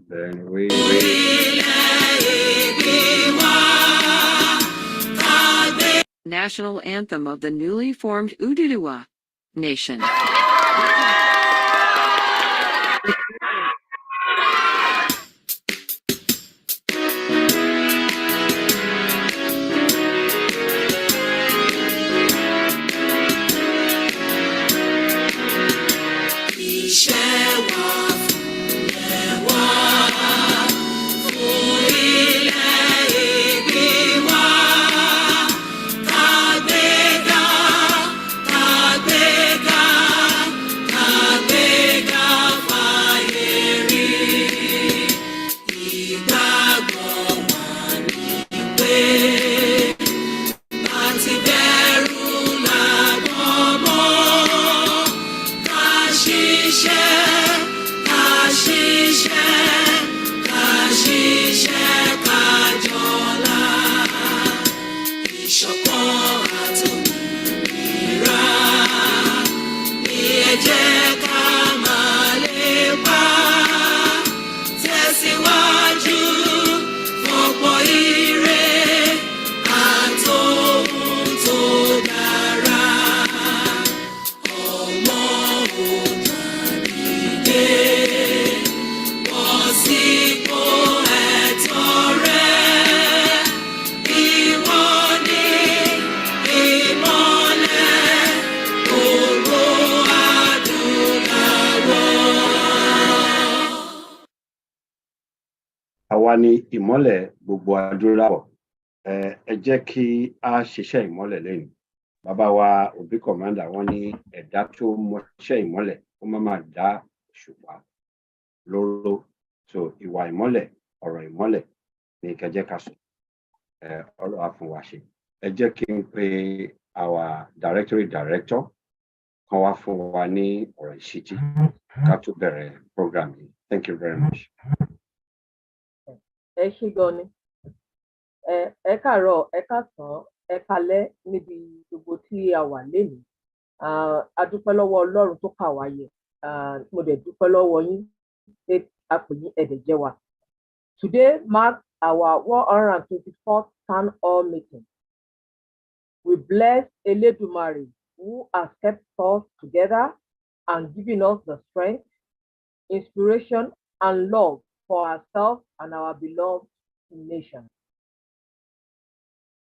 Then we National anthem of the newly formed Ududuwa Nation. Àwa ni ìmọ́lẹ̀ gbogbo adúláwọ̀. Ẹ jẹ́ kí a ṣiṣẹ́ ìmọ́lẹ̀ lẹ́yìn. Bàbá wa Òbí Commander wọ́n ní ẹ̀dá tó mọṣẹ́ ìmọ́lẹ̀ ó máa dá òṣùpá lóró. So ìwà ìmọ́lẹ̀, ọ̀rọ̀ ìmọ́lẹ̀ ni kẹ́ jẹ́ ká sọ. Ọlọ́run á fún wa ṣe. Ẹ jẹ́ kí n pe our director kan wá fún wa ní ọ̀rọ̀ ìṣítí ká tó bẹ̀rẹ̀ program yìí. Thank you very much. Ẹ ṣé gan ni. Ẹ káàárọ̀, ẹ káàsán, ẹ kálẹ́ níbi gbogbo tí a wà lénìí. A dúpẹ́ lọ́wọ́ Ọlọ́run tó kà wá yẹ. Mo dẹ̀ dúpẹ́ lọ́wọ́ yín pé a pè yín ẹ̀dẹ̀ jẹ́ wa. Today marks our 124th town hall meeting. We bless Eledumare who has kept us together and given us the strength, inspiration, and love for ourselves and our beloved nation.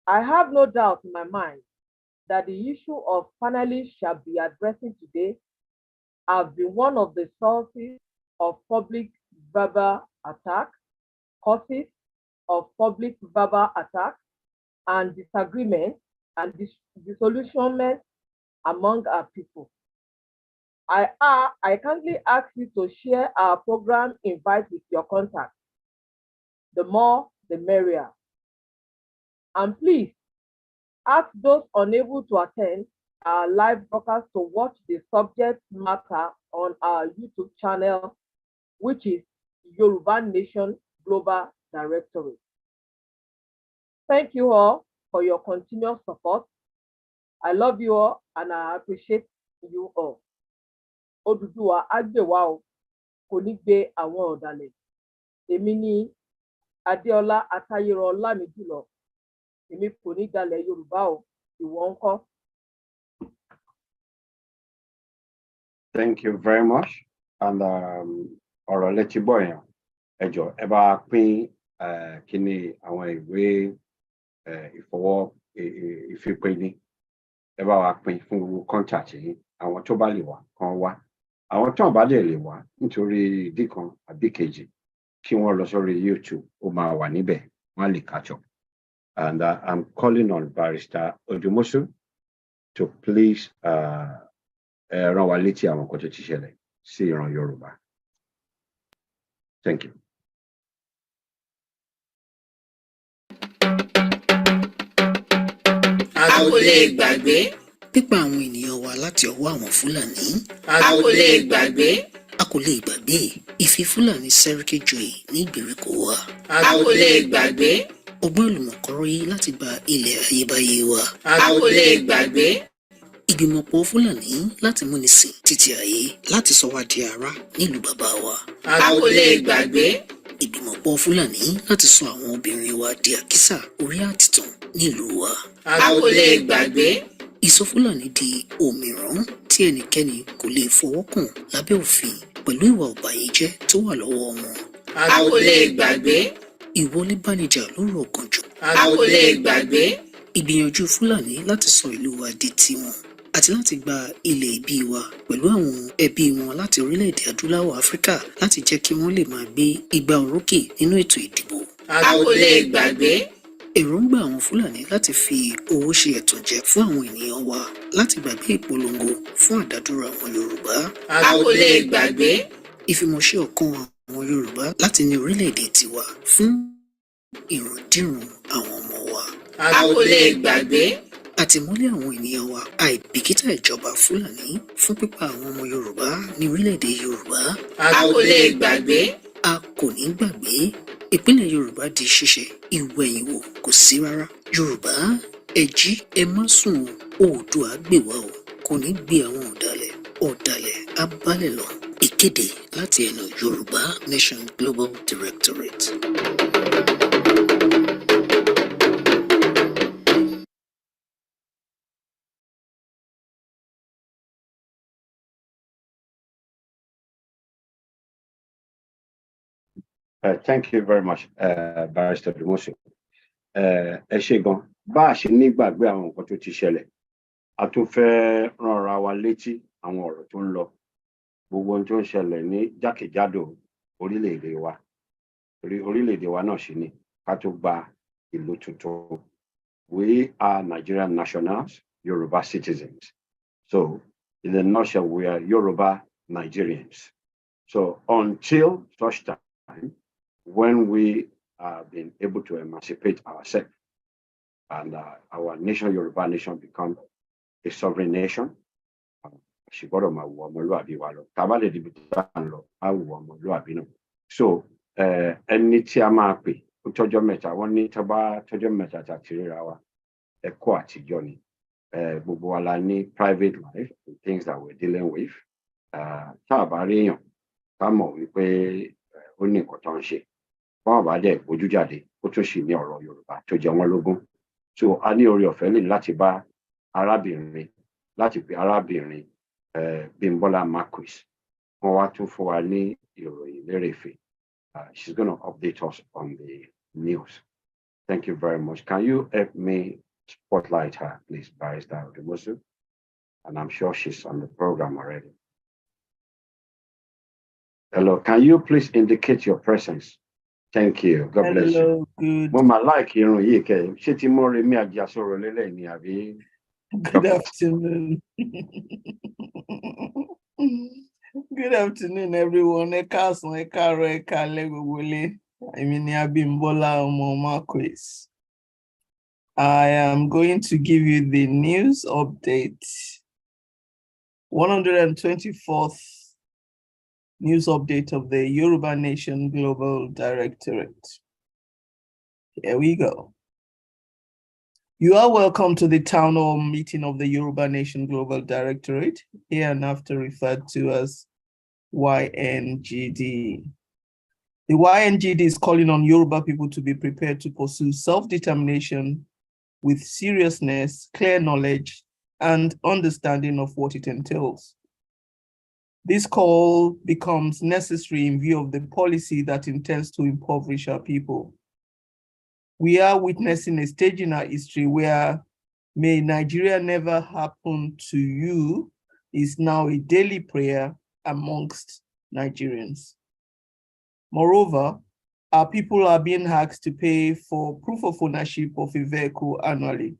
I have no doubt in my mind that the issue of panelists shall be addressing today have been one of the sources of public verbal attack, causes of public verbal attack, and disagreement and disillusionment among our people. I kindly ask you to share our program invite with your contacts. The more, the merrier. And please, ask those unable to attend our live broadcast to watch the subject matter on our YouTube channel, which is Yoruba Nation Global Directory. Thank you all for your continuous support. I love you all and I appreciate you all. Odùduwà á gbè wá o, kò ní gbé àwọn ọ̀dàlẹ̀. Èmi ni Adéọlá Atayérọ Ọlámìjùlọ. Èmi kò ní dalẹ̀ Yorùbá o, ìwọ ńkọ́? Thank you very much. And ọ̀rọ̀ létí bọ̀ yẹn. Ẹ jọ̀ọ́ ẹ bá pín kíní àwọn ìwé ìfipè ní. Ẹ bá wa pín fún gbogbo contact yìí. Àwọn tó bá lè wá kan wá. Àwọn tó bá lè wá nítorí ìdí kan àbí kejì kí wọ́n lọ sórí YouTube ó máa wà níbẹ̀ wọ́n lè catch up. And I'm calling on Barrister Odumosu to please rán wa létí àwọn nǹkan tó ti ṣẹlẹ̀ sí ìran Yorùbá. Thank you. A kò lè gbàgbé. Pípa àwọn ènìyàn wa láti ọwọ́ àwọn Fúlàní. A kò lè gbàgbé. A kò lè gbàgbé ìfi Fúlàní sẹ́ríkì joyè ní ìgbèríko wa. A kò lè gbàgbé. Ọgbọ́n ìlùmọ̀kọ́rọ́ yìí láti gba ilẹ̀ ayébáyé wa. A kò lè gbàgbé. Ìgbìmọ̀pọ̀ Fúlàní láti múni sìn títí ayé láti sọ wá di ará nílùú bàbá wa. A kò lè gbàgbé. ìgbìmọ̀pọ̀ Fúlàní láti sọ àwọn obìnrin wa di àkísà orí àtìtàn nílùú wa. A kò lè gbàgbé. Ìsọ Fúlàní di òmìrán tí ẹnikẹ́ni kò lè fọwọ́ kàn lábẹ́ òfin pẹ̀lú ìwà ọ̀bàyéjẹ́ tó wà lọ́wọ́ wọn. A kò lè gbàgbé. Ìwọlé bánijà lóru ọ̀gànjọ́. A kò lè gbàgbé. Ìgbìyànjú Fúlàní láti sọ ìlú wa di tiwọn àti láti gba ilẹ̀ ìbí wa pẹ̀lú àwọn ẹbí wọn láti orílẹ̀-èdè adúláwọ̀ Áfíríkà láti jẹ́ kí wọ́n lè máa gbé igbá orókè nínú ètò ìdìbò. A kò lè gbàgbé. Èròǹgbà àwọn Fúlàní láti fi owó ṣe ẹ̀tànjẹ fún àwọn ènìyàn wa láti gbàgbé ìpolongo fún àdádúró àwọn Yorùbá. A kò lè gbàgbé. Ìfimọ̀ṣe ọ̀kan àwọn Yorùbá láti ní orílẹ̀-èdè tiwa fún ìrandíran àwọn ọmọ wa. A kò lè gbàgbé. Àtìmọ́lé àwọn ènìyàn wa, àìbìkítà ìjọba Fúlàní fún pípa àwọn ọmọ Yorùbá ní orílẹ̀-èdè Yorùbá. A kò lè gbàgbé. A kò ní gbàgbé. Ìpínlẹ̀ Yorùbá di ṣíṣe, ìwẹ̀yìnwò kò sí rárá. Yorùbá ẹ jí ẹ má sùn o, Oòduà gbè wá o, kò ní gbé àwọn ọ̀dàlẹ̀, ọ̀dàlẹ̀ á bálẹ̀ lọ. Ìkéde láti ẹnu Yorùbá Nation Global Directorate. Thank you very much, Barrister Dumosu. Ẹ ṣé gan. Bá a ṣe nígbàgbé àwọn nǹkan tó ti ṣẹlẹ̀, a tún fẹ́ rán ara wa létí àwọn ọ̀rọ̀ tó ń lọ. Gbogbo ohun tó ń ṣẹlẹ̀ ní jákèjádò orílẹ̀-èdè wa. Orílẹ̀-èdè wa náà ṣì ni ká tó gba ìlú tuntun. We are Nigerian nationals, Yoruba citizens. So, in a nutshell, we are Yoruba Nigerians. So, until such time, when we have been able to emancipate ourselves and our nation, Yoruba nation, become a sovereign nation, she got on so ẹni tí a máa pè ó tọ́jọ́ mẹ́ta wọ́n ní tọ́jọ́ mẹ́ta tàtìrìra wa ẹ̀kọ́ àtijọ́ ni gbogbo wa la ní private life and things that we're dealing with tá a bá rí èèyàn ká mọ̀ wípé ó ní nǹkan tó ń ṣe báwọn bá dẹ̀ gbójú jáde ó tún sì ní ọ̀rọ̀ Yorùbá tó jẹ wọ́n lógún so a ní orí ọ̀fẹ́ lè láti bá arábìnrin Bímbọ́lá Marquis wọ́n wá tún fún wa ní ìròyìn lérèfé. She's going to update us on the news. Thank you very much. Can you help me spotlight her, please, Barrister Dumosu? And I'm sure she's on the program already. Hello, can you please indicate your presence? Thank you. God bless you. Good. Mama, like you, Good afternoon. Good afternoon, everyone. Bímbọ́lá Marquis. I am going to give you the news update. 124th news update of the Yoruba Nation Global Directorate. Here we go. You are welcome to the town hall meeting of the Yoruba Nation Global Directorate, hereinafter referred to as YNGD. The YNGD is calling on Yoruba people to be prepared to pursue self-determination with seriousness, clear knowledge, and understanding of what it entails. This call becomes necessary in view of the policy that intends to impoverish our people. We are witnessing a stage in our history where "May Nigeria never happen to you" is now a daily prayer amongst Nigerians. Moreover, our people are being asked to pay for proof of ownership of a vehicle annually.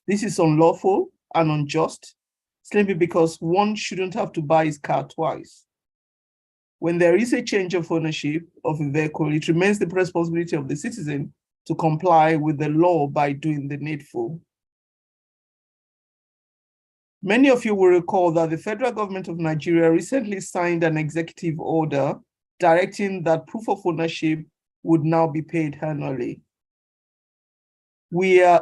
This is unlawful and unjust, simply because one shouldn't have to buy his car twice. When there is a change of ownership of a vehicle, it remains the responsibility of the citizen to comply with the law by doing the needful. Many of you will recall that the federal government of Nigeria recently signed an executive order directing that proof of ownership would now be paid annually. We can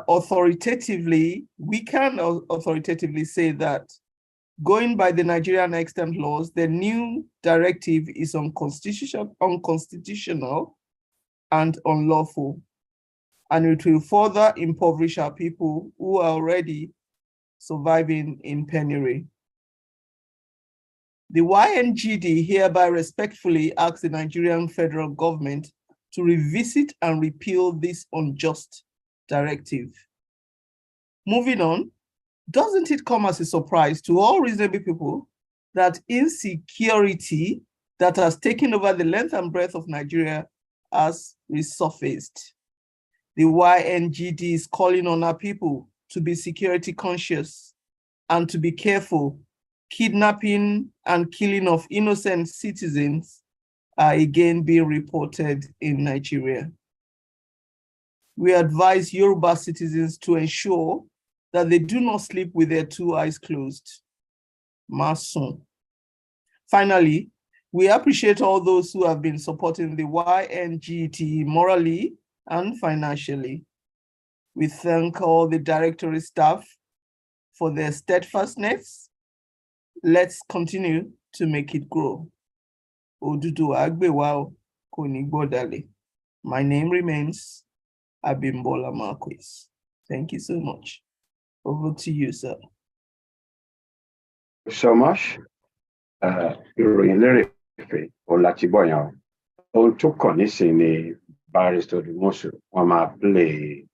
authoritatively say that, going by the Nigerian extant laws, the new directive is unconstitutional and unlawful, and it will further impoverish our people who are already surviving in penury. The YNGD hereby respectfully asks the Nigerian federal government to revisit and repeal this unjust directive. Moving on, doesn't it come as a surprise to all reasonable people that insecurity that has taken over the length and breadth of Nigeria has resurfaced? The YNGD is calling on our people to be security conscious and to be careful. Kidnapping and killing of innocent citizens are again being reported in Nigeria. We advise Yoruba citizens to ensure that they do not sleep with their two eyes closed. Masun. Finally, we appreciate all those who have been supporting the YNGT morally and financially. We thank all the directorate staff for their steadfastness. Let's continue to make it grow. Oduduwa Agbewa o, kò ní gbọ́dálẹ̀. My name remains Abimbola Marquis. Thank you so much. Over to you, sir. So much. Ìròyìn lérè fẹ́ òun láti gbọ́ yẹn o. Ohun tó kàn nísìnyí ni Barrister Odumosu wọ́n máa play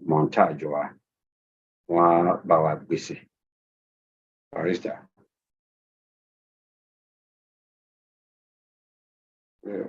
montage wa. Wọ́n bá wa gbèsè. Barrister. Yeah.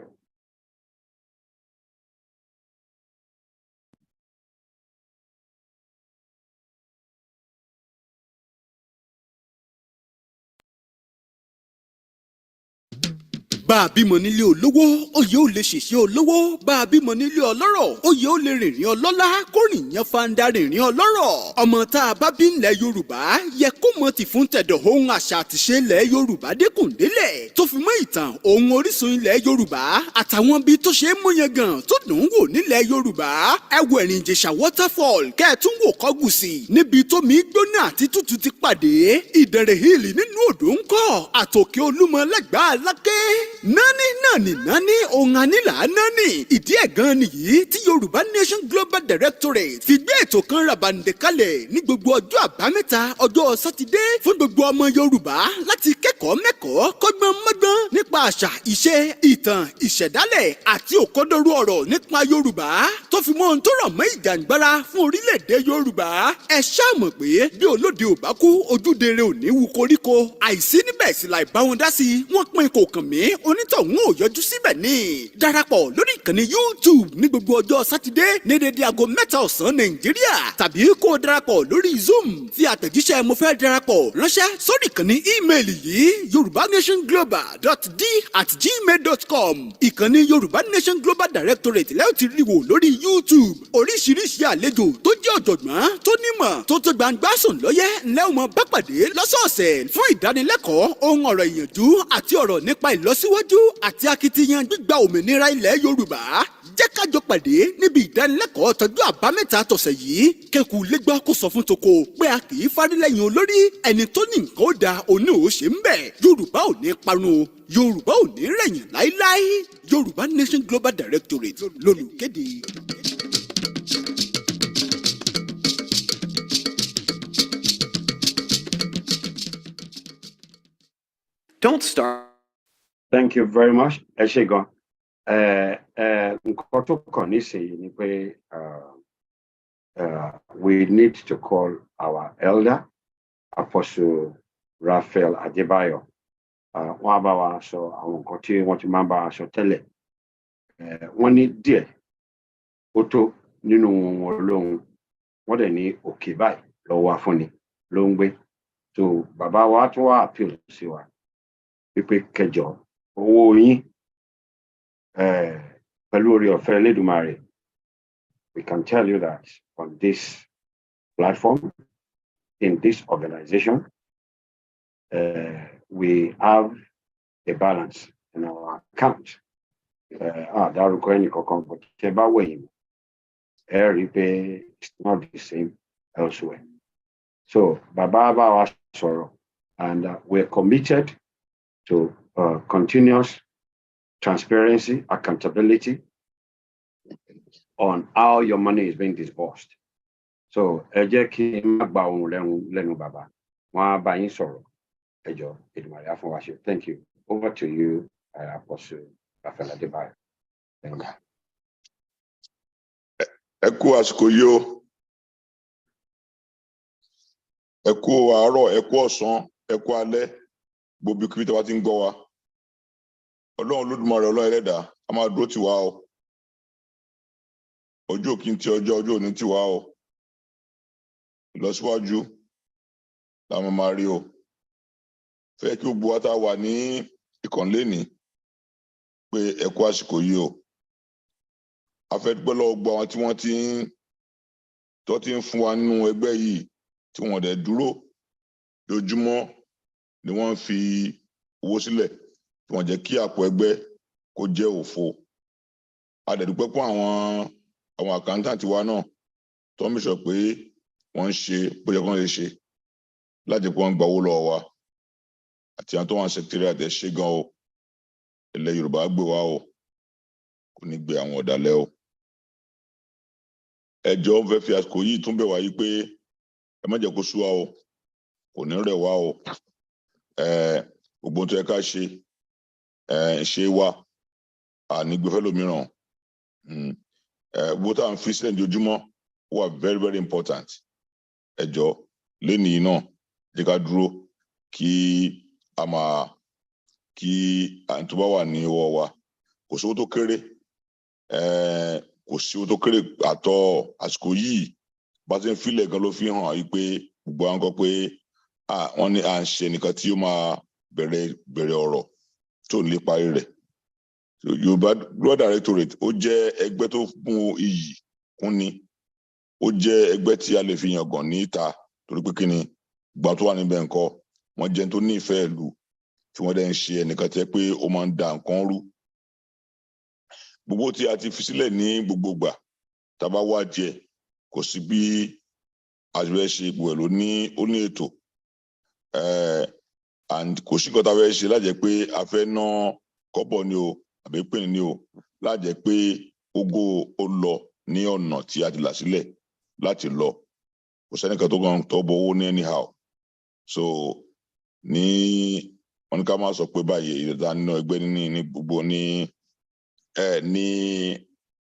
bá a bímọ nílé olówó oyè ó lè ṣèṣe olówó bá a bímọ nílé ọlọ́rọ̀ oyè ó lè rìnrìn ọlọ́lá kó rìnyàn fanda rìnrìn ọlọ́rọ̀ ọmọ tá a bá bí ńlẹ̀ yorùbá yẹ kó mọ ti fún tẹ̀dọ̀ ohun àṣà àtìṣe ilẹ̀ yorùbá dẹ́kùndélẹ̀ tó fi mọ́ ìtàn ohun orísun ilẹ̀ yorùbá àtàwọn bíi tó ṣe é múyan gan tó dùn ún wò nílẹ̀ yorùbá ẹ wo ẹ̀rìn ìjẹ̀ṣà waterfall kẹ́ẹ̀tún wò kọ́gùsì níbi tómi gbóná àti tútù ti pàdé ìdẹ̀rẹ̀ hill nínú odò ńkọ́ àtòkè olúmọ lẹ́gbàá lákè nání ohun anílà nání ìdí ẹ̀ gan nìyí tí yorùbá nation global directorate fi gbé ètò kan ràbàǹdẹ̀ kalẹ̀ ní gbogbo ọjọ́ àbámẹ́ta ọjọ́ sátidé fún gbogbo ọmọ yorùbá láti kẹ́kọ̀ọ́ mẹ́kọ̀ọ́ kọ́gbọ́n mọ́gbọ́n nípa àṣà ìṣe ìtàn ìṣẹ̀dálẹ̀ àti òkodoro ọ̀rọ̀ nípa yorùbá tó fi mọ́ ohun tó rọ̀ mọ́ ìjàngbara fún orílẹ̀-èdè yorùbá ẹ ṣáà mọ̀ pé bí olóde ò bá kú ojúdere ò ní wú koríko àìsí níbẹ̀ sì láì bá wọn dá sí wọ́n pín kò kàn mí onítọ̀hún ò yọjú síbẹ̀ ní. darapọ̀ lórí ìkànnì YouTube ní gbogbo ọjọ́ sátidé ní dédé aago 3 ọ̀sán nàìjíríà tàbí kó o darapọ̀ lórí Zoom fi àtẹ̀jíṣẹ́ mo fẹ́ darapọ̀ ránṣẹ́ sórí ìkànnì ímeèlì yìí yorubaнаtionglobal.d@gmail.com ìkànnì Yorùbá Nation Global Directorate lẹ́yìn tí rí wò lórí YouTube oríṣiríṣi àlejò tó jẹ́ ọ̀jọ̀gbọ́n tó nímọ̀ tó tó gbangba sùn lọ́yẹ́ ńlẹ́ ọmọ bá pàdé lọ́sọ̀ọ̀sẹ̀ fún ìdánilẹ́kọ̀ọ́ ohun ọ̀rọ̀ ìyànjú àti ọ̀rọ̀ nípa ìlọsíwájú àti akitiyan gbígba òmìnira ilẹ̀ Yorùbá jẹ́ ká jọ pàdé níbi ìdánilẹ́kọ̀ọ́ tọjọ́ àbámẹ́ta tọ̀sẹ̀ yìí kẹ́kù lẹ́gbọ́ kó sọ fún toko pé a kì í fárílẹ́yìn olórí ẹni tó ní nǹkan ó da òní ò ṣe ń bẹ̀ Yorùbá ò ní parun Yorùbá ò ní rẹ̀yìn láíláí Yorùbá Nation Global Directorate lolùkéde. Don't start. Thank you very much. Ẹ ṣé gan. Nǹkan tó kàn nísìnyí ni pé we need to call our elder, Apostle Raphael Adebayo. Wọ́n á bá wa sọ àwọn nǹkan tí wọ́n ti máa ń bá wa sọ tẹ́lẹ̀. Wọ́n ní díẹ̀ ó tó nínú Ọlọ́run. Wọ́n dẹ̀ ní òkè báyìí lọ́wọ́ afúnni ló ń gbé. So bàbá wa tún wá appeal sí wa. Pípé kẹjọ owó yín pẹ̀lú orí ọ̀fẹ́ Elédùmarè. We can tell you that on this platform, in this organization, we have a balance in our account. Dárúkọ ẹnì kankan but tẹ́ bá wẹ̀yìn ẹ rí pé it's not the same elsewhere. So bàbá bá wa sọ̀rọ̀ and we're committed to continuous transparency, accountability, on how your money is being disbursed. So ẹ jẹ́ kí n má gba ohun lẹ́nu bàbá. Wọ́n á bá yín sọ̀rọ̀. Ẹ jọ̀ọ́, Èdùmàrè á fún wa ṣe. Thank you. Over to you, Apostle Raphael Adebayo. Thank you. Ẹ kú àsìkò yìí o. Ẹ kú àárọ̀, ẹ kú ọ̀sán, ẹ kú alẹ́. Gbogbo ibi tí wọ́n ti ń gbọ́ wa. Ọlọ́run Olódùmarè Ọlọ́run Ẹlẹ́dàá, a máa dúró tì wá o. Ọjọ́ kí n ti ọjọ́ òní tì wá o. Ìlọsíwájú la máa rí o. Fẹ́ kí gbogbo wa tá wà ní ìkànnì ní pé ẹ kú àsìkò yìí o. A fẹ́ dúpẹ́ lọ́wọ́ gbogbo àwọn tí wọ́n ti ń fún wa nínú ẹgbẹ́ yìí tí wọ́n dẹ̀ dúró lójúmọ́ ni wọ́n fi owó sílẹ̀ tí wọ́n jẹ́ kí àpò ẹgbẹ́ kó jẹ́ òfo. A dẹ̀ dúpẹ́ fún àwọn àkáńtàntì wa náà tó ń sọ pé wọ́n ń ṣe bó yẹ kó lè ṣe láti pé wọ́n gba owó lọ́wọ́ wa àti àwọn tó wà ní secretariat àti ṣe gan o. Ilẹ̀ Yorùbá gbé wa o, kò ní gbé àwọn ọ̀dàlẹ̀ o. Ẹ jọ̀ọ́ ń fẹ́ fi àsìkò yìí tún bẹ̀ wá yìí pé ẹ má jẹ́ kó sú wa o, kò ní rẹ̀ wá o. Gbogbo tó yẹ ká ṣe wa àní gbé fẹ́ lómìíràn. Gbogbo tá à ń fi sílẹ̀ lójoojúmọ́ wà very very important. Ẹ jọ̀ọ́ lénìí náà jẹ́ ká dúró kí àyìn tó bá wà ní ọwọ́ wa kò sí owó tó kéré, kò sí owó tó kéré àtọ̀. Àsìkò yìí bá ti ń filẹ̀ gan ló fi hàn yí pé gbogbo àwọn kan pé wọ́n ní à ń ṣe nìkan tí ó máa bẹ̀rẹ̀ ọ̀rọ̀ tó ní parí rẹ̀. Yorùbá Law Directorate ó jẹ́ ẹgbẹ́ tó mú iyì kún ni. Ó jẹ́ ẹgbẹ́ tí a lè fi yangàn ní ìta torí pé kíni gbà tó wà níbẹ̀ nǹkan wọ́n jẹ́ tó ní ìfẹ́ ìlú tí wọ́n dẹ̀ ń ṣe ẹnìkan tẹ́ pé ó máa ń da nǹkan rú. Gbogbo tí a ti fi sílẹ̀ ní gbogbo ìgbà tá a bá wá jẹ kò sí bí àjọyọ̀ ṣe ipò ẹ̀ ó ní ètò. And kò sí nǹkan tá a fẹ́ ṣe lájẹ́ pé a fẹ́ ná kọ́bọ̀ ni o àbí pín ni o, lájẹ́ pé ògo ó lọ ní ọ̀nà tí a ti là sílẹ̀ láti lọ. Kò sẹ́nìkan tó kàn tó bọ owó ní anyhow. So wọ́n ní ká máa sọ pé báyìí ìrẹ̀dá nínú ẹgbẹ́ ní gbogbo ní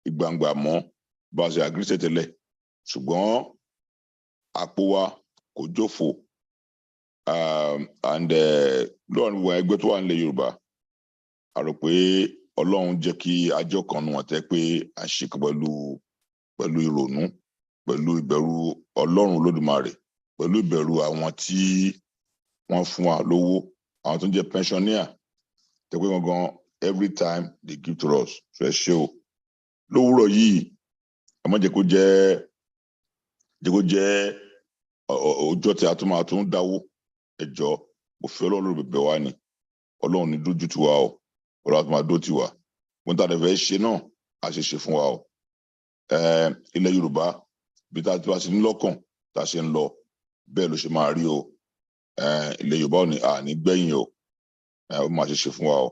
ìgbàǹgbà mọ́ bá a ṣe àgírísẹ̀ tẹ́lẹ̀, ṣùgbọ́n àpò wa kò jófò. And lọ́rùn gbogbo ẹgbẹ́ tó wà nílẹ̀ Yorùbá a rò pé Ọlọ́run jẹ́ kí ajọ́ kan nù wọ́n tẹ́ pé à ń ṣe pẹ̀lú ìrònú, pẹ̀lú ìbẹ̀rù Ọlọ́run Olódùmarè, pẹ̀lú ìbẹ̀rù àwọn tí wọ́n fún wa lówó, àwọn tó ń jẹ́ pensioner tẹ́ pé gangan every time they give to us. So ẹ ṣé o. Lówùúrọ̀ yìí ẹ má jẹ́ kó jẹ́ ọjọ́ tí a tún máa tún dáwó. Ẹ jọ̀ọ́ mo fi Ọlọ́run bẹ̀ wá ni. Ọlọ́run ní dójú tì wá o, Ọlọ́run máa dó tì wá. Mo ń tà fẹ́ ṣe náà a ṣe fún wa o. Ilẹ̀ Yorùbá bí tá a ti wá sí ní lọ́kàn tá a ṣe ń lọ bẹ́ẹ̀ ló ṣe máa rí o. Ilẹ̀ Yorùbá ò ní àní gbẹ̀yìn o. Ó máa ṣe fún wa o.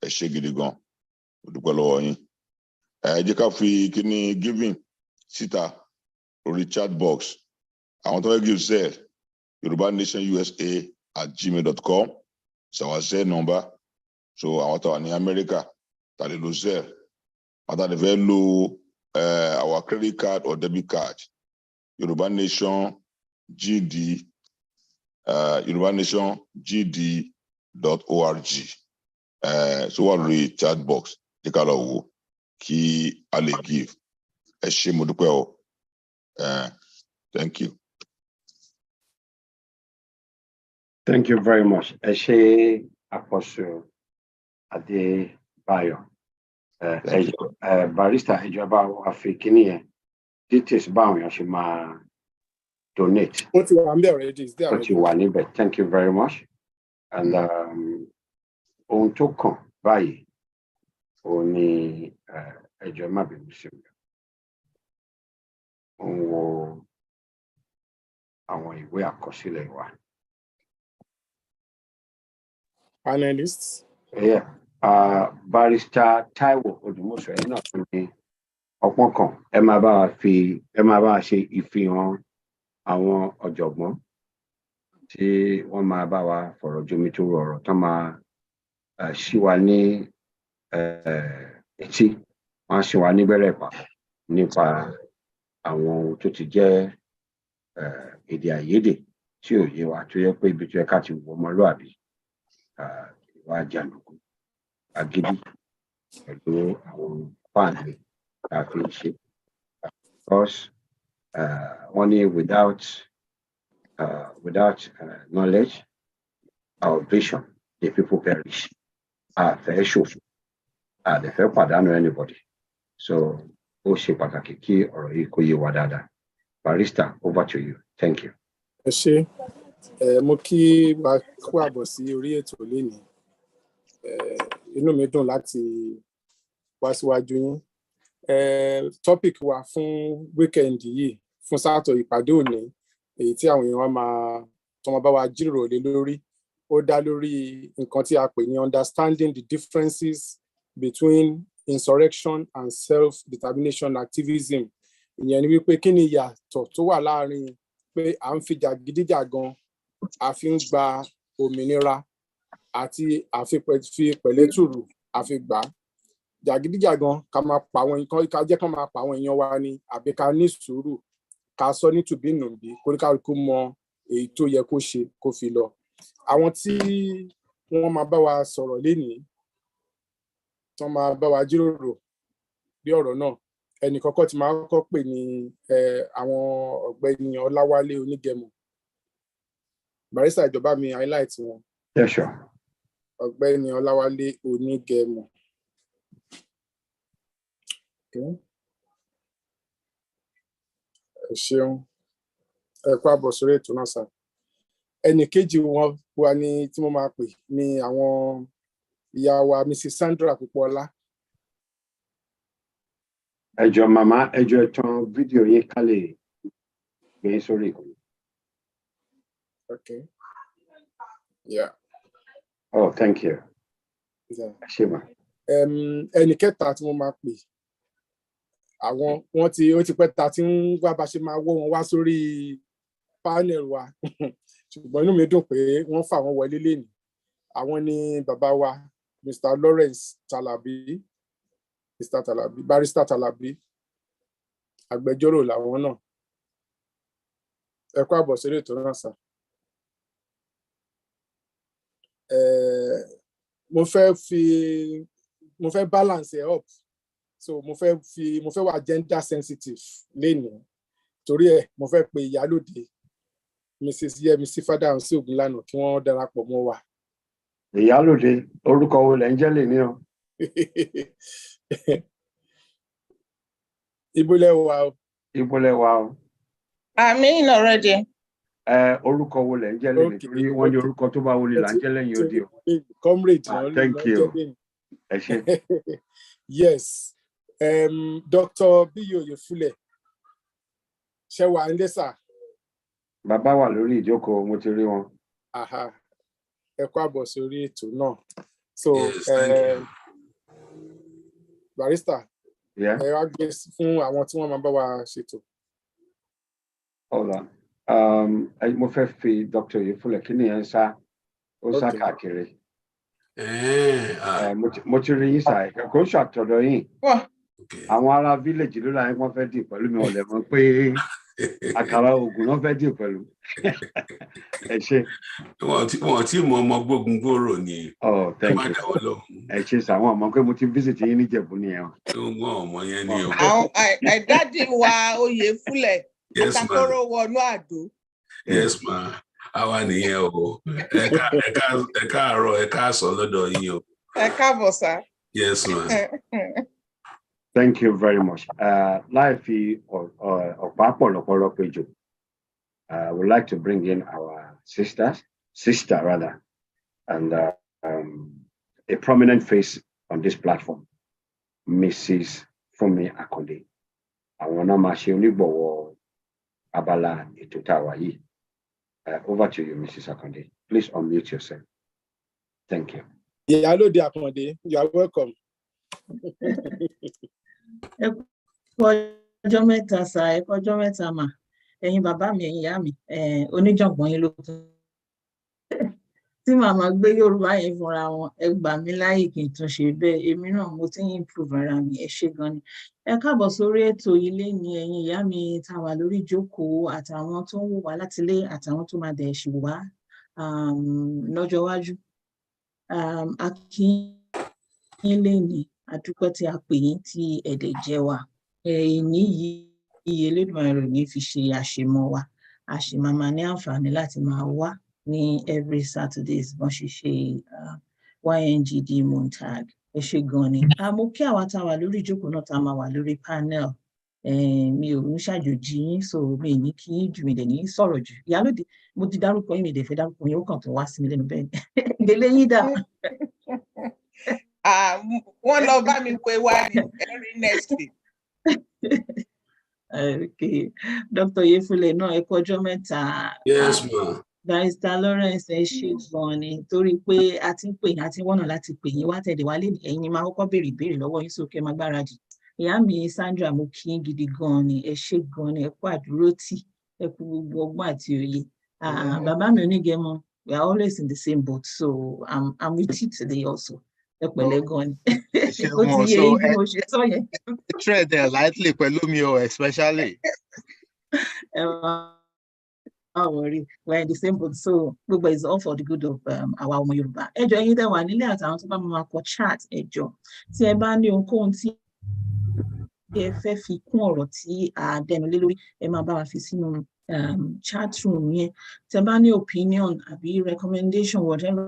Ẹ ṣé gidi gan. Mo dúpẹ́ lọ́wọ́ yín. Ẹ jẹ́ ká fi kíní giving síta lórí chat box. Àwọn tó fẹ́ give Zelle yorubanationusa@gmail.com is our Zelle number. So àwọn tó wà ní Amẹ́ríkà tá lè lo Zelle. Àwọn tá lè fẹ́ lo our credit card or debit card, yorubanationgd.org. So wà lórí chat box jẹ́ ká lọ wò kí a lè give. Ẹ ṣé mo dúpẹ́ o. Thank you. Thank you very much. Ẹ ṣé Apostle Adebayo. Barrister ìjọba àfikíní yẹn details báwọn èèyàn ṣe máa donate. Ó ti wà níbẹ̀ already. Ó ti wà níbẹ̀. Thank you very much. And ohun tó kàn báyìí ó ní ẹjọ́ má bínú sí mi. Ó ń wo àwọn ìwé àkọsílẹ̀ wa. Panelists. Yeah. Barrister Taiwo Odumoso ẹ̀yin náà tún ní ọpọ́n kan ẹ máa bá wa ṣe ìfihàn àwọn ọ̀jọ̀gbọ́n tí wọ́n máa bá wa fọ̀rọ̀ jomitoro ọ̀rọ̀ tán máa ṣí wa ní etí, wọ́n á ṣí wa nígbẹ́rẹ́ ìpàkọ́ nípa àwọn ohun tó ti jẹ́ èdè àìyedè tí ò yé wa tó yẹ pé ibi tó yẹ ká ti wọ ọmọlúàbí ìwà jàǹdùkú agídí pẹ̀lú àwọn fáànì tá a fi ń ṣe. Because wọ́n ní without knowledge or vision the people perish. Àfẹ́ ṣòfò àdẹ̀fẹ́ pàdánù anybody. So ó ṣe pàtàkì kí ọ̀rọ̀ yìí kó yé wa dáadáa. Barrister, over to you. Thank you. Ẹ ṣé, mo kí wa kú àbọ̀ sí orí ètò lénìí. Inú mi dùn láti wá síwájú yín. Topic wa fún weekend yìí, fún sátọ̀ ìpàdé òní, èyí tí àwọn èèyàn máa bá wa jíròrò lé lórí, ó dá lórí nǹkan tí a pè ní understanding the differences between insurrection and self-determination activism. Ìyẹn ni wípé kí ni ìyàtọ̀ tó wà láàrin pé à ń fi jàgídíjàgan a fi ń gba òmìnira àti àfi pẹ̀lẹ́tùrù àfi gbà á. Jàgídíjàgan ká jẹ́ ká máa pa àwọn èèyàn wa ni, àbí ká ní sùúrù ká sọ ní tùbínùbí kóníkálukú mọ èyí tó yẹ kó ṣe kó fi lọ. Àwọn tí wọ́n máa bá wa sọ̀rọ̀ lénìí, tí wọ́n máa bá wa jíròrò bí ọ̀rọ̀ náà, ẹnì kọ́kọ́ tí máa kọ́kọ́ pè ní àwọn ọ̀gbẹ́ni Ọláwálé Onígẹmọ. Barrister ìjọba mi highlight wọn. Yes, sure. Ọ̀gbẹ́ni Ọláwálé Onígẹmọ. Ẹ ṣeun, ẹ kú àbọ̀ sórí ètò náà sà. Ẹnì kejì wọn wà ní tí mo máa pè ní àwọn ìyá wa Mrs. Sandra Púpọ̀ọlá. Ẹ jọ̀ọ́ màmá, ẹ jọ̀ọ́ ẹ tan fídíò yín ká lè gbé sórí ìkànnì. Okay. Yeah. Oh, thank you. Yeah. Ẹ ṣé mà. Ẹnì kẹta tí mo máa pè, àwọn ó ti pẹ́ ta tí ń wá bá ṣe máa wọ́ wọn wá sórí panel wa ṣùgbọ́n inú mi dùn pé wọ́n fà wọ́n wọlé lénìí. Àwọn ni bàbá wa Mr. Lawrence Talabi, Barrister Talabi, agbẹjọ́rò làwọn náà. Ẹ kú àbọ̀ sórí ètò náà sà. Mo fẹ́ balance it up, so mo fẹ́ wà gender sensitive lénìí, torí ẹ̀ mo fẹ́ pe ìyálòde Mrs. Yẹmisí Fádàhùnsí Ògúnlànà kí wọ́n darapọ̀ mọ́ wa. Ìyálòde, orúkọ wo lẹ ń jẹ́ lè ní o? Ibùlẹ̀ wa o. Ibùlẹ̀ wa o. I'm in already. Orúkọ wo lẹ ń jẹ́ lè ní, torí wọ́n ní orúkọ tó bá wọlé là ń jẹ́ lẹ́yìn odi o. Comrade. Thank you. Ẹ ṣé. Yes. Dr. Biyo Yefule. Ṣé wà ń lé sà? Bàbá wà lórí ìjókòó, mo ti rí wọn. Ẹ kú àbọ̀ sórí ètò náà. So, Barrister, ẹ wá gbé fún àwọn tí wọ́n máa bá wa ṣètò. Ọ̀la, mo fẹ́ fi Dr. Yefule kí ni ẹ̀ ń sá, ó sá káàkiri. Mo ti rí yín sá, kò ń ṣàtọ̀dọ̀ yín. Àwọn ará village ló láyé wọ́n fẹ́ dì pẹ̀lú mi, ọ̀lẹ̀ mọ̀ pé àkàrà ògùn náà fẹ́ dì pẹ̀lú. Ẹ ṣé. Wọ́n tí mo ọmọ gbógun gbòòrò ni. Oh, thank you. Ẹ ṣé sà, wọ́n mọ̀ pé mo ti visit yín ní Ìjẹ̀bú nìyẹn. Wọ́n ọmọ yẹn ni o. Dádì wa Oyèfúlẹ̀ àtàkọ́rọ̀ wọnú Àdó. Yes ma, àwa nìyẹn o. Ẹ káàárọ̀, ẹ káàsán lọ́dọ̀ yín o. Ẹ káàbọ̀ sà. Yes ma. Thank you very much. Láì fi ọ̀pá pọ̀lọpọ̀lọ péjọ, I would like to bring in our sister rather, and a prominent face on this platform, Mrs. Fúnmi Akande. Àwọn náà máa ṣe onígbọ̀wọ́ abala ètò tá a wà yìí. Over to you, Mrs. Akande. Please unmute yourself. Thank you. Ìyálòde Akande, you are welcome. Ẹ ọjọ́ mẹ́ta sà, ẹ kú ọjọ́ mẹ́ta mà. Ẹ̀yin bàbá mi, ẹ̀yin ìyá mi, oníjàngbọ̀n yín ló tún. Tí màmá gbé Yorùbá yẹn fúnra wọn, ẹ gbà mí láyè kí n tún ṣe bẹ́ẹ̀. Èmi náà mo ti ń improve ara mi, ẹ ṣé gan ni. Ẹ káàbọ̀ sórí ètò ilé ni ẹ̀yin ìyá mi tá wà lórí ìjókòó àtàwọn tó ń wò wá láti ilé àtàwọn tó máa dẹ̀ ṣì wá lọ́jọ́ iwájú. A kí yín lénìí, a dúpẹ́ tí a pè yín tí ẹ̀dẹ̀ jẹ́ wa. Èní yìí Elédùmarè ní fi ṣe àṣemọ́ wa. A sì máa ní àǹfààní láti máa wá ní every Saturdays bọ́n ṣe ṣe YNGD Montag. Ẹ ṣé gan ni. Mo kí àwa tá wà lórí ìjókòó náà tá máa wà lórí panel. Mi ò ń ṣàjòjì yín, so mi ní kí yín jù, mi dẹ̀ ní sọ̀rọ̀ jù. Ìyálóde, mo ti dárúkọ yín, mi dẹ̀ fẹ́ dárúkọ yín, ó kàn tó wá sí mi lẹ́nu bẹ́ẹ̀ ni. Ìdílé yín dà. Wọ́n lọ bá mi pé wá ní every next week. Okay. Dr. Yefule náà ẹ kú ọjọ́ mẹ́ta. Yes, ma. Barrister Lawrence ẹ ṣé gan ni torí pé a ti ń pè yín, a ti ń wọ́nà láti pè yín wá tẹ̀lé wá lẹ́nu, ẹ̀yin máa kọ́kọ́ béèrè ìbéèrè lọ́wọ́ yín sókè máa gbáradì. Ìyá mi Sandra mo kí yín gidi gan ni, ẹ ṣé gan ni, ẹ kú àdúrótì, ẹ kú gbogbo ọgbọ́n àti òye. Bàbá mi Onígẹmọ, we are always in the same boat, so I'm with you today also. Ẹ pẹ̀lẹ́ gan ni. Ó ti yé yín bí mo ṣe sọ yẹn. Tread there lightly pẹ̀lú mi o, especially. Don't worry, we're in the same boat, so gbogbo is all for the good of àwa ọmọ Yorùbá. Ẹ jọ̀ọ́ ẹ̀yin tẹ́ wà nílé àtàwọn tó bá máa kọ chat, ẹ jọ̀ọ́ tí ẹ bá ní ohunkóhun tí ẹ fẹ́ fi kún ọ̀rọ̀ tí a dẹnu lé lórí, ẹ máa bá wa fi sínú chat room yẹn. Tí ẹ bá ní opinion àbí recommendation, whatever.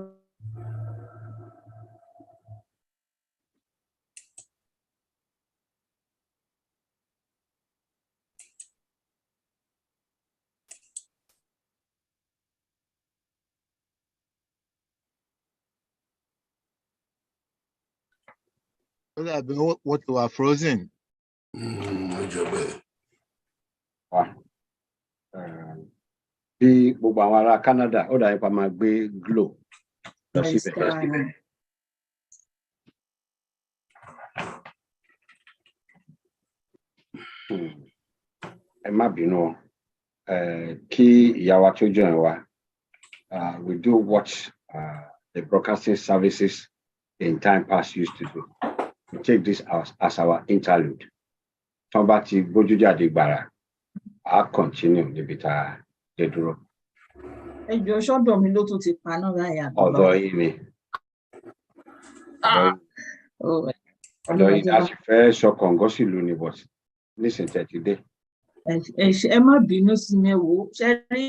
What you are frozen. Bí gbogbo àwọn ará Canada, ó dàbí pa máa gbé Glo lọ síbẹ̀. Ẹ má bínú, kí ìyá wa tó join wa, we do watch the broadcasting services in time past used to do. We take this as our interlude. Tọ́n bá ti gbójú jáde gbàrà, a continue níbi tá a dé dúró. Ẹ jọ̀ọ́ sọ́dọ̀ mi ló tún ti paná láyà. Ọ̀dọ̀ yín ni. Ọ̀dọ̀ yín a sì fẹ́ sọ kọ̀ǹgọ́ sílùú ni, but nísìnyí tẹ̀ ti dé. Ẹ má bínú sí mi wò, ṣe rí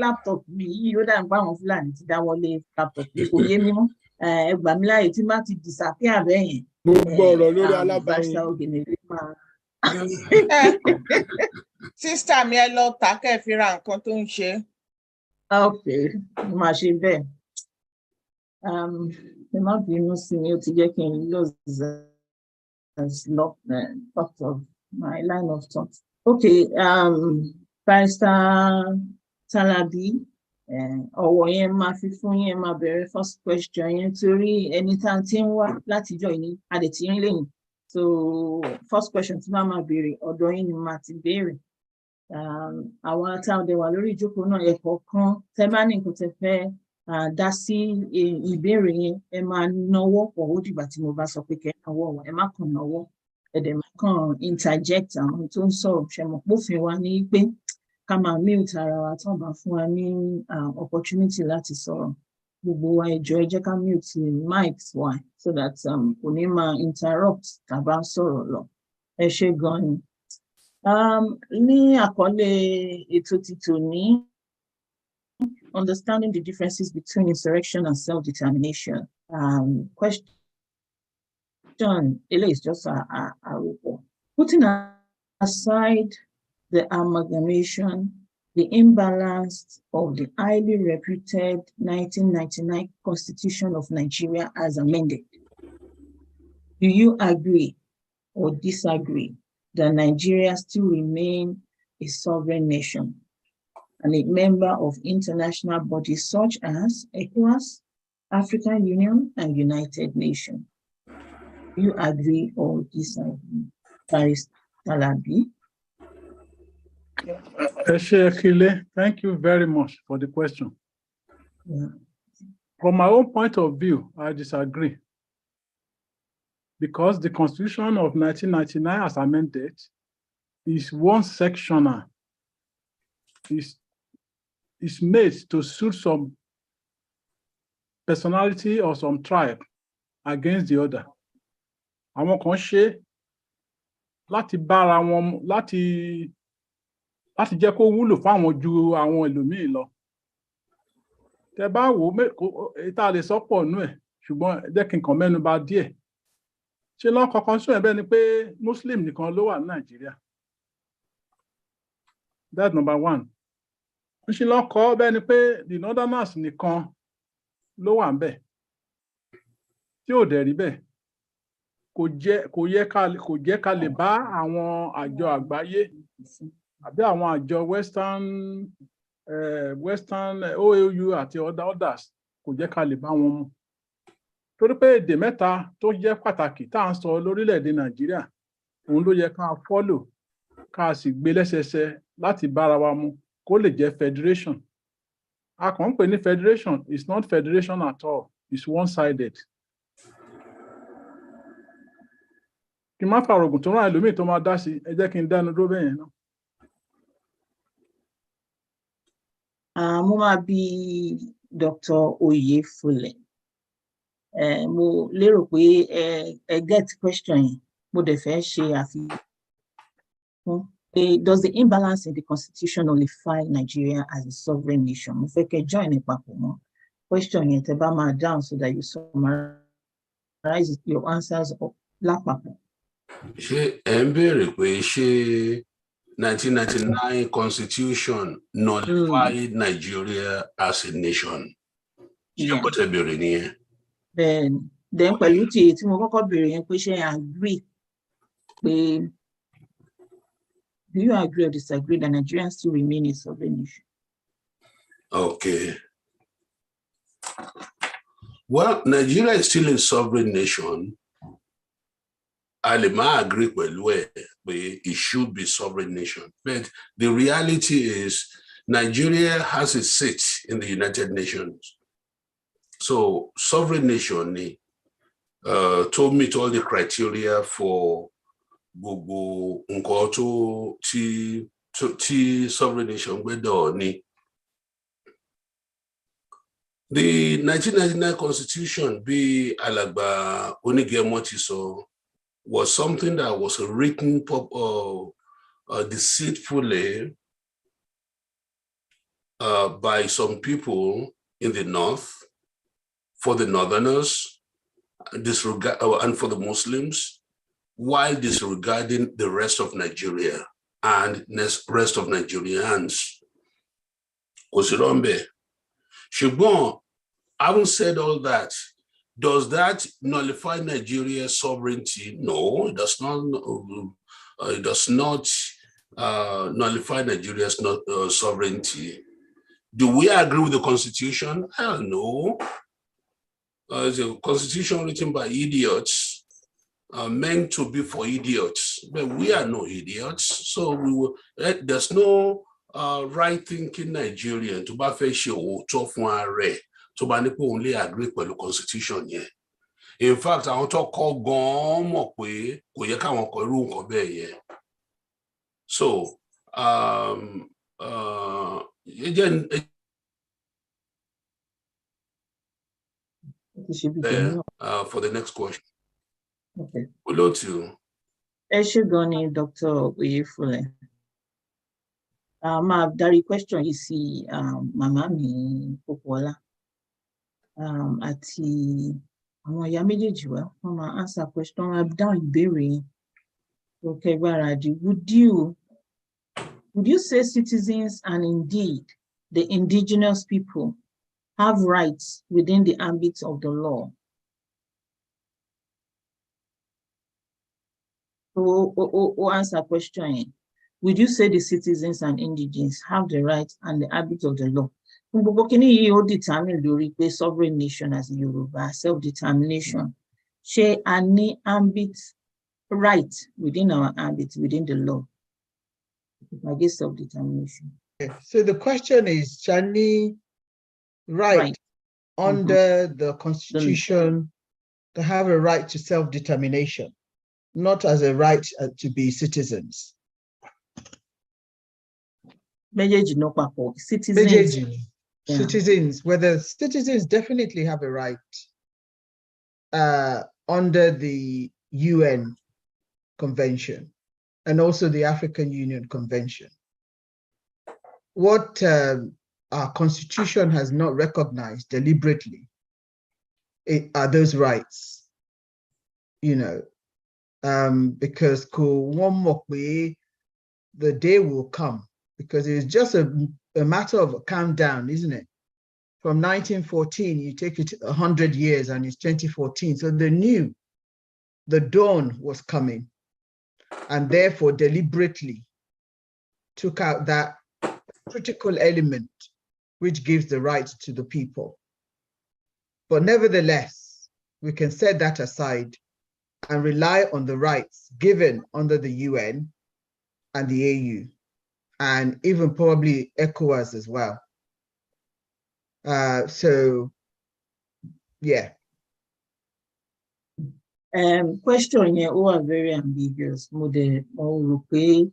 laptop mi yìí ó dà ń bá àwọn Fúlàní ti dáwọ́lé laptop mi, kò yé mi mọ́. Ẹ gbà mí láyè tí má ti disappear bẹ́ẹ̀ yẹn. Gbogbo ọ̀rọ̀ lórí alábàáyìn. Sísítà mi ẹ lọ tà kẹ́ ẹ fi ra nǹkan tó ń ṣe. Okay, mo máa ṣe bẹ́ẹ̀. Ẹ má bínú sí mi, ó ti jẹ́ kí n lose part of my line of thought. Okay, Barrister Talabi, ọwọ́ yẹn máa fi fún yẹn máa bẹ̀rẹ̀ first question yẹn torí ẹni tá a ti ń wá látijọ́ yìí a lè ti rìn lẹ́yìn. So first question tí máa béèrè ọ̀dọ̀ yín ni máa ti béèrè. Àwọn tá a dẹ̀ wà lórí ìjókòó náà ẹ̀kọ́ kan tẹ́ bá ní nǹkan tẹ́ fẹ́ dá sí ìbéèrè yẹn, ẹ máa náwó pọ̀ ó dìgbà tí mo bá sọ pé kẹ́ náwó wọn, ẹ má kàn náwó, ẹ dẹ̀ má kàn interject àwọn tó ń sọ̀rọ̀, ṣe mọ̀ pófin wa ní pé ká máa mute ara wa tán bá fún wa ní opportunity láti sọ̀rọ̀. Gbogbo wa ẹ jọ̀ọ́ ẹ jẹ́ ká mute mics wa so that kò ní máa interrupt tá bá ń sọ̀rọ̀ lọ. Ẹ ṣé gan ni. Ní àkọlé ètò ti tòní, understanding the differences between insurrection and self-determination. Question, it is just a report. Putting aside the amalgamation, the imbalance of the highly reputed 1999 Constitution of Nigeria as amended, do you agree or disagree that Nigeria still remains a sovereign nation and a member of international bodies such as ECOWAS, African Union, and United Nations? Do you agree or disagree? Barrister Alabi? Akile, thank you very much for the question. Yeah. From my own point of view, I disagree. Because the Constitution of 1999 as amended is one sectional. Is made to suit some personality or some tribe against the other. Àwọn kan ṣe láti bára wọn láti jẹ́ kó wúlò fáwọn ju àwọn ẹlòmíì lọ. Tẹ́ bá wò ìta lè sọ pọ̀ nú ẹ̀ ṣùgbọ́n jẹ́ kí n kàn mẹ́nu bà díẹ̀. Ṣé lọ́n kankan sún ẹ̀ bẹ́ẹ̀ ni pé Muslim nìkan ló wà ní Nàìjíríà. That's number one. Ṣé lọ́n kọ́ bẹ́ẹ̀ ni pé the Northerners nìkan ló wà ńbẹ̀. Tí ò dẹ̀ rí bẹ́ẹ̀. Kò jẹ́ ká lè bá àwọn àjọ àgbáyé àbí àwọn àjọ Western OAU àti others kò jẹ́ ká lè bá wọn mu. Torí pé èdè mẹ́ta tó jẹ́ pàtàkì tá à ń sọ lórílẹ̀-èdè Nàìjíríà òun ló yẹ ká follow ká sì gbé lẹ́sẹsẹ láti bára wa mu kó lè jẹ́ federation. A kàn ń pè ní federation, it's not federation at all, it's one-sided. Kí n má fàrògùn tó rán ẹlòmíì tó máa dá sí, ẹ jẹ́ kí n dánu dúró bẹ́yẹn náà. Mo máa bi Dr. Oyefule. Mo lérò pé ẹ get question yẹn. Mo dẹ̀ fẹ́ ṣe àfihàn. Does the imbalance in the constitution nullify Nigeria as a sovereign nation? Mo fẹ́ kẹ́ join ní papọ̀ mọ́. Question yẹn tẹ́ bá máa down so that you summarize your answers lápapọ̀. Ṣé ẹ ń béèrè pé ṣé 1999 constitution nullified Nigeria as a nation? Ṣé kò tẹ́ béèrè nìyẹn? Then pẹ̀lú tí mo kọ́kọ́ béèrè yẹn pé ṣé agree pé do you agree or disagree that Nigerians still remain a sovereign nation? Okay. Well, Nigeria is still a sovereign nation. I may agree with where it should be sovereign nation. But the reality is Nigeria has a seat in the United Nations. So sovereign nation to meet all the criteria for gbogbo nǹkan tí sovereign nation gbẹ́dọ̀ ní. The 1999 constitution, bí Alàgbà Onígẹmọ ti sọ, was something that was written deceitfully by some people in the north for the northerners and for the Muslims, while disregarding the rest of Nigeria and the rest of Nigerians. Kosirombe. Shubon, having said all that, does that nullify Nigeria's sovereignty? No, it does not. It does not nullify Nigeria's sovereignty. Do we agree with the Constitution? Hell no. It's a constitution written by idiots, meant to be for idiots, but we are no idiots. So there's no right-thinking Nigerian to bá fẹ́ ṣe òótọ́ fún ààrẹ tó bá ní pé òun lè agree pẹ̀lú constitution yẹn. In fact, àwọn tó kọ́ gan-an mọ̀ pé kò yẹ káwọn kọ irú nǹkan bẹ́ẹ̀ yẹn. So for the next question. Okay. Hello to. Ẹ ṣé gan ni Dr. Oyefule. Máa darí question yìí sí màmá mi Popoola àti àwọn ìyá méjèèjì wa wọ́n máa answer question máa dáhùn ìbéèrè yẹn. Okay, gbáradì. Would you say citizens and indeed the indigenous people have rights within the ambit of the law? So, answer question. Would you say the citizens and indigents have the rights and the ambit of the law? Gbogbo kini yìí ó determine lórí pé sovereign nation as Yorùbá, self-determination. ṣé a ní ambit right within our ambit, within the law against self-determination? So the question is, Shani, right under the Constitution to have a right to self-determination, not as a right to be citizens? Citizens. Citizens, whether citizens definitely have a right under the UN Convention and also the African Union Convention. What our Constitution has not recognized deliberately are those rights, you know, because the day will come, because it's just a matter of a countdown, isn't it? From 1914, you take it 100 years and it's 2014. So they knew the dawn was coming and therefore deliberately took out that critical element which gives the right to the people. But nevertheless, we can set that aside and rely on the rights given under the UN and the AU, and even probably ECOWAS as well. So, yeah. Question here, all are very ambiguous. Mo rò pé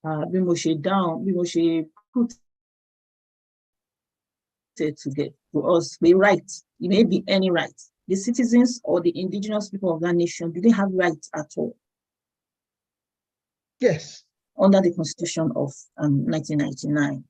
bí mo ṣe down, bí mo ṣe put it together to us, the right, it may be any right. The citizens or the indigenous people of that nation, do they have rights at all? Yes. Under the Constitution of 1999.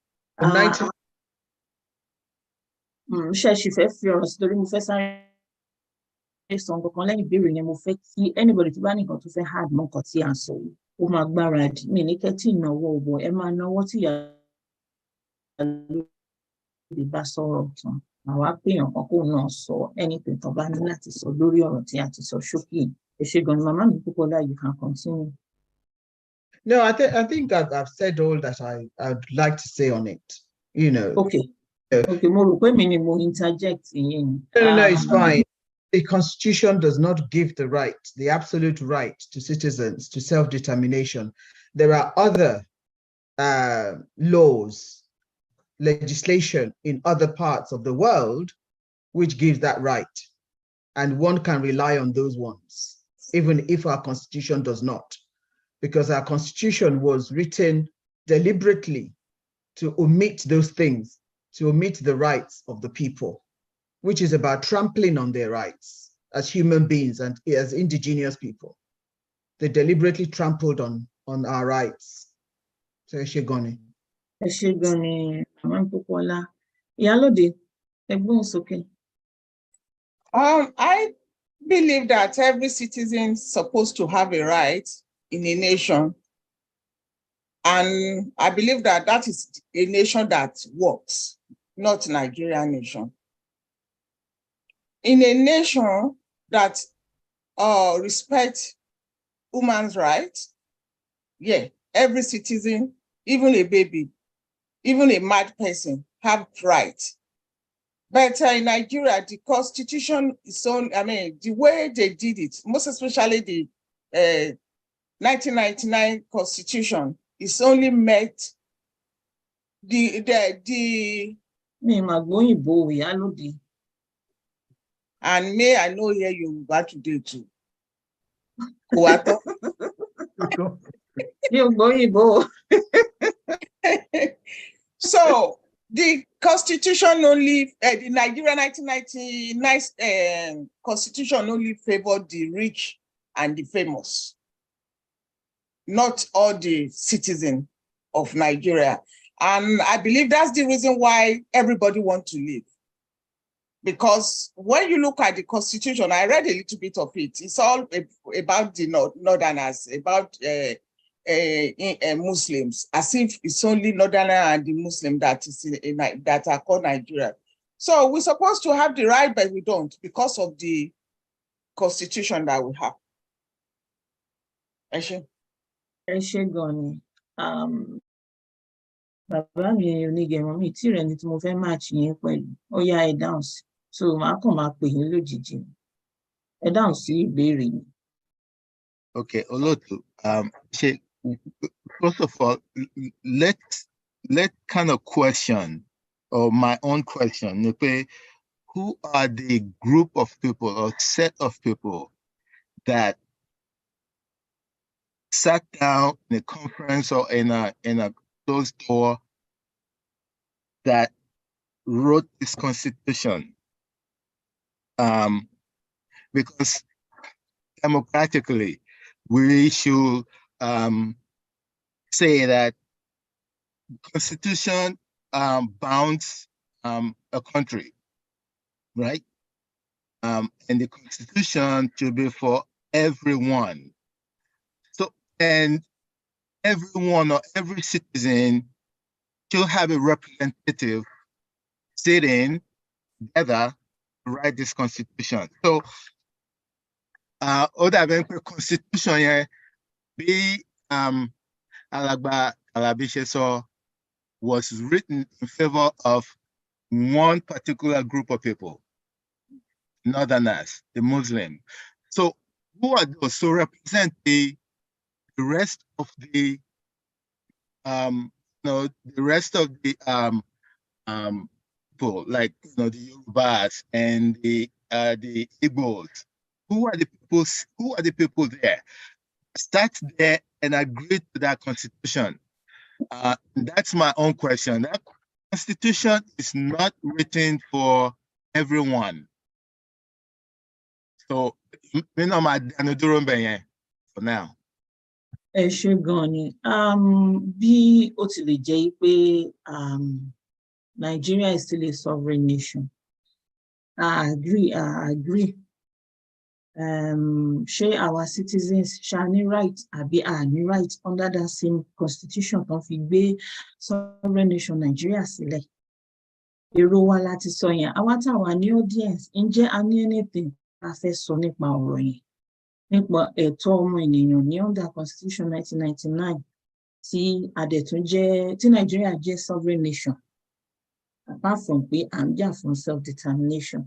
Anybody to ban to say hard no koti and so my barrage miniketi no wo Emma no what ya the basorot our opinion no so anything to ban that is so lori or theater so shocking. If she gone mama people that you can continue. No, I think I've said all that I'd like to say on it. You know. Okay. Okay, more interject in. No, it's fine. The Constitution does not give the right, the absolute right to citizens to self-determination. There are other laws, legislation in other parts of the world which gives that right. And one can rely on those ones, even if our Constitution does not, because our Constitution was written deliberately to omit those things, to omit the rights of the people, which is about trampling on their rights as human beings and as indigenous people. They deliberately trampled on our rights. So Eshegoni. I believe that every citizen is supposed to have a right in a nation. And I believe that that is a nation that works, not a Nigerian nation. In a nation that respects human rights, yeah, every citizen, even a baby, even a mad person have rights. But in Nigeria, the Constitution is on, the way they did it, most especially the 1999 Constitution, is only met and may I know here Yoruba today too. So the Constitution only, the Nigerian 1999 Constitution only favored the rich and the famous, not all the citizens of Nigeria. And I believe that's the reason why everybody wants to live. Because when you look at the Constitution, I read a little bit of it. It's all about the Northerners, about Muslims, as if it's only Northerner and the Muslim that is that are called Nigeria. So we're supposed to have the right, but we don't because of the Constitution that we have. Bàbá mi onígẹ̀mọ́ mi tí rẹ̀ ni tí mo fẹ́ máàchì yín pẹ̀lú ó yá ẹ dáhùn sí so màá kàn máa pè yín lójijì. ẹ dáhùn sí ìbéèrè yìí. Okay, Olotu, first of all, let's kind of question, or my own question, who are the group of people or set of people that sat down in a conference or in a closed door that wrote this constitution? Because democratically, we should say that Constitution bounds a country, right? And the Constitution should be for everyone. So, and everyone or every citizen should have a representative sitting together to write this Constitution. So, ó dàbí pé Constitution yẹn bí Alàgbà Alabi ṣe sọ was written in favor of one particular group of people, Northerners, the Muslim. So who are those? So represent the rest of the the rest of the people, like the Yorubas and the Igbos. Who are the people there? Start there and agree to that constitution. That's my own question. That constitution is not written for everyone. So, for now. Ẹ ṣé gan ni. Bí ó ti lè jẹ́ pé Nigeria is still a sovereign nation. I agree. Ṣé our citizens ṣá ní right àbí ní right under that same constitution tó fi gbé sovereign nation Nigeria sílẹ̀? Èrò wa láti sọ yẹn, àwa táwa ní audience, ǹjẹ́ a ní anything a fẹ́ sọ nípa ọ̀rọ̀ yẹn? Nípa ẹ̀tọ́ ọmọ ènìyàn ní under constitution 1999 tí Nigeria jẹ́ sovereign nation, apart from pé à ń jà fún self-determination.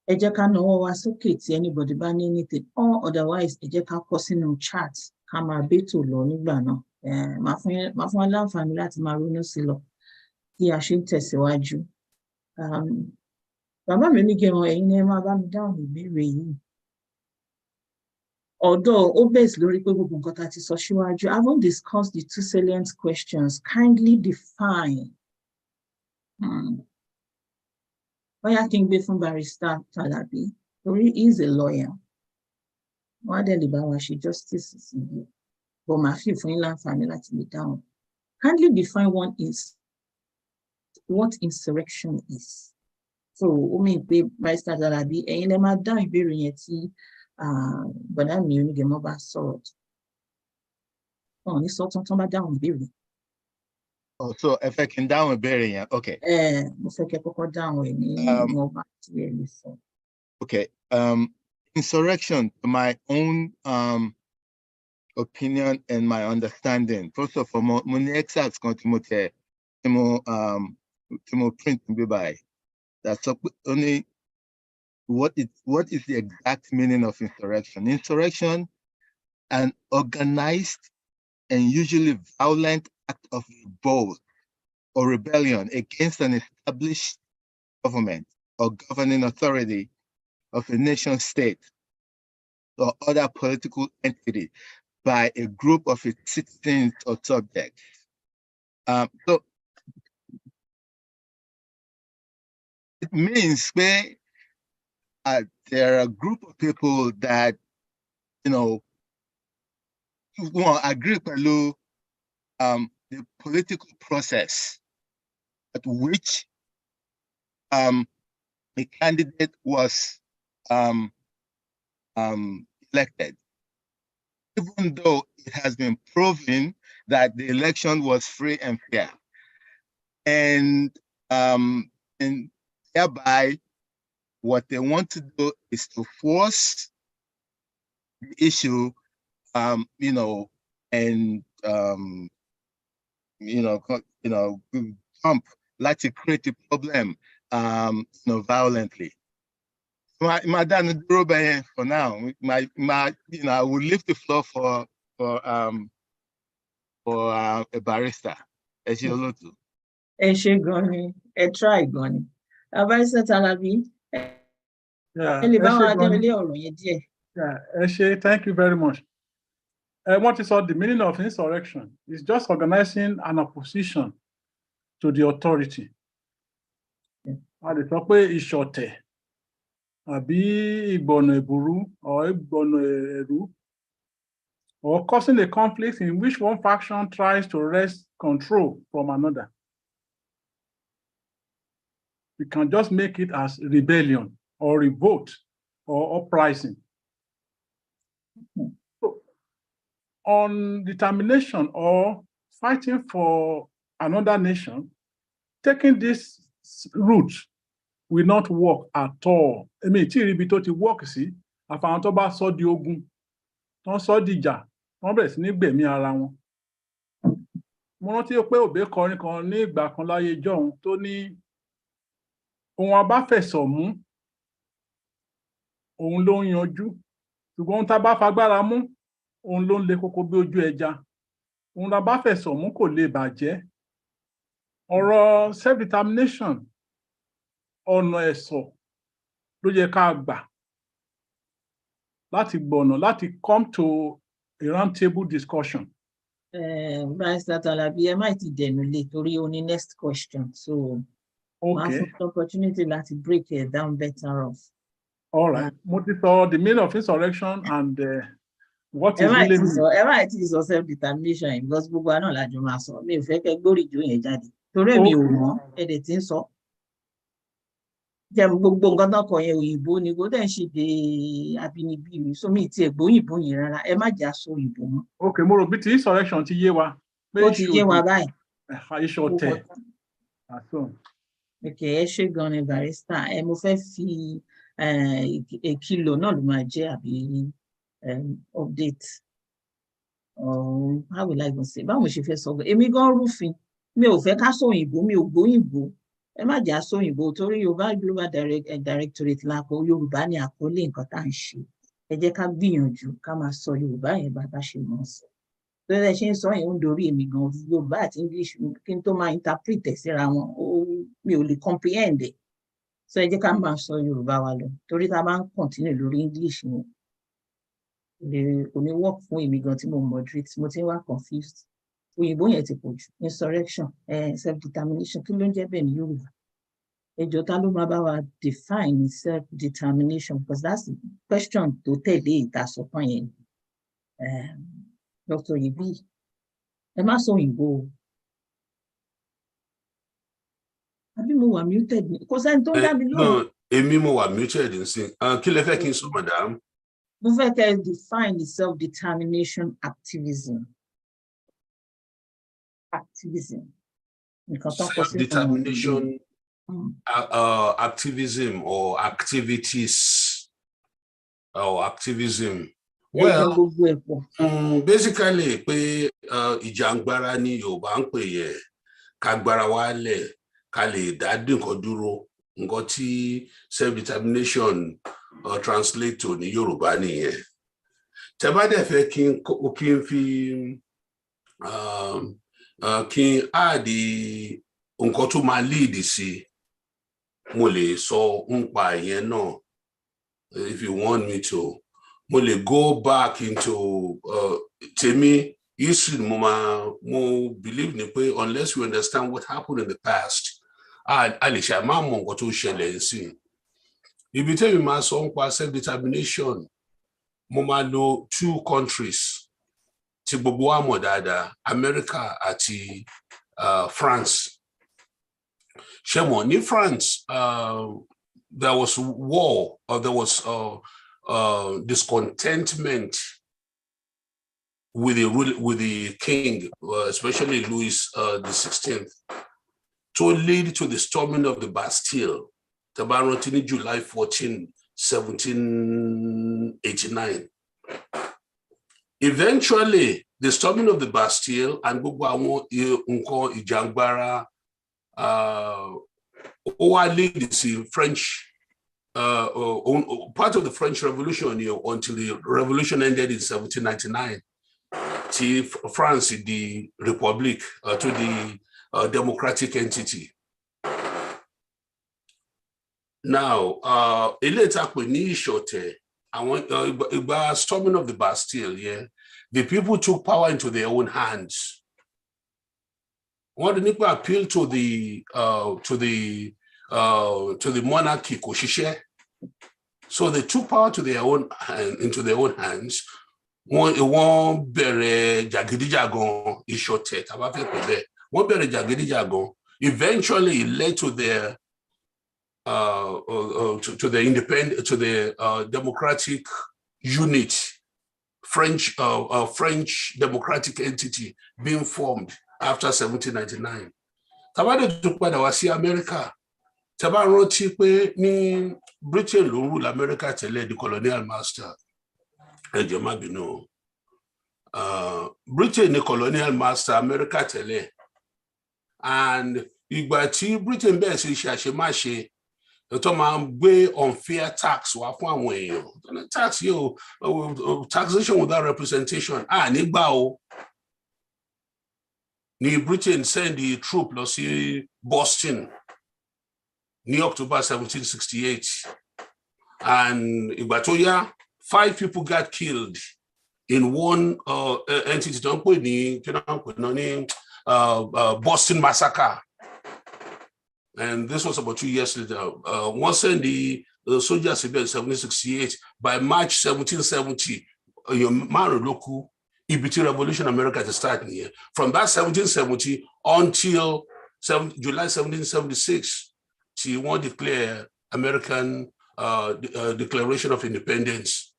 Ẹ jẹ́ ká nawọ́ wa sókè tí anybody bá ní anything, or otherwise ẹ jẹ́ ká kọ sínú chat ká máa bẹ́tò lọ nígbà náà. Máa fún wa láǹfààní láti máa ronú sí lọ bí a ṣe ń tẹ̀síwájú. Bàbá mi Onígẹmọ, ẹ̀yin ni ẹ máa bá mi dáhùn ìbéèrè yìí. Although ó base lórí pé gbogbo nǹkan tá a ti sọ síwájú, I haven't discussed the two salient questions. Kindly define. Bóyá kí n gbé fún Barrister Talabi, torí he is a lawyer. Wọ́n á dẹ̀ lè bá wa ṣe justice sí i. But màá fi fún yín láǹfààní láti lè dáhùn. Kindly define what insurrection is. So, ó mì pé Barrister Talabi, ẹ̀yin lẹ máa dáhùn ìbéèrè yẹn tí bọ̀dá mi Onígẹmọ bá sọ̀rọ̀. Wọ́n ní sọ tán bá dáhùn ìbéèrè. Oh, so ẹ fẹ́ kí n dáhùn ìbéèrè yẹn, okay. Mo fẹ́ kẹ́ kọ́kọ́ dáhùn ẹ̀ ní wọ́n bá ti ẹ̀ lè sọ. Okay, insurrection, my own opinion and my understanding. First of all, mo ní excerpts kan tí mo print by. That's only what is the exact meaning of insurrection? Insurrection, an organized and usually violent act of revolt or rebellion against an established government or governing authority of a nation state or other political entity by a group of its citizens or subjects. So it means there are a group of people that, won't agree with the political process at which a candidate was elected, even though it has been proven that the election was free and fair. And thereby, what they want to do is to force the issue, and jump, like to create a problem, violently. Madam Drobe for now. I will leave the floor for a barrister. Ẹ ṣé olóòtú. Ẹ ṣé gan ni, ẹ try gan ni. Barrister Talabi, ẹ lè bá wa dé ilé ọ̀rọ̀ yẹn díẹ̀. Ẹ ṣé, thank you very much. What is the meaning of insurrection? It's just organizing an opposition to the authority. A lè sọ pé ìṣọ̀tẹ̀ àbí ìgbọ̀nà ẹ̀bùrú or ìgbọ̀nà ẹ̀rú, or causing a conflict in which one faction tries to wrest control from another. We can just make it as rebellion or revolt or uprising. So, on determination or fighting for another nation, taking this route will not work at all. I mean, tí ibi tó ti work sí, àfàwọn tó bá sọ di ogun, tó ń sọ di ìjà, wọ́n bẹ̀rẹ̀ sí ní gbẹ̀mí ara wọn. Mo rántí pé òbí kọrin kan ní ìgbà kan láyé jọ̀hún tó ní ohun abáfẹ̀sọ̀ mú, òun ló ń yanjú, ṣùgbọ́n ohun tá bá fagbára mú, òun ló ń le koko bí ojú ẹja. Ohun abáfẹ̀sọ̀ mú kò lè bàjẹ́. Ọ̀rọ̀ self-determination, ọ̀nà ẹ̀sọ̀ ló yẹ ká gbà láti gbọ̀nà, láti come to a round table discussion. Barrister Talabi, ẹ má ti dẹnu lé torí o ní next question, so máa fún opportunity láti break it down better off. All right. Mo ti sọ the meaning of insurrection and what is really mean. Ẹ má ti sọ self-determination because gbogbo àná làjọ máa sọ. Mi ò fẹ́ kẹ́ gbóríjó yẹn jáde. Torí èmi ò mọ̀, ẹ̀dẹ̀ tí ń sọ. Jẹ́ gbogbo nǹkan tán kọ yẹn òyìnbó ni kò dẹ̀ ń ṣe dé abínibí mi. So mi ti ẹ̀ gbóyìnbó yẹn rárá. Ẹ má jà sọ òyìnbó mọ́. Okay, mo rò bí ti insurrection ti yé wa. Ó ti yé wa báyìí. Ìṣọ̀tẹ̀. Okay, ẹ ṣé gan ni barrister. Mo fẹ́ fi èkìlọ̀ náà ló máa jẹ́ àbí update. How will I even say? Báwo ṣe fẹ́ sọ? Èmi gan rúfin. Mi ò fẹ́ ká sọ òyìnbó, mi ò gbóyìnbó. Ẹ má jà sọ òyìnbó torí Yorùbá Global Directorate lápò Yorùbá ní àkọlé nǹkan tá à ń ṣe. Ẹ jẹ́ ká gbìyànjú ká máa sọ Yorùbá yẹn bá bá ṣe mọ̀ sí. Tó ẹ ṣe ń sọ yẹn ń dorí èmi gan Yorùbá àti English kí n tó máa interpret síra wọn mi ò lè comprehend it. So ẹ jẹ́ ká máa sọ Yorùbá wa lọ torí tá a bá ń continue lórí English yẹn kò ní work fún èmi gan tí mo moderate mo ti ń wá confused. Òyìnbó yẹn ti pọ̀ jù. Insurrection, self-determination, kí ló ń jẹ́ bẹ́ẹ̀ ní Yorùbá? Ẹjọ́ ta ló máa bá wa define self-determination because that's the question tó tẹ̀lé ìtasọ̀kan yẹn. Dr. Ibi, ẹ má sọ òyìnbó. Àbí mo wà muted ni? Kò sẹ́ni tó ń dá mi lóhùn. Èmi mo wà muted nsìn. Kí lẹ fẹ́ kí n sọ, madam? Mo fẹ́ kẹ́ define the self-determination activism. Activism. Self-determination, activism or activities or activism. Well, basically, pé ìjàngbara ni Yorùbá ń pè yẹ, kágbára wálẹ̀, ká lè dá nǹkan dúró, nǹkan tí self-determination translate to ní Yorùbá nìyẹn. Tẹ́ bá dẹ̀ fẹ́ kí n fi kí n áàdì nǹkan tó máa lead sí, mo lè sọ nípa ìyẹn náà if you want me to. Mo lè go back into tèmi history mo believe ni pé unless we understand what happened in the past, a lè ṣe àmà mọ̀ nǹkan tó ṣẹlẹ̀ sí. Ibi tèmi máa sọ nípa self-determination, mo máa lo 2 countries tí gbogbo wa mọ̀ dáadáa, America àti France. Ṣé mọ̀ ní France, there was war, or there was discontentment with the king, especially Louis XVI, to lead to the storming of the Bastille, in July 14, 1789. Eventually, the storming of the Bastille and gbogbo àwọn nǹkan ìjàngbara ó wá lead sí French part of the French Revolution until the revolution ended in 1799. To France, the Republic, to the democratic entity. Now, later storming of the Bastille, the people took power into their own hands. What the people appealed to the monarchy, so they took power to their own into their own hands. One bere jagidijagan ishote tabafe pebe. One bere jagidijagan. Eventually, it led to their to the independent, to the democratic unit, French democratic entity being formed after 1799. Tabade to padà wá sí America. Taba rántí pé ní Britain ló rule America tẹ́lẹ̀, the colonial master. Ẹ má bínú. Britain the colonial master, America tẹ́lẹ̀. And ìgbà tí Britain bẹ̀rẹ̀ sí ṣe àṣemáṣe, tó máa ń gbé unfair tax wá fún àwọn èèyàn. Tax taxation without representation. Nígbà o. Ní Britain send the troop lọ sí Boston ní October 1768. And ìgbà tó yá, 5 people got killed in one entity, Boston Massacre. And this was about 2 years later. Once in the soldiers in 1768, by March 1770, Maruloku, Ibiti Revolution America to start here. From that 1770 until July 1776, she won't declare American Declaration of Independence.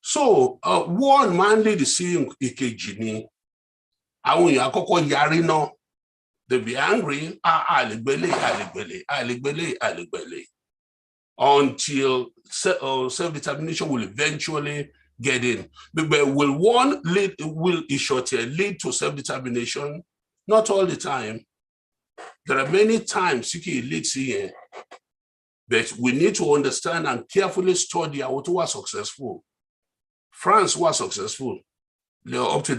So one manly the same Ikejini, they be angry, until self-determination will eventually get in. But will Ishote lead to self-determination? Not all the time. There are many times it leads here, but we need to understand and carefully study what was successful. France was successful. They up to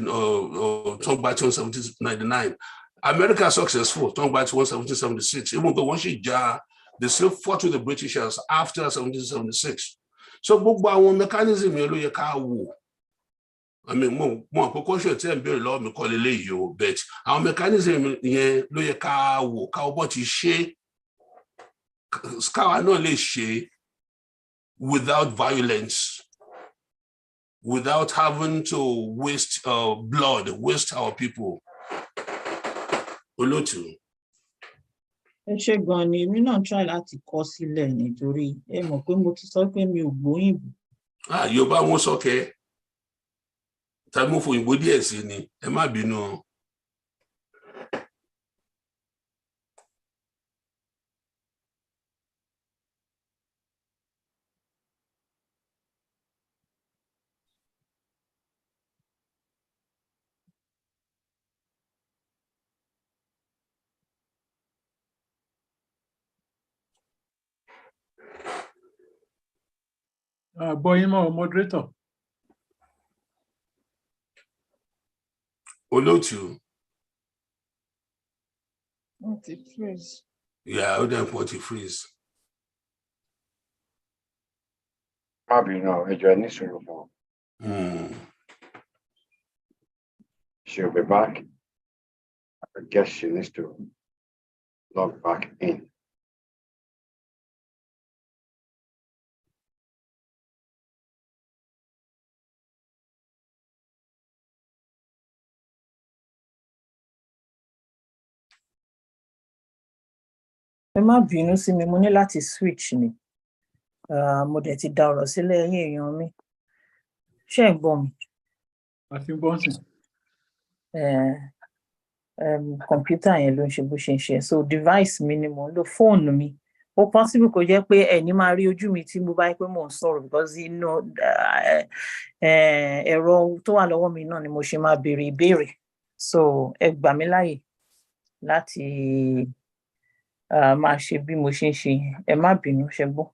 talk back to 1799. America successful, talk back to 1776. Even though once they still fought with the Britishers after 1776. So one mechanism I mean, more precaution very low me call you, but our mechanism without violence, without having to waste blood, waste our people. Olotu. Ṣé gan ni èmi náà try láti kọ sílẹ̀ nítorí ẹ mọ̀ pé mo ti sọ pé mi ò gbóyìnbó. Yorùbá wọn sọ kẹ́ tàbí mo fò òyìnbó díẹ̀ sí ni ẹ má bínú. Boyimo, moderator. Olotu. Freeze. Yeah, I don't want to freeze. She'll be back. I guess she needs to log back in. Ẹ má bínú sí mi, mo ní láti switch ni. Mo dẹ̀ ti dá ọ̀rọ̀ sílẹ̀ ẹ̀yin èèyàn mi. Ṣé ẹ gbọ́ mi? Àti gbọ́ sí. Kọ̀mpútà yẹn ló ń ṣe bó ṣe ń ṣe. So device mi ni mo ń lò, fóònù mi. Ó possible kó jẹ́ pé ẹni máa rí ojú mi tí mo bá pé mò ń sọ̀rọ̀ because ẹ̀rọ tó wà lọ́wọ́ mi náà ni mo ṣe máa béèrè ìbéèrè. So ẹ gbà mí láyè láti máa ṣe bí mo ṣe ń ṣe yẹn. Ẹ má bínú, ṣé gbọ́.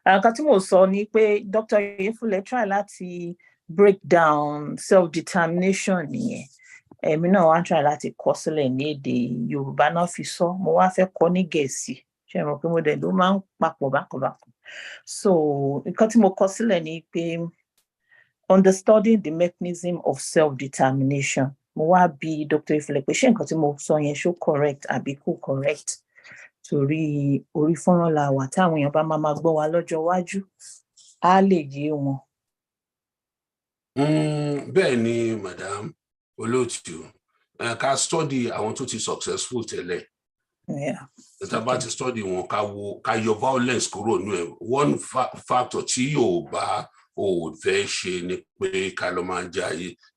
Nǹkan tí mo sọ ni pé Dr. Oyefule try láti break down self-determination nìyẹn. Èmi náà wá try láti kọ sílẹ̀ ní èdè Yorùbá náà fi sọ, mo wá fẹ́ kọ ní Gẹ̀ẹ́sì. Ṣé mo pé mo dẹ̀ ló máa ń papọ̀ bákan. So nǹkan tí mo kọ sílẹ̀ ni pé understanding the mechanism of self-determination. Mo wá bi Dr. Oyefule pé ṣé nǹkan tí mo sọ yẹn ṣó correct àbí kò correct? Torí orí fọ́nrán la wà táwọn èèyàn bá máa gbọ́ wa lọ́jọ́ iwájú á lè yé wọn. Bẹ́ẹ̀ ni madam olóòtú ká study àwọn tó ti successful tẹ́lẹ̀. Tá bá ti study wọn ká yọ violence kúrò nínú ẹ̀. One factor tí Yorùbá ò fẹ́ ṣe ni pé ká lọ máa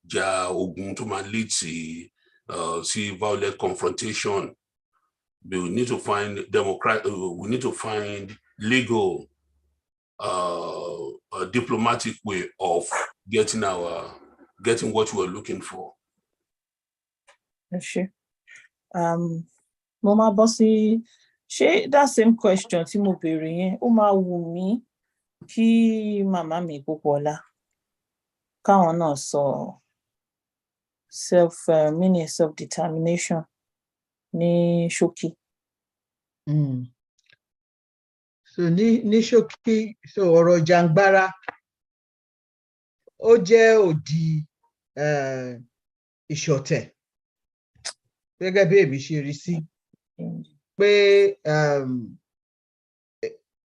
ja ogun tó máa lead sí violent confrontation. We need to find we need to find legal, a diplomatic way of getting what we're looking for. Sure. Mo máa bọ́ sí ṣé that same question tí mo béèrè yẹn ó máa wù mí kí màmá mi Pópóọlá káwọn náà sọ meaning self-determination ní ṣókí. So ní ṣókí, so ọ̀rọ̀ jàǹgbára ó jẹ́ òdì ìṣọ̀tẹ̀ gẹ́gẹ́ bí èmi ṣe rí sí pé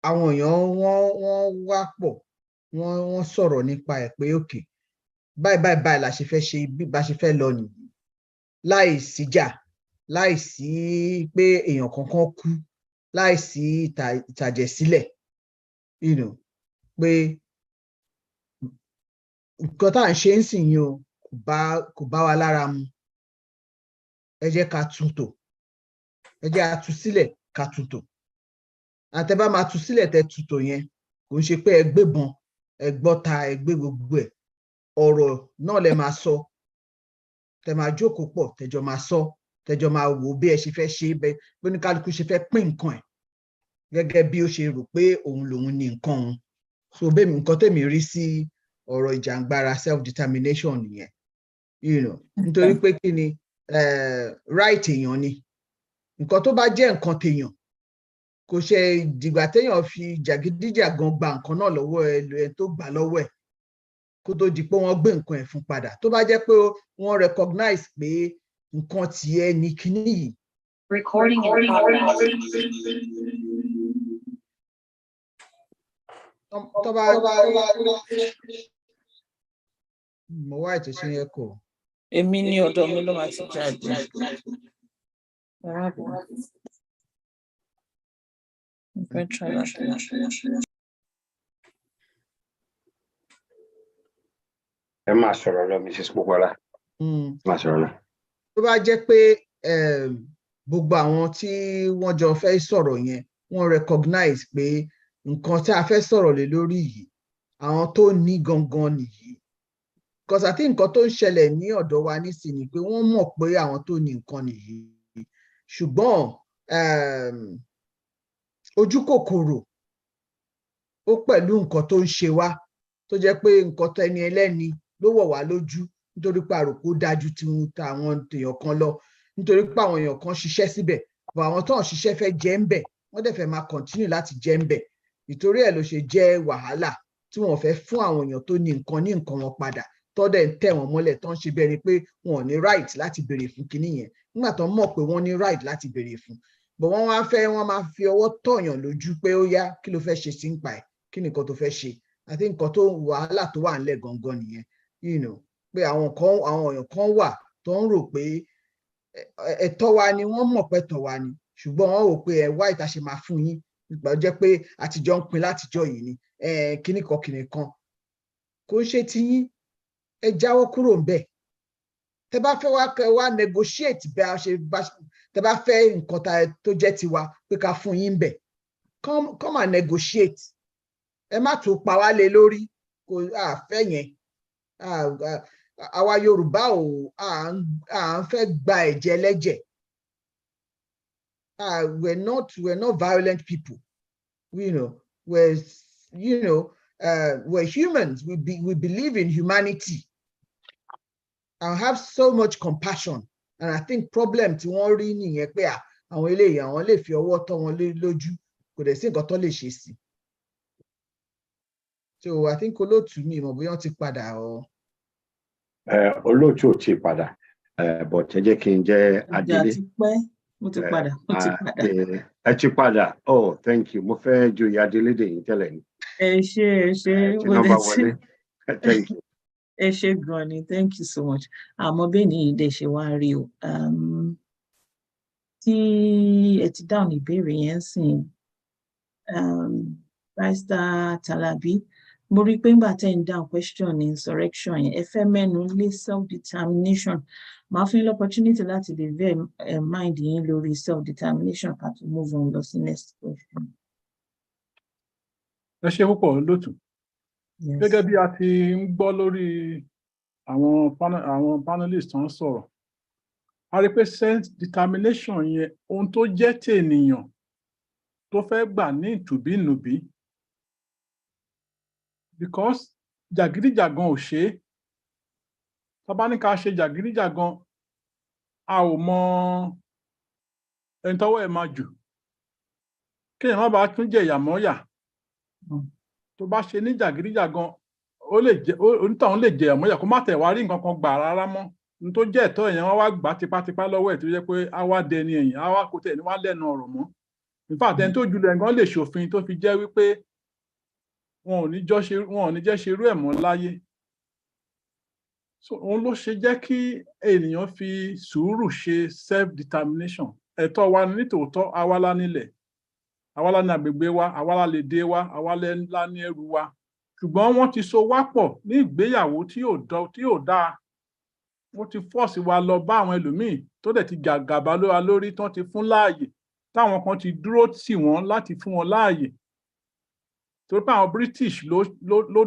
àwọn èèyàn wọ́n wá pọ̀ wọ́n sọ̀rọ̀ nípa ẹ̀ pé òkè báyìí la ṣe fẹ́ ṣe bá ṣe fẹ́ lọ nìyí láì síjà láì sí pé èèyàn kankan kú láì sí ìtàjẹ̀sílẹ̀ pé nǹkan tá à ń ṣe ń sìn yìí o kò bá wa lára mu, ẹ jẹ́ ká tún tò, ẹ jẹ́ ká tú sílẹ̀ ká tún tò. Àtẹ bá máa tú sílẹ̀ tẹ́ tún tò yẹn kò ń ṣe pé ẹ gbébọn ẹ gbọ́ta ẹ gbé gbogbo ẹ̀, ọ̀rọ̀ náà lẹ máa sọ, tẹ máa jókòó pọ̀ tẹjọ máa sọ, tẹjọ máa wò bí ẹ ṣe fẹ́ ṣe bẹ bí oníkálukú ṣe fẹ́ pín nǹkan ẹ̀ gẹ́gẹ́ bí ó ṣe rò pé òun lòun ní nǹkan òun. So bẹ́ẹ̀ nǹkan tèmi rí sí ọ̀rọ̀ ìjàǹgbara self-determination nìyẹn, nítorí pé kí ni right èèyàn ni, nǹkan tó bá jẹ́ nǹkan tèèyàn kò ṣe dìgbà téèyàn fi jàgídíjàgan gba nǹkan náà lọ́wọ́ ẹ tó gbà lọ́wọ́ ẹ̀ kó tó di pé wọ́n gbé nǹkan ẹ̀ fún padà. Tó bá jẹ́ pé wọ́n recognize pé nǹkan tiẹ̀ ní kíní yìí. Recording in progress. Tó bá mo wá ètò ṣe yẹ kó. Èmi ní ọ̀dọ̀ mi ló máa ti jáde. Ẹ máa sọ̀rọ̀ lọ, Mrs. Pópóọlá. Máa sọ̀rọ̀ lọ. Tó bá jẹ́ pé gbogbo àwọn tí wọ́n jọ fẹ́ sọ̀rọ̀ yẹn wọ́n recognize pé nǹkan tí a fẹ́ sọ̀rọ̀ lé lórí yìí àwọn tó ní gangan nìyí. Because I think nǹkan tó ń ṣẹlẹ̀ ní ọ̀dọ̀ wa nísìnyí pé wọ́n mọ̀ pé àwọn tó ní nǹkan nìyí ṣùgbọ́n ojú kòkòrò ó pẹ̀lú nǹkan tó ń ṣe wá tó jẹ́ pé nǹkan tó ẹni ẹlẹ́ni ló wọ̀ wá lójú nítorí pé àròkó dájú tí àwọn èèyàn kan lọ nítorí pé àwọn èèyàn kan ṣiṣẹ́ síbẹ̀ bọ̀ àwọn tó ń ṣiṣẹ́ fẹ́ jẹ́ ń bẹ̀ wọ́n dẹ̀ fẹ́ máa continue láti jẹ́ ń bẹ̀ ìtorí ẹ̀ ló ṣe jẹ́ wàhálà tí wọ́n fẹ́ fún àwọn èèyàn tó ní nǹkan wọn padà tó dẹ̀ ń tẹ̀ wọ́n mọ́lẹ̀ tó ń ṣe bẹ́ẹ̀ ni pé wọn ò ní right láti béèrè fún kinní yẹn nígbà tó mọ̀ pé wọ́n ní right láti béèrè fún bọ̀ wọ́n máa fi ọwọ́ tọ̀yàn lójú pé ó yá kí ló fẹ́ ṣe sí ń pa ẹ̀ kí ni nǹkan tó fẹ́ ṣe àti nǹkan tó wàhálà tó wà ńlẹ̀ gangan nìyẹn pé àwọn èèyàn kan wà tó ń rò pé ẹ̀tọ́ wa ni wọ́n mọ̀ pé ẹ̀tọ́ wa ni ṣùgbọ́n wọ́n rò pé wá ìta ṣe máa fún yín nígbà jẹ́ pé àtijọ́ ń pin látijọ́ yìí ni kíní kan kò ń ṣe ti yín ẹ jáwọ́ kúrò ń bẹ̀ tẹ bá fẹ́ wá negotiate bẹ́ a ṣe tẹ bá fẹ́ nǹkan tó jẹ́ tiwa pé ká fún yín bẹ̀ come and negotiate ẹ má tún pa wá lé lórí kò àfẹ́ yẹn àwa Yorùbá à ń fẹ́ gba ẹ̀jẹ̀ lẹ́jẹ̀ we're not violent people we're you know, we're humans. We believe in humanity and have so much compassion. And I think problem tí wọ́n rí nìyẹn pé àwọn eléyìí àwọn lè fi ọwọ́ tọ́ wọn lójú kò dẹ̀ sí nǹkan tó lè ṣe sí. So I think olóòtú mi mọ̀ bóyá wọ́n ti padà ọ. Olóòtú ò tí ì padà but ẹ jẹ́ kí n jẹ́ Adélé. Mo ti padà. Ẹ ti padà. Oh, thank you. Mo fẹ́ joyè Adélé dè yín tẹ́lẹ̀ ni. Ẹ ṣé. Nọ́mbà wọlé. Thank you. Ẹ ṣé gan ni, thank you so much. Àmọ́ bẹ́ẹ̀ ni ìdè ṣe wá rí o. Tí ẹ ti dáhùn ìbéèrè yẹn sìn, Mr. Talabi, mo rí pé ńgbà tẹ́ ń dáhùn question insurrection yẹn, ẹ fẹ́ mẹ́nu lé self-determination. Màá fún yín opportunity láti lè veer mind yín lórí self-determination ká tó move on lọ sí next question. Ẹ ṣé púpọ̀ lótú. Gẹ́gẹ́ bí a ti ń gbọ́ lórí àwọn panelists tó ń sọ̀rọ̀, a rí pé self-determination yẹn ohun tó jẹ́ tènìyàn tó fẹ́ gbà ní ìtùbínùbí, because jàgídíjàgan ò ṣe é. Tá bá ní ká ṣe jàgídíjàgan, a ò mọ ẹni tọ́wọ́ ẹ̀ máa jù. Kéèyàn má bàa tún jẹ ìyàmọ́yà. Tó bá ṣe ní jàgídíjàgan, onítọ̀hún lè jẹ ìyàmọ́yà kó má tẹ̀ wá rí nǹkan kan gbà rárá mọ́. Ní tó jẹ́ ẹ̀tọ́ èèyàn wá gbà tipátipá lọ́wọ́ ẹ̀ tó jẹ́ pé á wá dẹni ẹ̀yìn, á wá kó tẹ̀ ní wá lẹ́nu ọ̀rọ̀ mọ́. In fact, ẹni tó jùlọ ẹ̀gán lè ṣòfin tó fi jẹ́ wípé wọn ò ní jẹ́ ṣerú ẹ̀ mọ́ láyé. So òun ló ṣe jẹ́ kí ènìyàn fi sùúrù ṣe self-determination. Ẹ̀tọ́ wa ní tòótọ́, àwa la nílẹ̀, àwa la ní agbègbè wa, àwa la lè dé wa, àwa la ní ẹrù wa. Ṣùgbọ́n wọ́n ti so wá pọ̀ ní ìgbéyàwó tí ò dáa. Wọ́n ti fọ́ọ̀sì wa lọ bá àwọn ẹlòmíì tó dẹ̀ ti gàgàbá lórí tán ti fún láàyè. Táwọn kan ti dúró tì wọ́n láti fún wọn láàyè. Torí pé àwọn British ló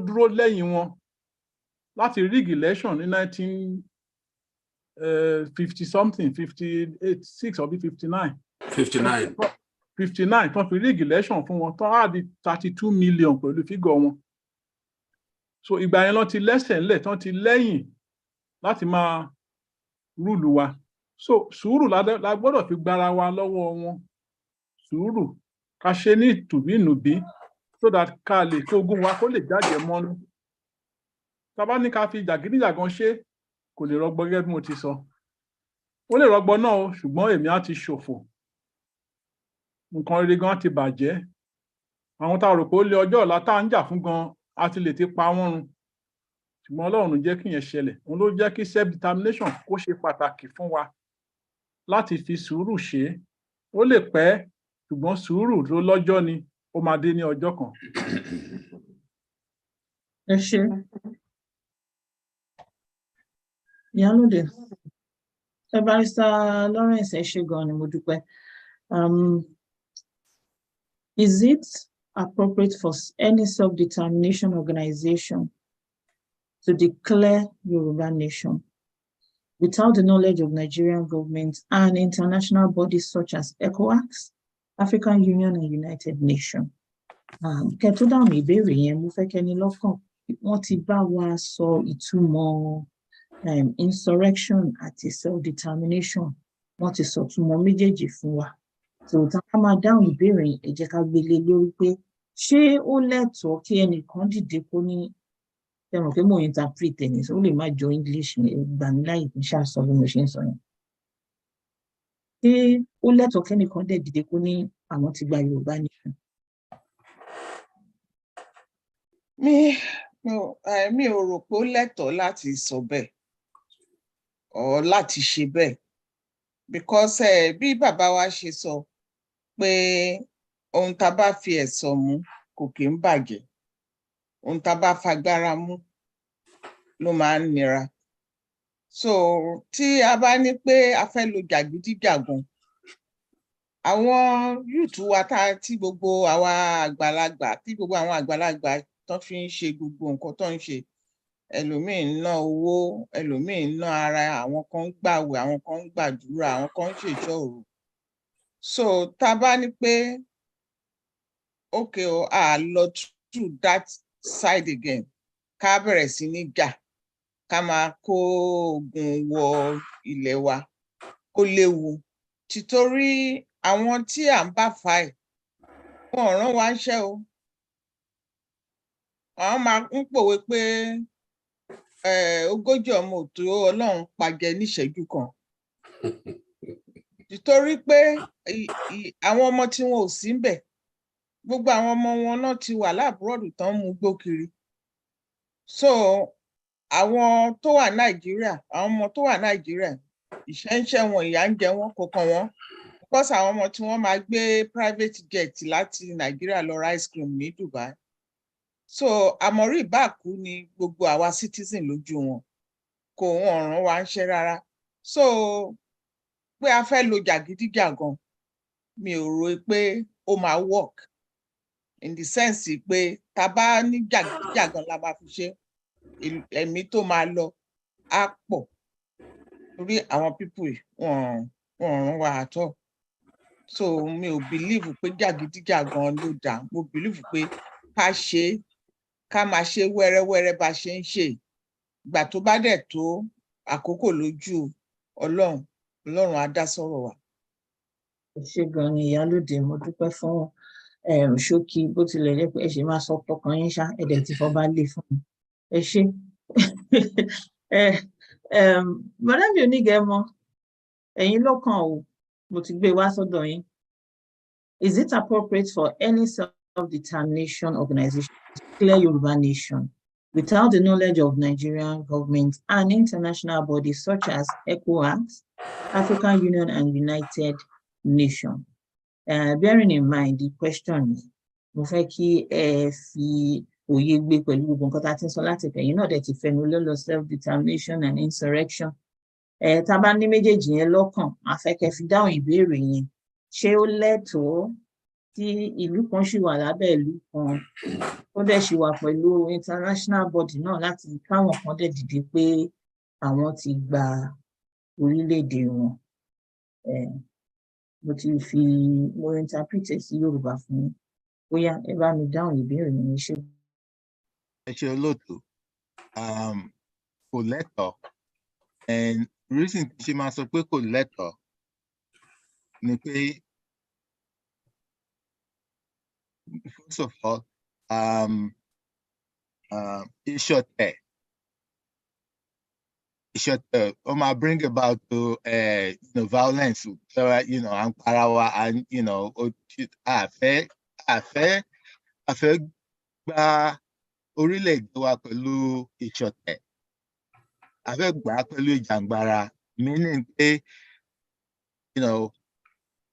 dúró lẹ́yìn wọn láti rig election ní 1950 something, 58, 6 or 59. 59 tán fi rig election fún wọn tán á di 32 million pẹ̀lú fígọ̀ wọn. So ìgbà yẹn lọ ti lẹ́sẹ̀ ńlẹ̀ tán ti lẹ́yìn láti máa rúlù wa. So sùúrù la gbọ́dọ̀ fi gbára wa lọ́wọ́ wọn. Sùúrù ká ṣe ní ìtùbínùbí so that ká lè kó ogún wa kó lè jáde mọ́nú. Tá bá ní ká fi jàgídíjàgan ṣe kò lè rọgbọ gẹ́gẹ́ bí mo ti sọ. Ó lè rọgbọ náà o, ṣùgbọ́n èmi á ti ṣòfò. Nǹkan rere gan ti bàjẹ́. Àwọn tá a rò pé ó lé ọjọ́ ọ̀la tá à ń jà fún gan a ti lè ti pa wọ́n run. Ṣùgbọ́n Ọlọ́run jẹ́ kí yẹn ṣẹlẹ̀. Òun ló jẹ́ kí self-determination kó ṣe pàtàkì fún wa láti fi sùúrù ṣe. Ó lè pẹ́ ṣùgbọ́n sùúrù tó lọ́jọ́ ni ó máa dé ní ọjọ́ kan. Ẹ ṣé. Ìyálóde. Barrister Lawrence, ẹ ṣé gan ni mo dúpẹ́. Is it appropriate for any self-determination organization to declare Yoruba nation without the knowledge of Nigerian government and international bodies such as ECOWAS, African Union, and United Nations? Kẹ́tó dáhùn ìbéèrè yẹn, mo fẹ́ kẹ́ni lọ́kàn wọ́n ti bá wa sọ ìtumọ̀ insurrection àti self-determination. Wọ́n ti sọ ìtumọ̀ méjèèjì fún wa. So tá a máa dáhùn ìbéèrè yẹn, ẹ jẹ́ ká gbélé lórí pé ṣé ó lẹ́tọ̀ọ́ kí ẹnìkan dìde kó ní ẹ̀rùn pé mo interpret ẹni ó lè má jọ English gbà mí láyè kí n ṣàṣọ bí mo ṣe ń sọ yẹn. Ṣé ó lẹ́tọ̀ọ́ kí ẹnìkan dẹ̀ dìde kó ní àwọn ti gba Yorùbá nation? Mi ò rò pé ó lẹ́tọ̀ọ́ láti sọ bẹ́ẹ̀ or láti ṣe bẹ́ẹ̀ because bí bàbá wa ṣe sọ pé ohun tá a bá fi ẹ̀sọ̀ mú kò kí ń bàjẹ́, ohun tá a bá fagbára mú ló máa ń nira. So tí a bá ní pé a fẹ́ lo jàgídíjàgan, àwọn yúùtù wa tí gbogbo àwa àgbàlagbà gbogbo àwọn àgbàlagbà tó fi ń ṣe gbogbo nǹkan tó ń ṣe, ẹlòmíín ná owó, ẹlòmíín ná ara, àwọn kan ń gbààwẹ̀, àwọn kan ń gbàdúrà, àwọn kan ń ṣèṣọ́ òru. So tá a bá ní pé okay o, a lọ to that side again ká bẹ̀rẹ̀ sí ní jà ká máa kó ogun wọ ilẹ̀ wa kó léwu títorí àwọn tí à ń bá fà ẹ̀ wọn ò rán wa ńṣẹ́ o àwọn máa ń pòwe pé ogójì ọmọ ò tó Ọlọ́run pajẹ níṣẹ́jú kan nítorí pé àwọn ọmọ tí wọn ò sí ńbẹ̀ gbogbo àwọn ọmọ wọn náà ti wà láàbúrọ̀dù tán mú gbó kiri so àwọn tó wà Nàìjíríà àwọn ọmọ tó wà Nàìjíríà ìṣẹ́ ń ṣẹ́ wọn ìyà ń jẹ wọn kò kàn wọ́n because àwọn ọmọ tí wọ́n máa gbé private jet láti Nàìjíríà lọ ra ice cream ní Dubai so àmọ̀rí ìbáàkú ni gbogbo àwa citizen lójú wọn kò wọ́n rán wa ńṣẹ́ rárá so pé a fẹ́ lo jàgídíjàgan mi ò rò pé ó máa work in the sense pé tá bá ní jàgídíjàgan la máa fi ṣe ẹ̀mí tó máa lọ á pọ̀ torí àwọn people wọ́n rán wa àtọ̀ so mi ò believe pé jàgídíjàgan ló dá mo believe pé ká ṣe ká máa ṣe wẹ́rẹ́wẹ́rẹ́ bá ṣe ń ṣe ìgbà tó bá dẹ̀ tó àkókò lójú Ọlọ́run á dá sọ̀rọ̀ wa. Ṣé gan ni Ìyálóde mo dúpẹ́ fún ṣókí bó tilẹ̀ jẹ́ pé ẹ ṣe máa sọ tọkàn yín ṣá ẹ̀dẹ̀ tí fọ́ bá lè fún mi ẹ ṣé. Bọ́dá mi ò ní gẹ̀ẹ́mọ ẹ̀yin ló kàn o mo ti gbé wá sọ́dọ̀ yín. Is it appropriate for any self-determination organization to declare Yoruba nation without the knowledge of Nigerian government and international bodies such as ECOWAS, African Union and United Nations? Bearing in mind the question, mo fẹ́ kí ẹ fi òye gbé pẹ̀lú gbogbo nǹkan tá a ti ń sọ láti ẹ̀yìn náà dẹ̀ ti fẹnu lọ́lọ́ self-determination and insurrection. Tá a bá ní méjèèjì yẹn lọ́kàn, a fẹ́ kẹ́ fi dáhùn ìbéèrè yẹn. Ṣé ó lẹ́tọ̀ọ́ tí ìlú kan ṣì wà lábẹ́ ìlú kan tó dẹ̀ ṣì wà pẹ̀lú international body náà láti káwọn kan dẹ̀ dìde pé àwọn ti gba orílẹ̀-èdè wọn? Mo ti fi mo interpret sí Yorùbá fún yín bóyá ẹ bá mi dáhùn ìbéèrè yẹn ṣe. Ẹ ṣé olóòtú kò lẹ́tọ̀ọ́ and reason tí ṣe máa sọ pé kò lẹ́tọ̀ọ́ ni pé first of all ìṣọ̀tẹ̀ ó máa bring about violence à ń para wa àfẹ́ gba orílẹ̀-èdè wa pẹ̀lú ìṣọ̀tẹ̀ àfẹ́ gbà á pẹ̀lú ìjàngbara meaning pé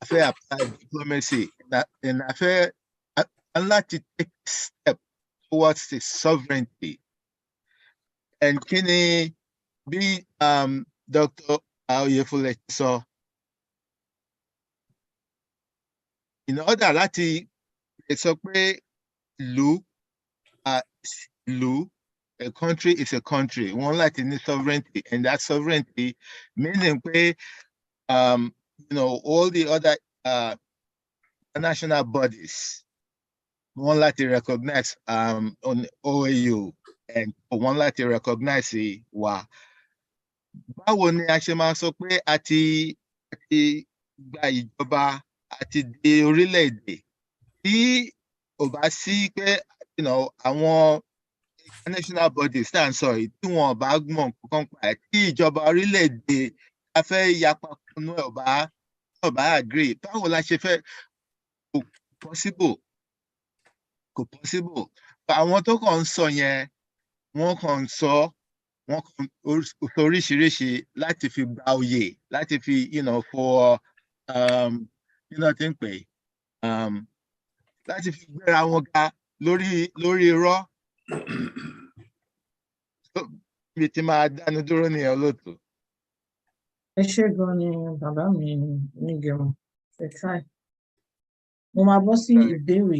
àfẹ́ apply diplomacy and àfẹ́ láti take step towards the sovereignty and kí ni bí Dr. Oyefole sọ in order láti sọ pé ìlú a country is a country wọ́n láti ní sovereignty and that sovereignty meaning pé all the other national bodies wọ́n láti recognize on OAU and wọ́n láti recognize wa. Báwo ni a ṣe máa sọ pé a ti gba ìjọba àti di orílẹ̀-èdè tí ò bá sí pé àwọn international bodies tá à ń sọ yìí tí wọn ò bá mọ̀ nǹkan pa ẹ̀ tí ìjọba orílẹ̀-èdè a fẹ́ yapa kúnú ẹ̀ ò bá agree báwo la ṣe fẹ́ kò possible àwọn tó kàn ń sọ yẹn wọ́n kàn ń sọ wọ́n kàn oríṣiríṣi láti fi gba oyè láti fi for tí ń pè láti fi gbéra wọn ga lórí irọ́ mi ti máa dánu dúró nìyẹn olóòtú. Ẹ ṣé gan ni bàbá mi nígẹrun try. Mo máa bọ́ sí ìbéèrè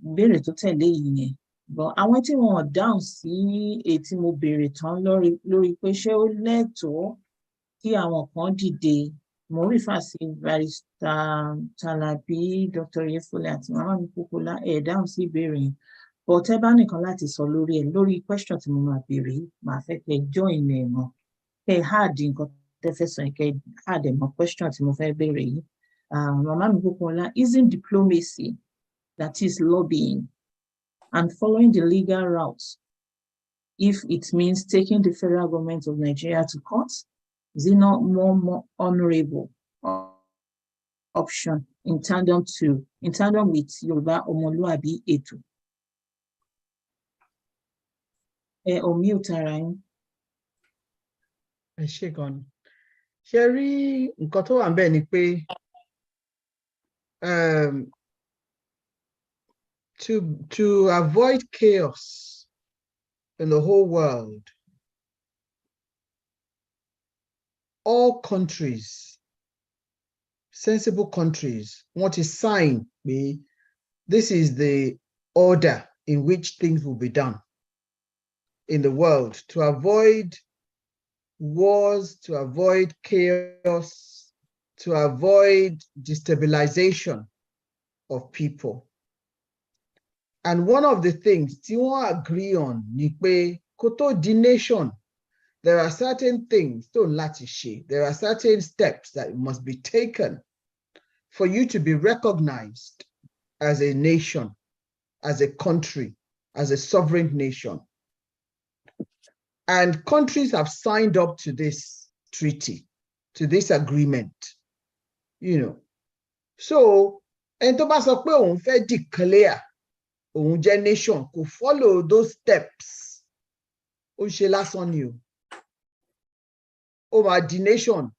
ìbéèrè tó tẹ̀lé yìí yẹn but àwọn tí wọn ò dáhùn sí èyí tí mo béèrè tán lórí pé ṣé ó lẹ́tọ̀ọ́ kí àwọn kan dìde mo rí fàṣí barrister Talabi, Dr. Yefule àti màmá mi Kúkúlá ẹ̀ dáhùn sí ìbéèrè yẹn. But ẹ bá nìkan láti sọ lórí ẹ̀ lórí question tí mo máa béèrè yìí, màá fẹ́ kẹ́ join ẹ̀ mọ́. Kẹ́ hard nǹkan tẹ́ fẹ́ sọ yẹn, kẹ́ hard ẹ̀ mọ́ question tí mo fẹ́ béèrè yìí. Màmá mi Kúkúlá, isn't diplomacy, that is lobbying, and following the legal route, if it means taking the federal government of Nigeria to court, is it not more honorable option in tandem with Yoruba Omoluabi Eto? Mute ara yín. Ẹ ṣé gan ni. Ṣé rí nǹkan tó wà ń bẹ̀ ni pé to avoid chaos in the whole world, all countries, sensible countries, want to sign this is the order in which things will be done in the world, to avoid wars, to avoid chaos, to avoid destabilization of people. And one of the things tí wọ́n agree on ni pé kó tó di nation, there are certain things tó láti ṣe, there are certain steps that must be taken for you to be recognized as a nation, as a country, as a sovereign nation. And countries have signed up to this treaty, to this agreement, you know. So, ẹni tó bá sọ pé òun fẹ́ declare òun jẹ́ nation, kò follow those steps, ó ń ṣe lásán ni o. Ó máa di nation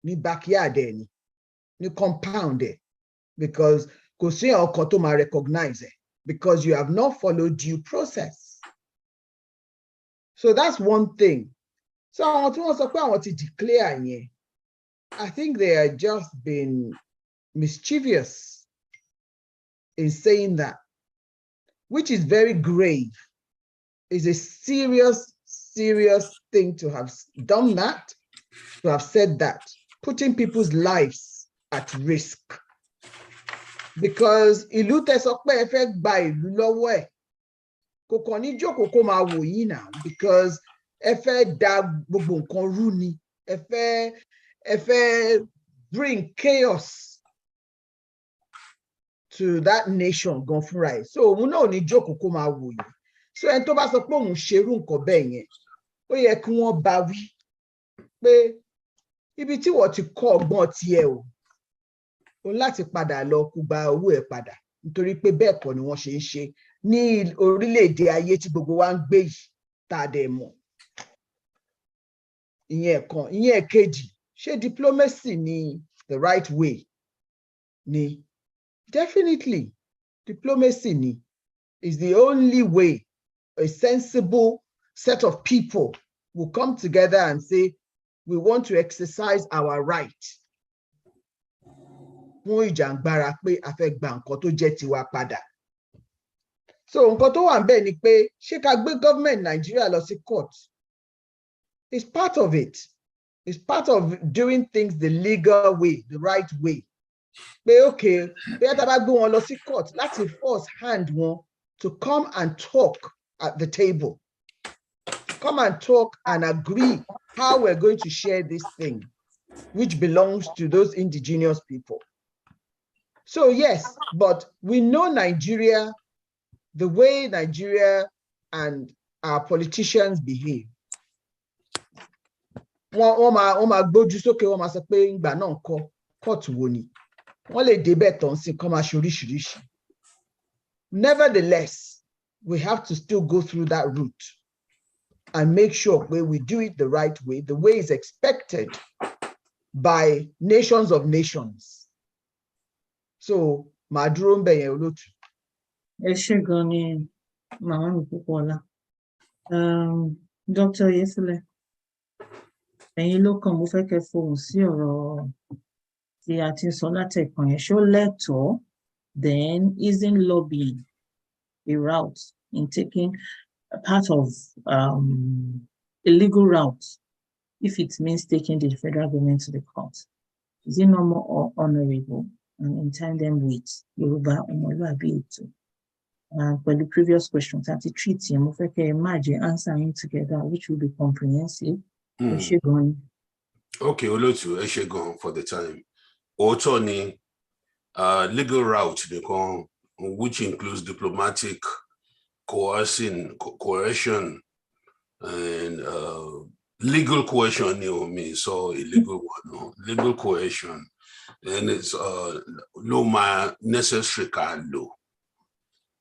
ní backyard ẹ̀ ni, ní compound ẹ̀, because kò sí ọkàn tó máa recognize ẹ̀, because you have not followed due process. So that's one thing. So àwọn tí wọ́n sọ pé àwọn ti declare yẹn, I think they are just being mischievous in saying that, which is very grave. It's a serious thing to have done that, to have said that, putting people's lives at risk. Because ìlú tẹ́ sọ pé ẹ fẹ́ gba ìlú lọ́wọ́ ẹ̀, kò kàn ní jókòó kó máa wò yín náà, because ẹ fẹ́ da gbogbo nǹkan rú ni, ẹ fẹ́ bring chaos to that nation gan fúnra ẹ̀. So òun náà ò ní jókòó kó máa wò yín. So ẹni tó bá sọ pé òun ṣerú nǹkan bẹ́ẹ̀ yẹn, ó yẹ kí wọ́n bá wí pé ibi tí wọ́n ti kọ́ ọgbọ́n tiẹ̀ o láti padà lọ kó gba owó ẹ̀ padà, nítorí pé bẹ́ẹ̀ kọ́ ni wọ́n ṣe ń ṣe ní orílẹ̀-èdè ayé tí gbogbo wa ń gbé yìí tá a dẹ̀ mọ̀. Ìyẹn kan, ìyẹn kejì, ṣé diplomacy ni the right way ni? Definitely, diplomacy ni is the only way a sensible set of people will come together and say, we want to exercise our right. Fún ìjàngbara pé a fẹ́ gba nǹkan tó jẹ́ tiwa padà. So nǹkan tó wà ńbẹ̀ ni pé ṣé ká gbé government Nigeria lọ sí court? It's part of it. It's part of doing things the legal way, the right way. Pé okay, bí ẹ tá bá gbé wọn lọ sí court láti force hand wọn to come and talk at the table. Come and talk and agree how we're going to share this thing, which belongs to those indigenous people. So yes, but we know Nigeria, the way Nigeria and our politicians behave. Wọ́n máa gbójú sókè, wọ́n máa sọ pé ìgbà náà ńkọ́ court wo ni? Wọ́n lè débẹ̀ tán sí kán máa ṣe oríṣiríṣi. Nevertheless, we have to still go through that route and make sure we do it the right way, the way is expected by nations of nations. So, màá dúró ń bẹ̀ yẹn olóòtú. Ẹ ṣé gan ni màmá mi Kúkúọlá. Dr. Yefule, ẹ̀yin ló kàn, mo fẹ́ kẹ́ fohùn sí ọ̀rọ̀ tí a ti sọ látẹ̀kàn yẹn. Ṣó lẹ́tọ̀ọ́, then isn't lobbying a route in taking a part of a legal route if it means taking the federal government to the court? Is it not more honorable and in tandem with Yoruba Omoluabi Eto? For the previous question, that the treaty, I'm imagine answering together, which will be comprehensive. Okay, Olotu, Eshegon for the time. Otoni, legal route, which includes diplomatic coercion, and legal coercion, so illegal one, legal coercion, and it's no necessary law.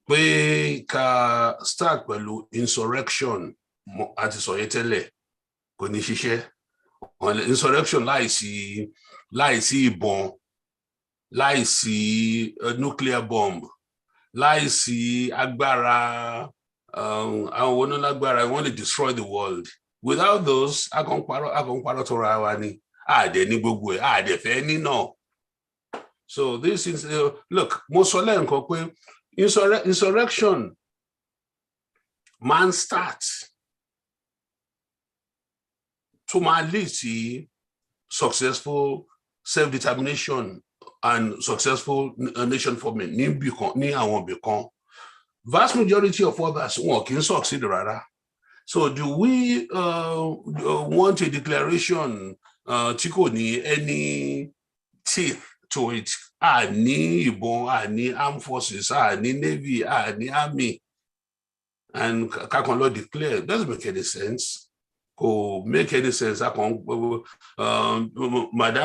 We can start with insurrection at Soyetele, Konishishe. Insurrection láìsí ìbọn, láìsí nuclear bomb, láìsí agbára, àwọn onílágbára want to destroy the world. Without those, akọ̀nparọ̀ tó ra wa ni, àdẹ̀ ní gbogbo ẹ̀, àdẹ̀ fẹ́ ní náà. So this is, look, mo sọ lẹ́ẹ̀kan pé insurrection man start to lead to successful self-determination and successful nation forming. Vast majority of others can succeed rather. So do we want a declaration any teeth to it? Any armed forces, any navy, any army, and Kakonlo declare, doesn't make any sense. Make any sense. Madame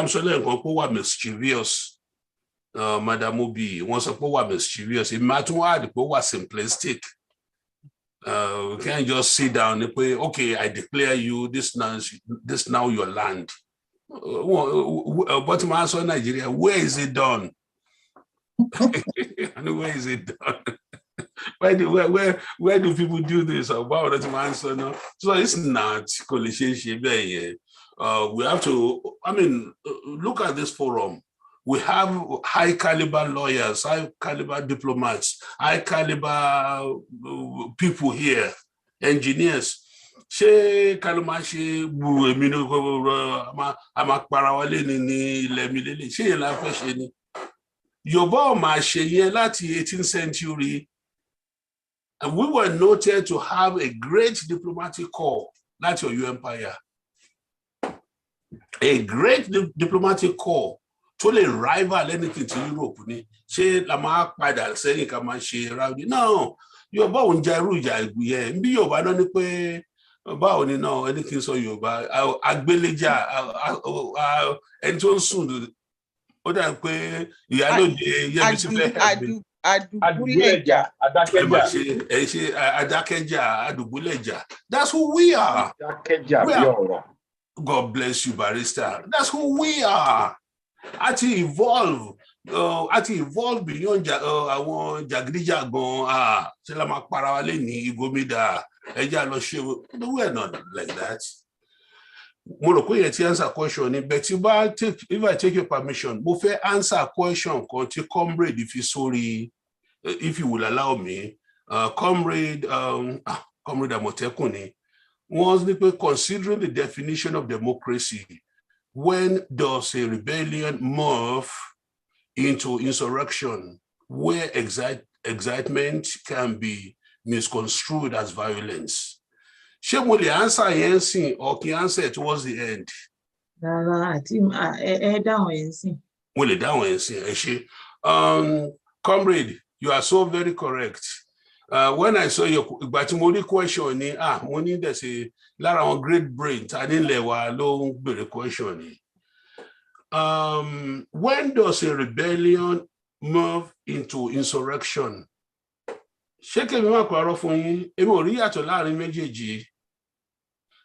Solen was mischievous. Madame Obi once was mischievous. It might was simplistic. We can't just sit down and say, okay, I declare you this now your land. But my son Nigeria, where is it done? And where is it done? Where do people do this? So it's not. We have to, look at this forum. We have high caliber lawyers, high caliber diplomats, high caliber people here, engineers. Ṣé kaloma ṣe bu èmi ní àmàparawálé ní ilẹ̀ mi lélẹ̀ ṣé yẹn la fẹ́ ṣe ni Yorùbá ò máa ṣe yẹn láti 18th century, and we were noted to have a great diplomatic corps láti Ọ̀yọ́ empire, a great diplomatic corps tó lè rival anything tí Europe ní. Ṣé la máa padà sẹ́yìn ká máa ṣe ráúdì? No, Yorùbá ò ń ja irú ìjà yẹn. Bí Yorùbá náà ní pé báwo ni náà ẹni kí n sọ Yorùbá agbéléjà ẹni tó ń sùn ó dà pé ìyálòde yẹbi tí fẹ́ Adúgbúlẹ̀jà. Adákẹ́jà, Adúgbúlẹ̀jà. That's who we are. God bless you, Barrister. That's who we are. At evolve beyond àwọn jàgídíjàgan ṣe la máa para wa lẹ́ni gómìnà ẹja lọ ṣe. We're not like that. Mo rò pé yẹn ti answer question ni, but if I take your permission, mo fẹ́ answer question kan tí comrade fi sórí, if you will allow me, comrade Àmọ̀tẹ́kùn ni wọ́n ní pé considering the definition of democracy, when does a rebellion morph into insurrection where excitement can be misconstrued as violence? Ṣé mo lè answer yẹn sìn or kí answer towards the end? Rárá, àti ẹ dáhùn yẹn sìn. Mo lè dáhùn yẹn sìn, ẹ ṣé. Comrade, you are so very correct. When I saw your question ni mo ní there's a lára àwọn great brain ta nílẹ̀ wa ló ń béèrè question ni. When does a rebellion move into insurrection? Ṣé kèmí má parọ́ fún yín, èmi ò rí yàtọ̀ láàrin méjèèjì.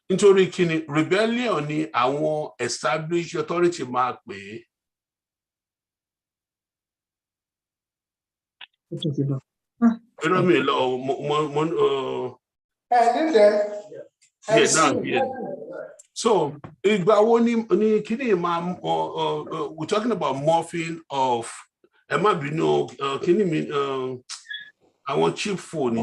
Nítorí kíni rebellion ni àwọn established authority máa pè é. So, we're talking about morphing of I want cheap phone.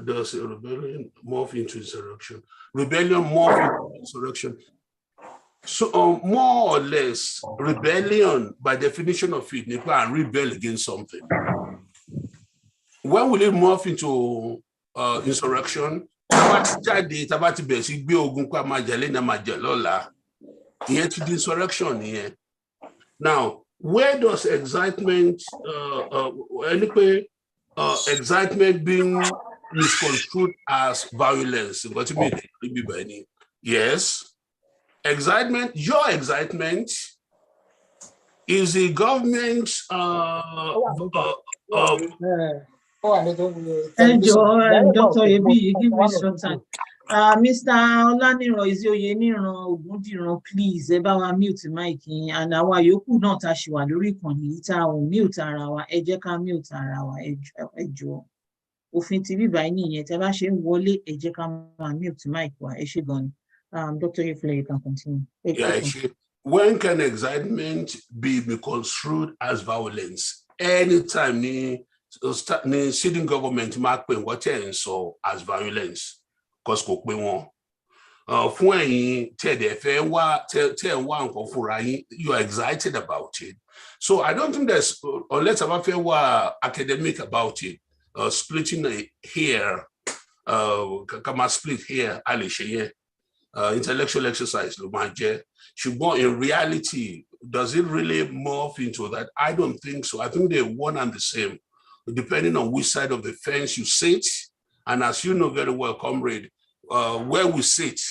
Does a rebellion morph into insurrection? Rebellion morph into insurrection. So more or less, rebellion, by definition of it, you can rebel against something. When will it morph into insurrection? Insurrection. Now, where does excitement, excitement being misconstrued as violence? What do you mean? Yes. Excitement, your excitement is the government's Dr. Ebi, give me some time. Mr. Olaniran Ezioyeniran Ogundiran, please, ẹ bá wa mute mic yín, and àwa yòókù náà tá a ṣì wà lórí ìkànnì yìí tá a ò mute ara wa, ẹ jẹ́ ká mute ara wa, ẹ jọ̀ọ́. Òfin ti bíbá yín nìyẹn, tẹ́ bá ṣe ń wọlé, ẹ jẹ́ ká máa mute mic wa, ẹ ṣé gan ni. Dr. Efele, you can continue. Yeah, when can excitement be misconstrued as violence? Anytime the sitting government mark what so as violence, because kò pé wọn. Fún ẹ̀yin tẹ́ fẹ́ wá nǹkan fúnra yín, you are excited about it. So I don't think there's, unless I feel academic about it, splitting here, come split here, intellectual exercise, in reality, does it really morph into that? I don't think so. I think they're one and the same, depending on which side of the fence you sit. And as you know very well, comrade, where we sit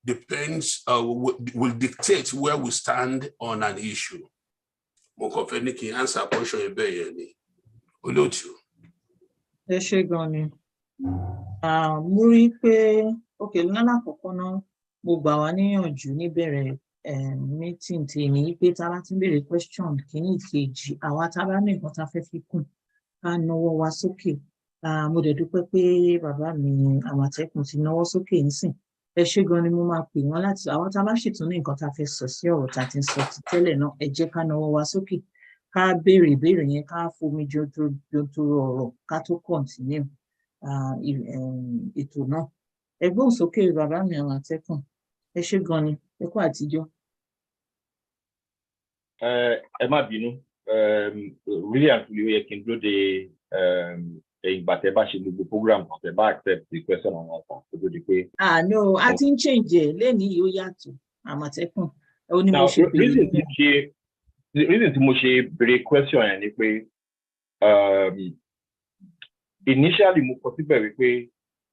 depends, will dictate where we stand on an issue. Answer question mo rí pé okay lálàkọ́kọ́ náà mo gbà wá níyànjú níbẹ̀rẹ̀ meeting tí ní pé tá bá ti béèrè question kìíní ìkejì àwa tá bá ní nǹkan tá fẹ́ fi kún ká nawọ́ wa sókè. Mo dẹ̀ dúpẹ́ pé bàbá mi Àmọ̀tẹ́kùn ti nawọ́ sókè nísìn. Ẹ ṣé gan ni mo máa pè wọ́n láti àwa tá bá ṣètò ní nǹkan tá fẹ́ sọ sí ọ̀rọ̀ tá ti ń sọ ti tẹ́lẹ̀ náà, ẹ jẹ́ ká nawọ́ wa sókè ká béèrè ìbéèrè yẹn ká fomi jọntoro ọ̀rọ̀ ká tó continue ètò náà. Ẹgbọ́n sókè bàbá mi Àmọ̀tẹ́kùn, ẹ ṣé gan ni, ẹ kú àtijọ́. Ẹ má bínú, really and truly ó yẹ kí n dúró de ìgbà tẹ́ bá ṣe gbogbo program kan tẹ́ bá accept the question àwọn ọkàn tó tó di pé. No, a ti ń change ẹ̀ lẹ́ni yìí ó yàtọ̀ Àmọ̀tẹ́kùn. Ó ní mo ṣe béèrè. Reason tí mo ṣe béèrè question yẹn ni pé initially mo kọ síbẹ̀ wípé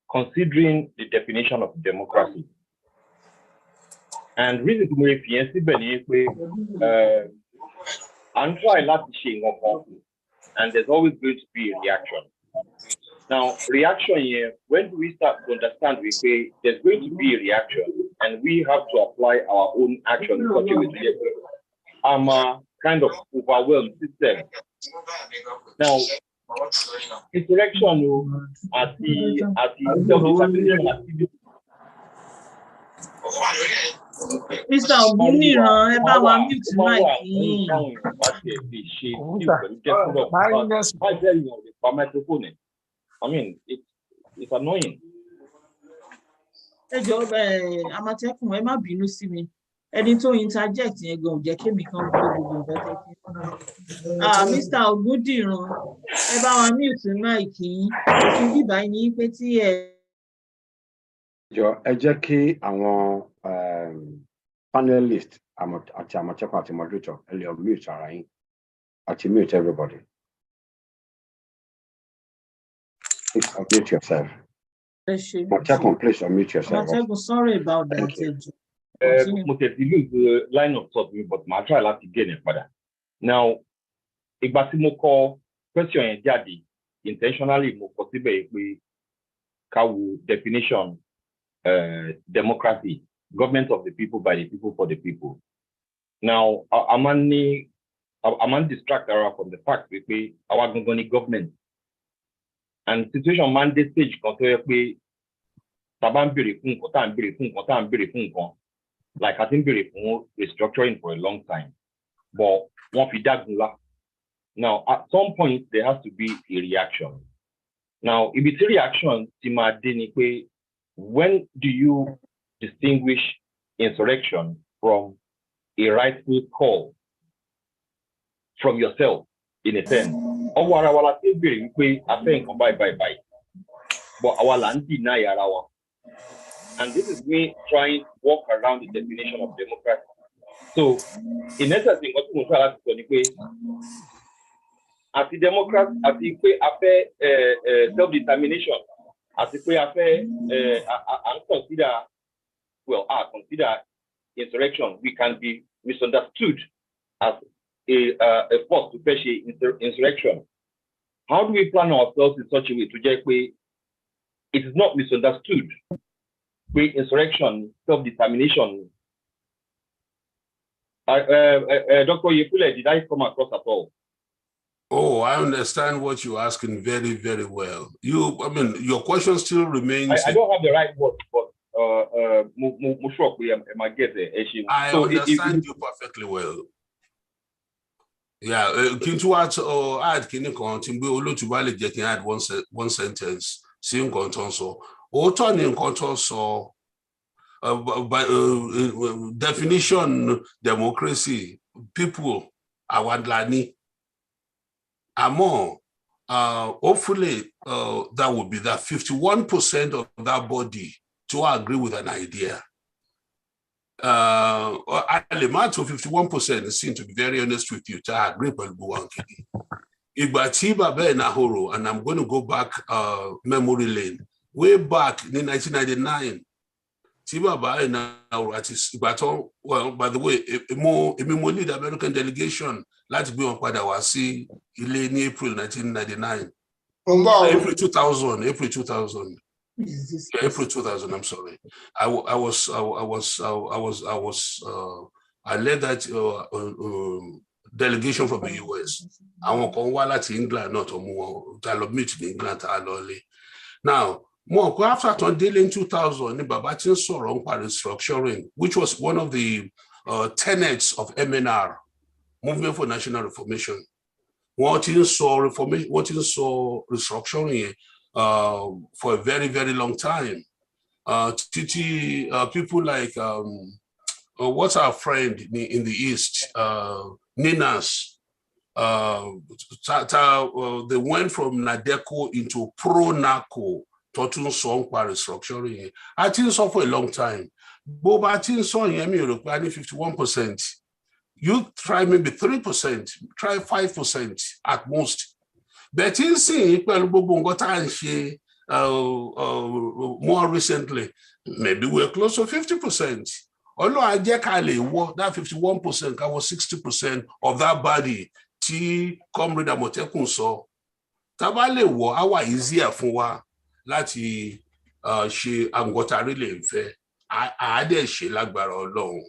considering the definition of democracy, and reason tí mo fi yẹn síbẹ̀ ni pé I'm trying láti ṣe nǹkan kan and there's always going to be a reaction. Now reaction here, when do we start to understand we say there's going to be a reaction and we have to apply our own action because I'm a kind of overwhelmed system. Now insurrection at the self-determination activity. Mr. Ogundiran, ẹ bá wa mute mic yín. I mean, it's annoying. Ẹ jọ̀ọ́ Àmọ̀tẹ́kùn, ẹ má bínú sí mi. Ẹni tó interject yẹn gan ò jẹ́ kémi kan gbọ́ gbogbo nǹkan tẹ́ fi. Mr. Ogundiran, ẹ bá wa mute mic yín. Òfin bíbá yín ní pé tí ẹ. Ẹ jẹ́ kí àwọn panelist àti Àmọ̀tẹ́kùn àti moderator ẹ lè mute ara yín àti mute everybody. Please unmute yourself. Àmọ̀tẹ́kùn, please unmute yourself. Àmọ̀tẹ́kùn, sorry about that. Mo tẹ̀sí lose line of thought mi, but màá try láti gain ẹ̀ padà. Now, ìgbà tí mo kọ question yẹn jáde, intentionally mo kọ síbẹ̀ pé ká wo definition democracy, government of the people, by the people, for the people. Now, a man distract ara from the fact pé àwa gangan ni government. And situation mandate stage kan tó yẹ pé tàbá ń béèrè fún nǹkan tá à ń béèrè fún nǹkan tá à ń béèrè fún nǹkan, like I think béèrè fún restructuring for a long time, but wọ́n fi dágun lá. Now, at some point, there has to be a reaction. Now, ibi tí reaction ti máa dé ni pé when do you distinguish insurrection from a rightful call from yourself, in a sense. Ọwọ́ ara wa la ti bèrè wípé a fẹ́ nǹkan báyìí. But àwa là ń deny ara wa. And this is me trying to walk around the definition of democracy. So, in essence, nǹkan tí mo fẹ́ láti sọ ni pé àti democracy àti pé a fẹ́ self-determination àti pé a fẹ́ consider insurrection. We can be misunderstood as a force to fetch insurrection. How do we plan ourselves in such a way to just say it is not misunderstood? Insurrection, self-determination. Dr. Yekule, did I come across at all? Oh, I understand what you're asking very, very well. Your question still remains. I don't have the right word, but I understand you perfectly well. Yeah, can you add one sentence? By definition, democracy, people, awadlani. Hopefully, that would be that 51% of that body to agree with an idea. Element of 51% seem to be very honest with you. To agree with Buwankidi. And I'm going to go back memory lane. Way back in 1999. Well, by the way, more lead American delegation. Let's be on Padawasi in April 1999. April 2000. April 2000. I'm sorry. I led that delegation from the US. I want to go to England, not to meet in England. Now, after dealing in 2000, Babatin saw restructuring, which was one of the tenets of MNR, Movement for National Reformation. What you saw restructuring for a very, very long time. People like what's our friend in the East, Ninas. They went from Nadeco into pro-NACO. Total song by restructuring. I think so for a long time. But I think so in 51%. You try maybe 3%, try 5% at most. But in seeing more recently, maybe we're close to 50%. Although I get that 51%, that was 60% of that body. T comrade Amotekun saw. Tabale war our easier for láti ṣe àǹgọ́tarí lè ń fẹ́ àádẹ́ ṣe lágbára Ọlọ́run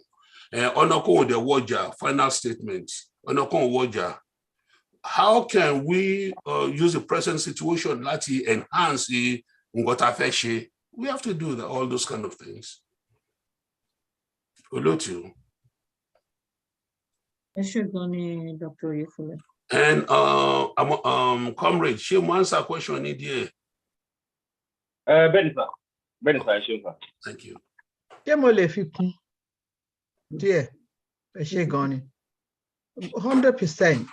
ọ̀nà kóhùn dẹ̀ wọ́jà final statement ọ̀nà kóhùn wọ́jà. How can we use the present situation láti enhance the àǹgọ́ta fẹ́ ṣe? We have to do all those kind of things. Olótù. Ẹ ṣé gan ni Dr. Yefule. And comrade, ṣé mo answer question ní díẹ̀? Benisa, thank you. Ṣé mo lè fi kún díẹ̀? Ẹ ṣé gan ni. 100%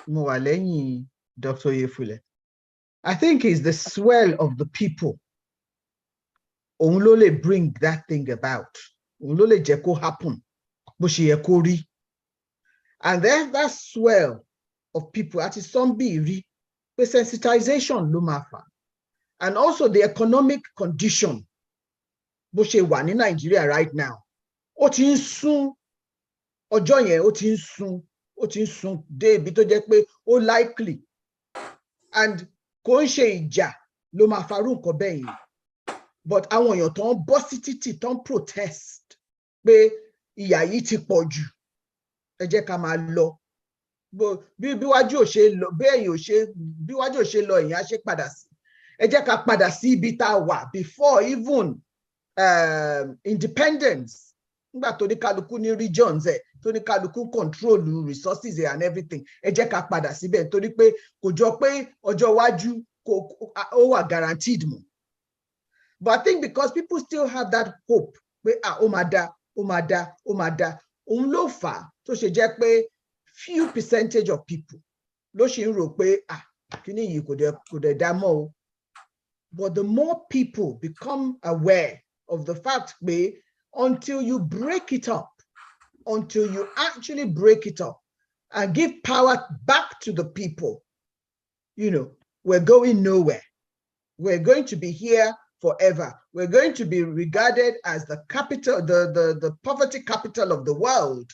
mo wà lẹ́yìn Dr. Yefule. I think it's the swell of the people. Òun ló lè bring that thing about. Òun ló lè jẹ́ kó happen. Bó ṣe yẹ kó rí. And then that swell of people, àti somebody rí, pé sensitization ló máa fà. And also the economic condition, bó ṣe wà ní Nigeria right now. Ó ti ń sún ọjọ́ yẹn, ó ti ń sún dé ibi tó jẹ́ pé ó likely. And kò ń ṣe ìjà ló máa farú nǹkan bẹ́ẹ̀ yẹn. But àwọn èèyàn tó ń bọ́ sí títì tó ń protest pé ìyà yìí ti pọ̀ jù. Ẹ jẹ́ ká máa lọ. Bí wájú ò ṣe lọ, bí wájú ò ṣe lọ, èèyàn á ṣe padà sí. Ẹ jẹ́ ká padà sí ibi tá a wà before even independence. Nígbà tó ní kálukú ní regions ẹ̀, tó ní kálukú control resources ẹ̀ and everything. Ẹ jẹ́ ká padà síbẹ̀ torí pé kò jọ pé ọjọ́ iwájú ó wà guaranteed mọ́. But I think because people still have that hope pé ó máa dá, ó máa dá, ó máa dá. Òun ló fà á tó ṣe jẹ́ pé few percentage of people ló ṣì ń rò pé kíní yìí kò dẹ̀ dá mọ́ o. But the more people become aware of the fact pé until you break it up, until you actually break it up and give power back to the people, we're going nowhere. We're going to be here forever. We're going to be regarded as the capital, the poverty capital of the world.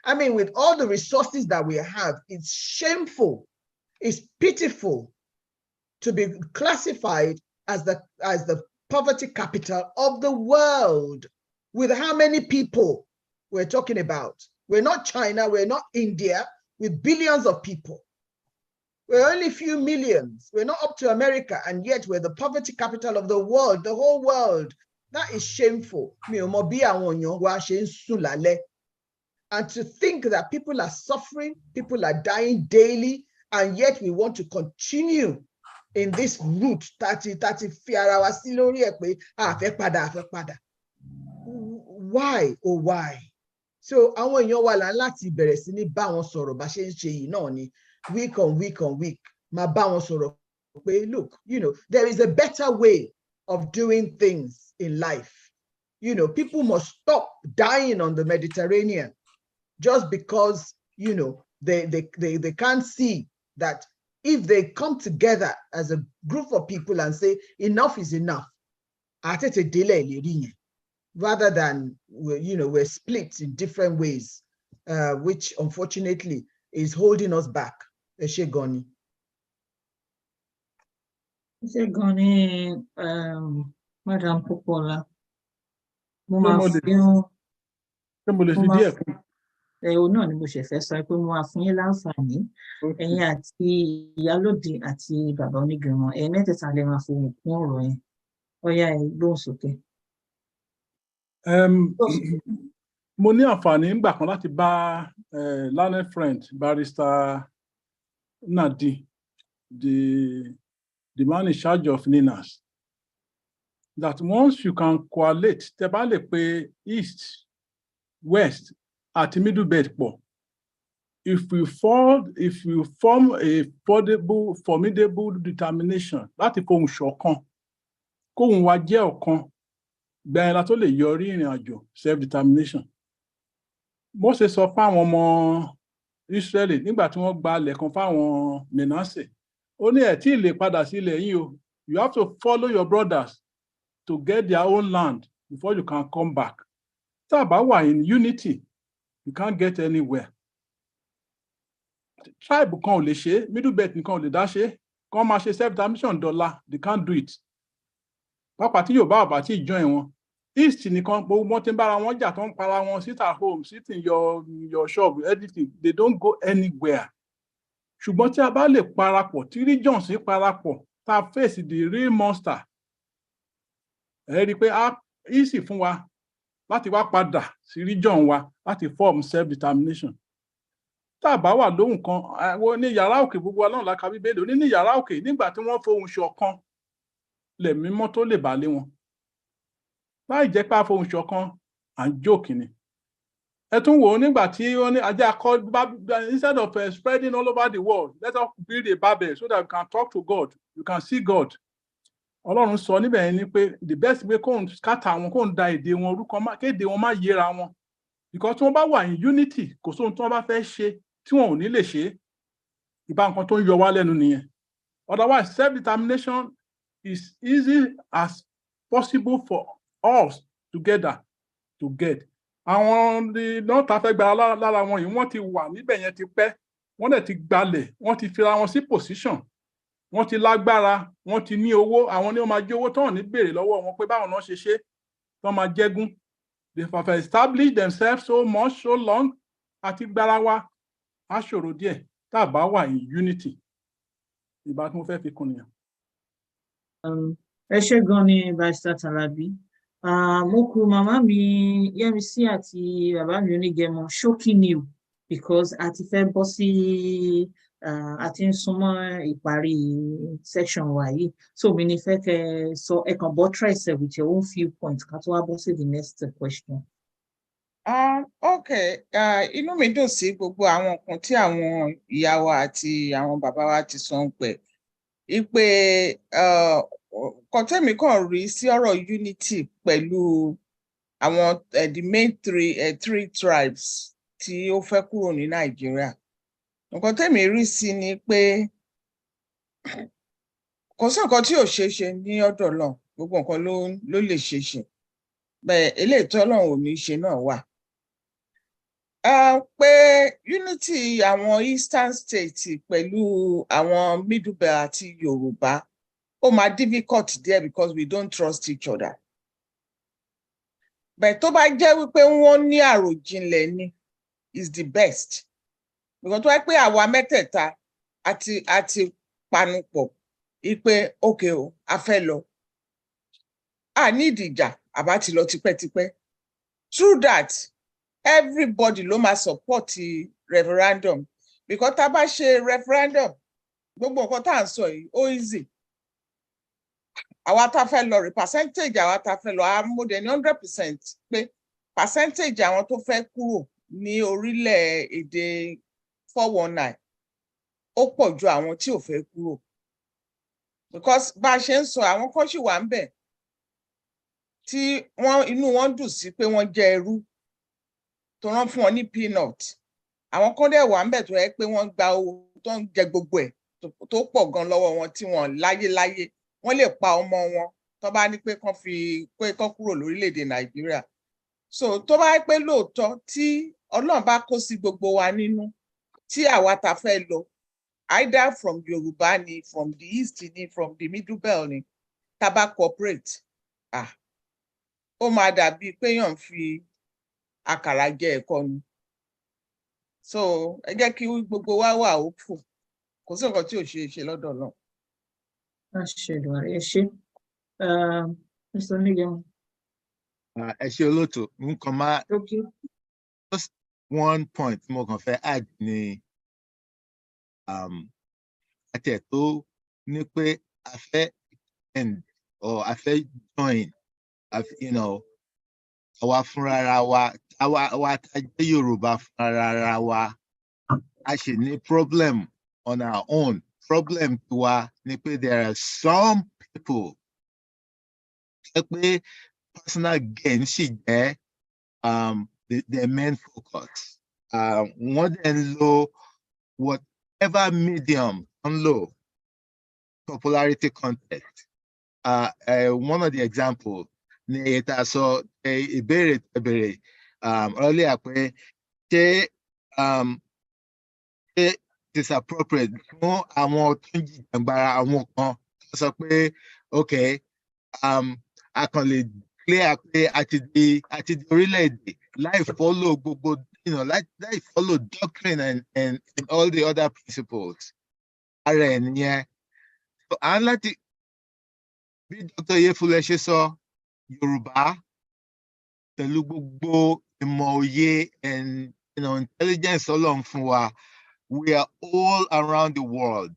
I mean, with all the resources that we have, it's shameful, it's pitiful to be classified as the poverty capital of the world. With how many people we're talking about? We're not China, we're not India, with billions of people. We're only a few millions. We're not up to America, and yet we're the poverty capital of the world, the whole world. That is shameful. And to think that people are suffering, people are dying daily, and yet we want to continue in this route. Why? Oh, why? So àwọn èèyàn wà láti bẹ̀rẹ̀ sí ní bá wọn sọ̀rọ̀ bá ṣe ń ṣe yìí náà ni week on week on week máa bá wọn sọ̀rọ̀ pé look, there is a better way of doing things in life. People must stop dying on the Mediterranean just because they can't see that if they come together as a group of people and say enough is enough, rather than we're split in different ways, which unfortunately is holding us back. Eshegoni. Madam Popola. Náà ni mo ṣe fẹ́ sọ pé mo máa fún yín láǹfààní ẹ̀yin àti ìyálòdì àti bàbá onígbìmọ̀ ẹ̀yin mẹ́tẹ̀ẹ̀ta lè máa fohùn kún ọ̀rọ̀ yẹn. Ọ̀yá ẹ̀ gbóhùn sókè. Mo ní àǹfààní ńgbà kan láti bá learned friend barrister Nadi, the man in charge of NINAS, that once you can coalesce, tẹ́ bá lè pé east, west, àti middle belt pọ̀, if you form a formidable determination láti fohùn ṣọ̀kan, kóhùn wa jẹ́ ọ̀kan, gbẹ̀yìn la tó lè yọrí ìrìn àjò self-determination. Mósè sọ fáwọn ọmọ Ísírẹ́lì nígbà tí wọ́n gba ilẹ̀ kan fáwọn Mẹ̀násè, ó ní ẹ̀ tí ì lè padà sí ilẹ̀ yín o, you have to follow your brothers to get their own land before you can come back. Tá a bá wà in unity, you can't get anywhere. Tribe kan ò lè ṣe, middle belt nìkan ò lè dá ṣe, kàn máa ṣe self-determination dọ́là, they can't do it. Pápá tí Yorùbá àbá tí join wọn, East nìkan gbogbo wọn tí ń bára wọn jà tó ń para wọn, sit at home, sit in your shop, anything, they don't go anywhere. Ṣùgbọ́n tí a bá lè parapọ̀, tí regions parapọ̀, tá a face the real monster, ẹ rí i pé easy fún wa láti wá padà sí region wa láti form self-determination. Tá a bá wà lóhùn kan, àwọn ní yàrá òkè gbogbo wa náà la ka Bíbélì, ó ní yàrá òkè nígbà tí wọ́n fohùn ṣọ̀kan lẹ̀mí mọ́ tó lè bà lé wọn. Láì jẹ́ pé a fohùn ṣọ̀kan, à ń jókì ni. Ẹ tún wò ó nígbà tí wọ́n ní ajá kọ́, instead of spreading all over the world, let us build a Babel so that we can talk to God, you can see God. Ọlọ́run sọ níbẹ̀ yẹn ni pé the best way kóhùn scatter wọn, kóhùn da èdè wọn orúkọ, kéde wọn má yéra wọn. Because tí wọ́n bá wà in unity, kò sóhun tí wọ́n bá fẹ́ ṣe tí wọn ò ní lè ṣe. Ìbá nǹkan tó ń yọ wá lẹ́nu nìyẹn. Otherwise, self-determination is easy as possible for us together to get. Àwọn náà ta fẹ́ gba lára wọn yìí, wọ́n ti wà níbẹ̀ yẹn ti pẹ́, wọ́n dẹ̀ ti gbalẹ̀, wọ́n ti fira wọn sí position, wọ́n ti lágbára, wọ́n ti ní owó, àwọn ni wọ́n máa jẹ́ owó tó hàn ní béèrè lọ́wọ́ wọn pé báwọn náà ṣe ṣe, tó máa jẹ́gún. They have established themselves so much, so long, àti gbára wa, á ṣòro díẹ̀, tá a bá wà in unity. Ìbá tí mo fẹ́ fi kún nìyẹn. Ẹ ṣé gan ni Barrister Talabi. Mo kú màmá mi Yẹ́misí àti bàbá mi Onígẹmọ ṣókí ni o, because a ti fẹ́ bọ́ sí a ti ń súnmọ́ ìparí section wa yìí, so mi ní fẹ́ kẹ́ sọ ẹ kàn buttress with your own few points ká tó wá bọ́ sí the next question. Okay, inú mi dùn sí gbogbo àwọn nǹkan tí àwọn ìyá wa àti àwọn bàbá wa ti sọ ń pẹ́. Ìpè kọ́tẹ́mì kan rí sí ọ̀rọ̀ unity pẹ̀lú àwọn the main three tribes tí ó fẹ́ kúrò ní Nàìjíríà. Nǹkan tẹ́mi rí sí ni pé kò sí nǹkan tí ò ṣeé ṣe ní ọ̀dọ̀ náà, gbogbo nǹkan ló lè ṣeé ṣe. Bẹ́ẹ̀ eléyìí tí Ọlọ́run ò ní ṣe náà wà. Pé unity àwọn Eastern States pẹ̀lú àwọn Middle Belt àti Yorùbá ó máa difficult there because we don't trust each other. Bẹ́ẹ̀ tó bá jẹ́ wípé wọ́n ní àròjinlẹ̀ ni is the best. Because tó wá pé àwa mẹ́tẹ̀ẹ̀ta àti panupọ̀ ìpè okay o a fẹ́ lọ. A ní ìdìjà àbá ti lọ tipẹ́tipẹ́. Through that, everybody ló máa support the referendum because tá a bá ṣe referendum gbogbo nǹkan tá à ń sọ yìí ó easy. Àwa tá a fẹ́ lọ rí percentage àwa tá a fẹ́ lọ àmúdẹ ní 100% pé percentage àwọn tó fẹ́ kúrò ní orílẹ̀-èdè 419 ó pọ̀ ju àwọn tí ò fẹ́ kúrò because bá a ṣe ń sọ àwọn kan ṣì wà ń bẹ̀ tí inú wọn dùn sí pé wọ́n jẹ́ ẹrú tó rán fún wọn ní peanut. Àwọn kan dẹ̀ wà ń bẹ̀ tó yẹ pé wọ́n gba owó tó ń jẹ gbogbo ẹ̀ tó pọ̀ gan lọ́wọ́ wọn tí wọ́n láyéláyé wọ́n lè pa ọmọ wọn tó bá ní pé kán kúrò lórílẹ̀‐èdè Nàìjíríà. So tó bá yẹ pé lóòótọ́ tí Ọlọ́run bá kó sí gbogbo wa nínú tí àwa ta fẹ́ lọ either from Yorùbá ni from the East ni from the Middle Belt ni tá bá cooperate ó máa dàbí péyàn fi àkàrà jẹ ẹ̀kọ ni. So ẹ jẹ́ kí gbogbo wa wà hopeful kò sí nǹkan tí ò ṣe é ṣe lọ́dọ̀ náà. Ẹ ṣé Mr. Nigem. Ẹ ṣé olóòtú nǹkan máa just one point mo kàn fẹ́ add ni àti ẹ̀ tó ní pé a fẹ́ end or a fẹ́ join àwa fúnra wa àwa tá jẹ́ Yorùbá fúnra wa a ṣì ní problem on our own. Problem tiwa ni pé there are some people ṣe pé personal gain ṣì jẹ́ their main focus. Wọ́n dẹ̀ ń lo whatever medium ń lò popularity contest. One of the examples ni ètà sọ ìbéèrè tẹ̀bẹ̀rẹ̀ earlier pé ṣé it is appropriate fún àwọn tó ń jìjàgbara àwọn kan sọ pé okay a kàn lè clear pé àti di orílẹ̀-èdè láì follow gbogbo láì follow doctrine and all the other principles ara ẹ̀ nìyẹn. So à ń láti bí Dr. Yefule ṣe sọ Yorùbá pẹ̀lú gbogbo ìmọ̀ òye and intelligence Ọlọ́run fún wa. We are all around the world.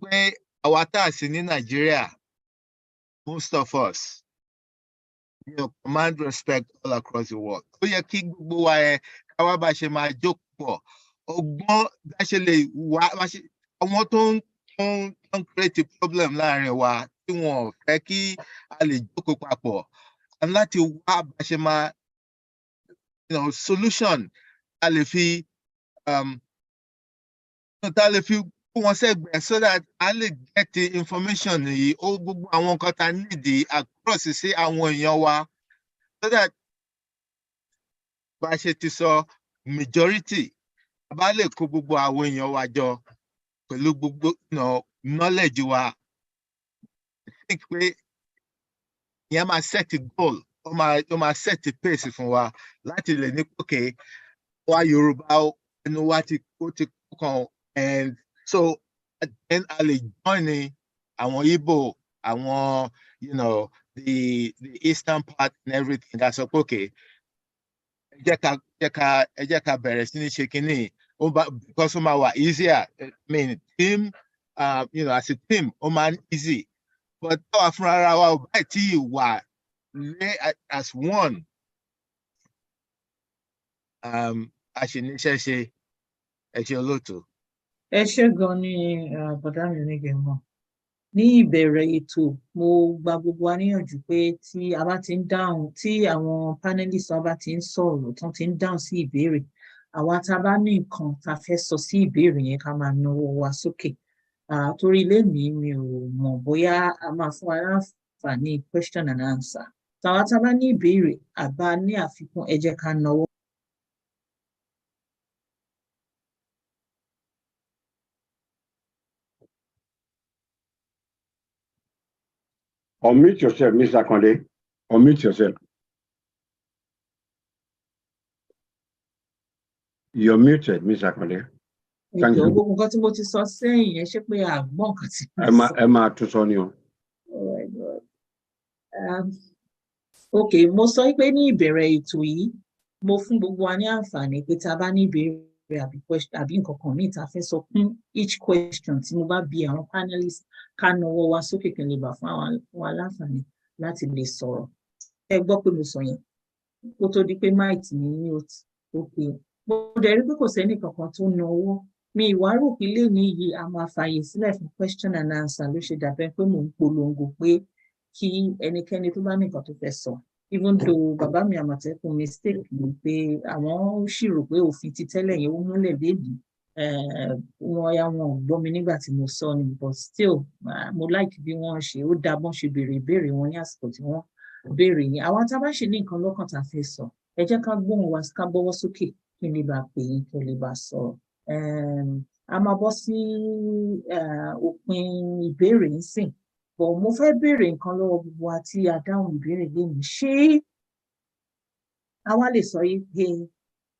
Pé àwa tá a sì ní Nàìjíríà, most of us, command respect all across the world. Ó yẹ kí gbogbo wa káwá bá ṣe máa jókòó ọgbọ́n bá ṣe lè wá àwọn tó ń create problem láàrin wa tí wọn ò fẹ́ kí a lè jókòó papọ̀ láti wá bá ṣe máa solution a lè fi kó wọn sẹ́gbẹ̀ẹ́ so that a lè get the information yìí ó gbogbo àwọn nǹkan tá a nídìí across sí àwọn èèyàn wa so that bá a ṣe ti sọ majority bá lè kó gbogbo àwọn èèyàn wa jọ pẹ̀lú gbogbo knowledge wa. I think pé ìyẹn máa set a goal ó máa set a pace fún wa láti lè ní pòkè wa Yorùbá ẹnu wa ti kàn and so then a lè join àwọn Igbo àwọn the eastern part and everything that's okay. ẹ jẹ́ ká bẹ̀rẹ̀ sí ní ṣe kínní because ó máa wà easier. I mean team as a team ó máa easy but táwa fúnra wa ò báyìí tí wà as one àṣìníṣẹ́ ṣe ẹ ṣé olóòtú. Ẹ ṣé gan ni bọ̀dá mi ní gẹ̀mọ́. Ní ìbẹ̀rẹ̀ ètò, mo gba gbogbo wa níyànjú pé tí a bá ti ń dáhùn, tí àwọn panelists wa bá ti ń sọ̀rọ̀, tán ti ń dáhùn sí ìbéèrè, àwa tá a bá ní nǹkan tá a fẹ́ sọ sí ìbéèrè yẹn ká máa nawọ́ wa sókè. Torí lénìí mi ò mọ̀ bóyá a máa fún wa láǹfààní question and answer. Tàwa tá a bá ní ìbéèrè àbá ní àfikún, ẹ jẹ́ ká nawọ́. Unmute yourself, Mr. Konde. Unmute yourself. You're muted, Mr. Konde. Thank Ẹjọ́ you. gbogbo nǹkan tí mo ti sọ sẹ́yìn yẹn ṣé pé àgbọ̀n nǹkan tí mo sọ. Ẹ máa tún sọ ni o. Oh my God. Ok, mo sọ pé ní ìbẹ̀rẹ̀ ètò yìí, mo fún gbogbo wa ní àǹfààní pé tá a bá ní ìbéèrè àbí nǹkan kan míì tá a fẹ́ sọ fún each question tí mo bá bi àwọn panelists ká nawọ́ wa sókè kí n lè bà fún àwọn aláǹfààní láti lè sọ̀rọ̀. Ẹ gbọ́ pé mo sọ yẹn kó tó di pé mic mi ní òkè. Mo dẹ̀ rí pé kò sẹ́ni kankan tó nawọ́. Mi ìwà rò pé lénìí yìí a máa fààyè sílẹ̀ fún question and answer ló ṣe dàbẹ́ pé mò ń polongo pé kí ẹnikẹ́ni tó bá ní nǹkan tó fẹ́ sọ. Even though bàbá mi Àmọ̀tẹ́kùn mistake ni pé àwọn sì rò pé òfin ti tẹ́lẹ̀ yẹn ó múlẹ̀ bébì. Wọn ò gbọ́ mi nígbà tí mo sọ ni, but still mo like bí wọ́n ṣe, ó dá bọ́n ṣe béèrè ìbéèrè wọn ní àsìkò tí wọ́n béèrè yẹn. Àwọn tá a bá ṣe ní nǹkan lọ́kàn tá a fẹ́ sọ, ẹ jẹ́ ká gbóhùn wa ká gbọ́wọ́ sókè kí n lè bá pè yín kí n lè bá sọ̀rọ̀. A máa bọ́ sí òpin ìbéèrè ńsìn. But mo fẹ́ béèrè nǹkan lọ́wọ́ gbogbo àti àdáhùn ìbéèrè lónìí. Ṣé àwa lè sọ yìí pé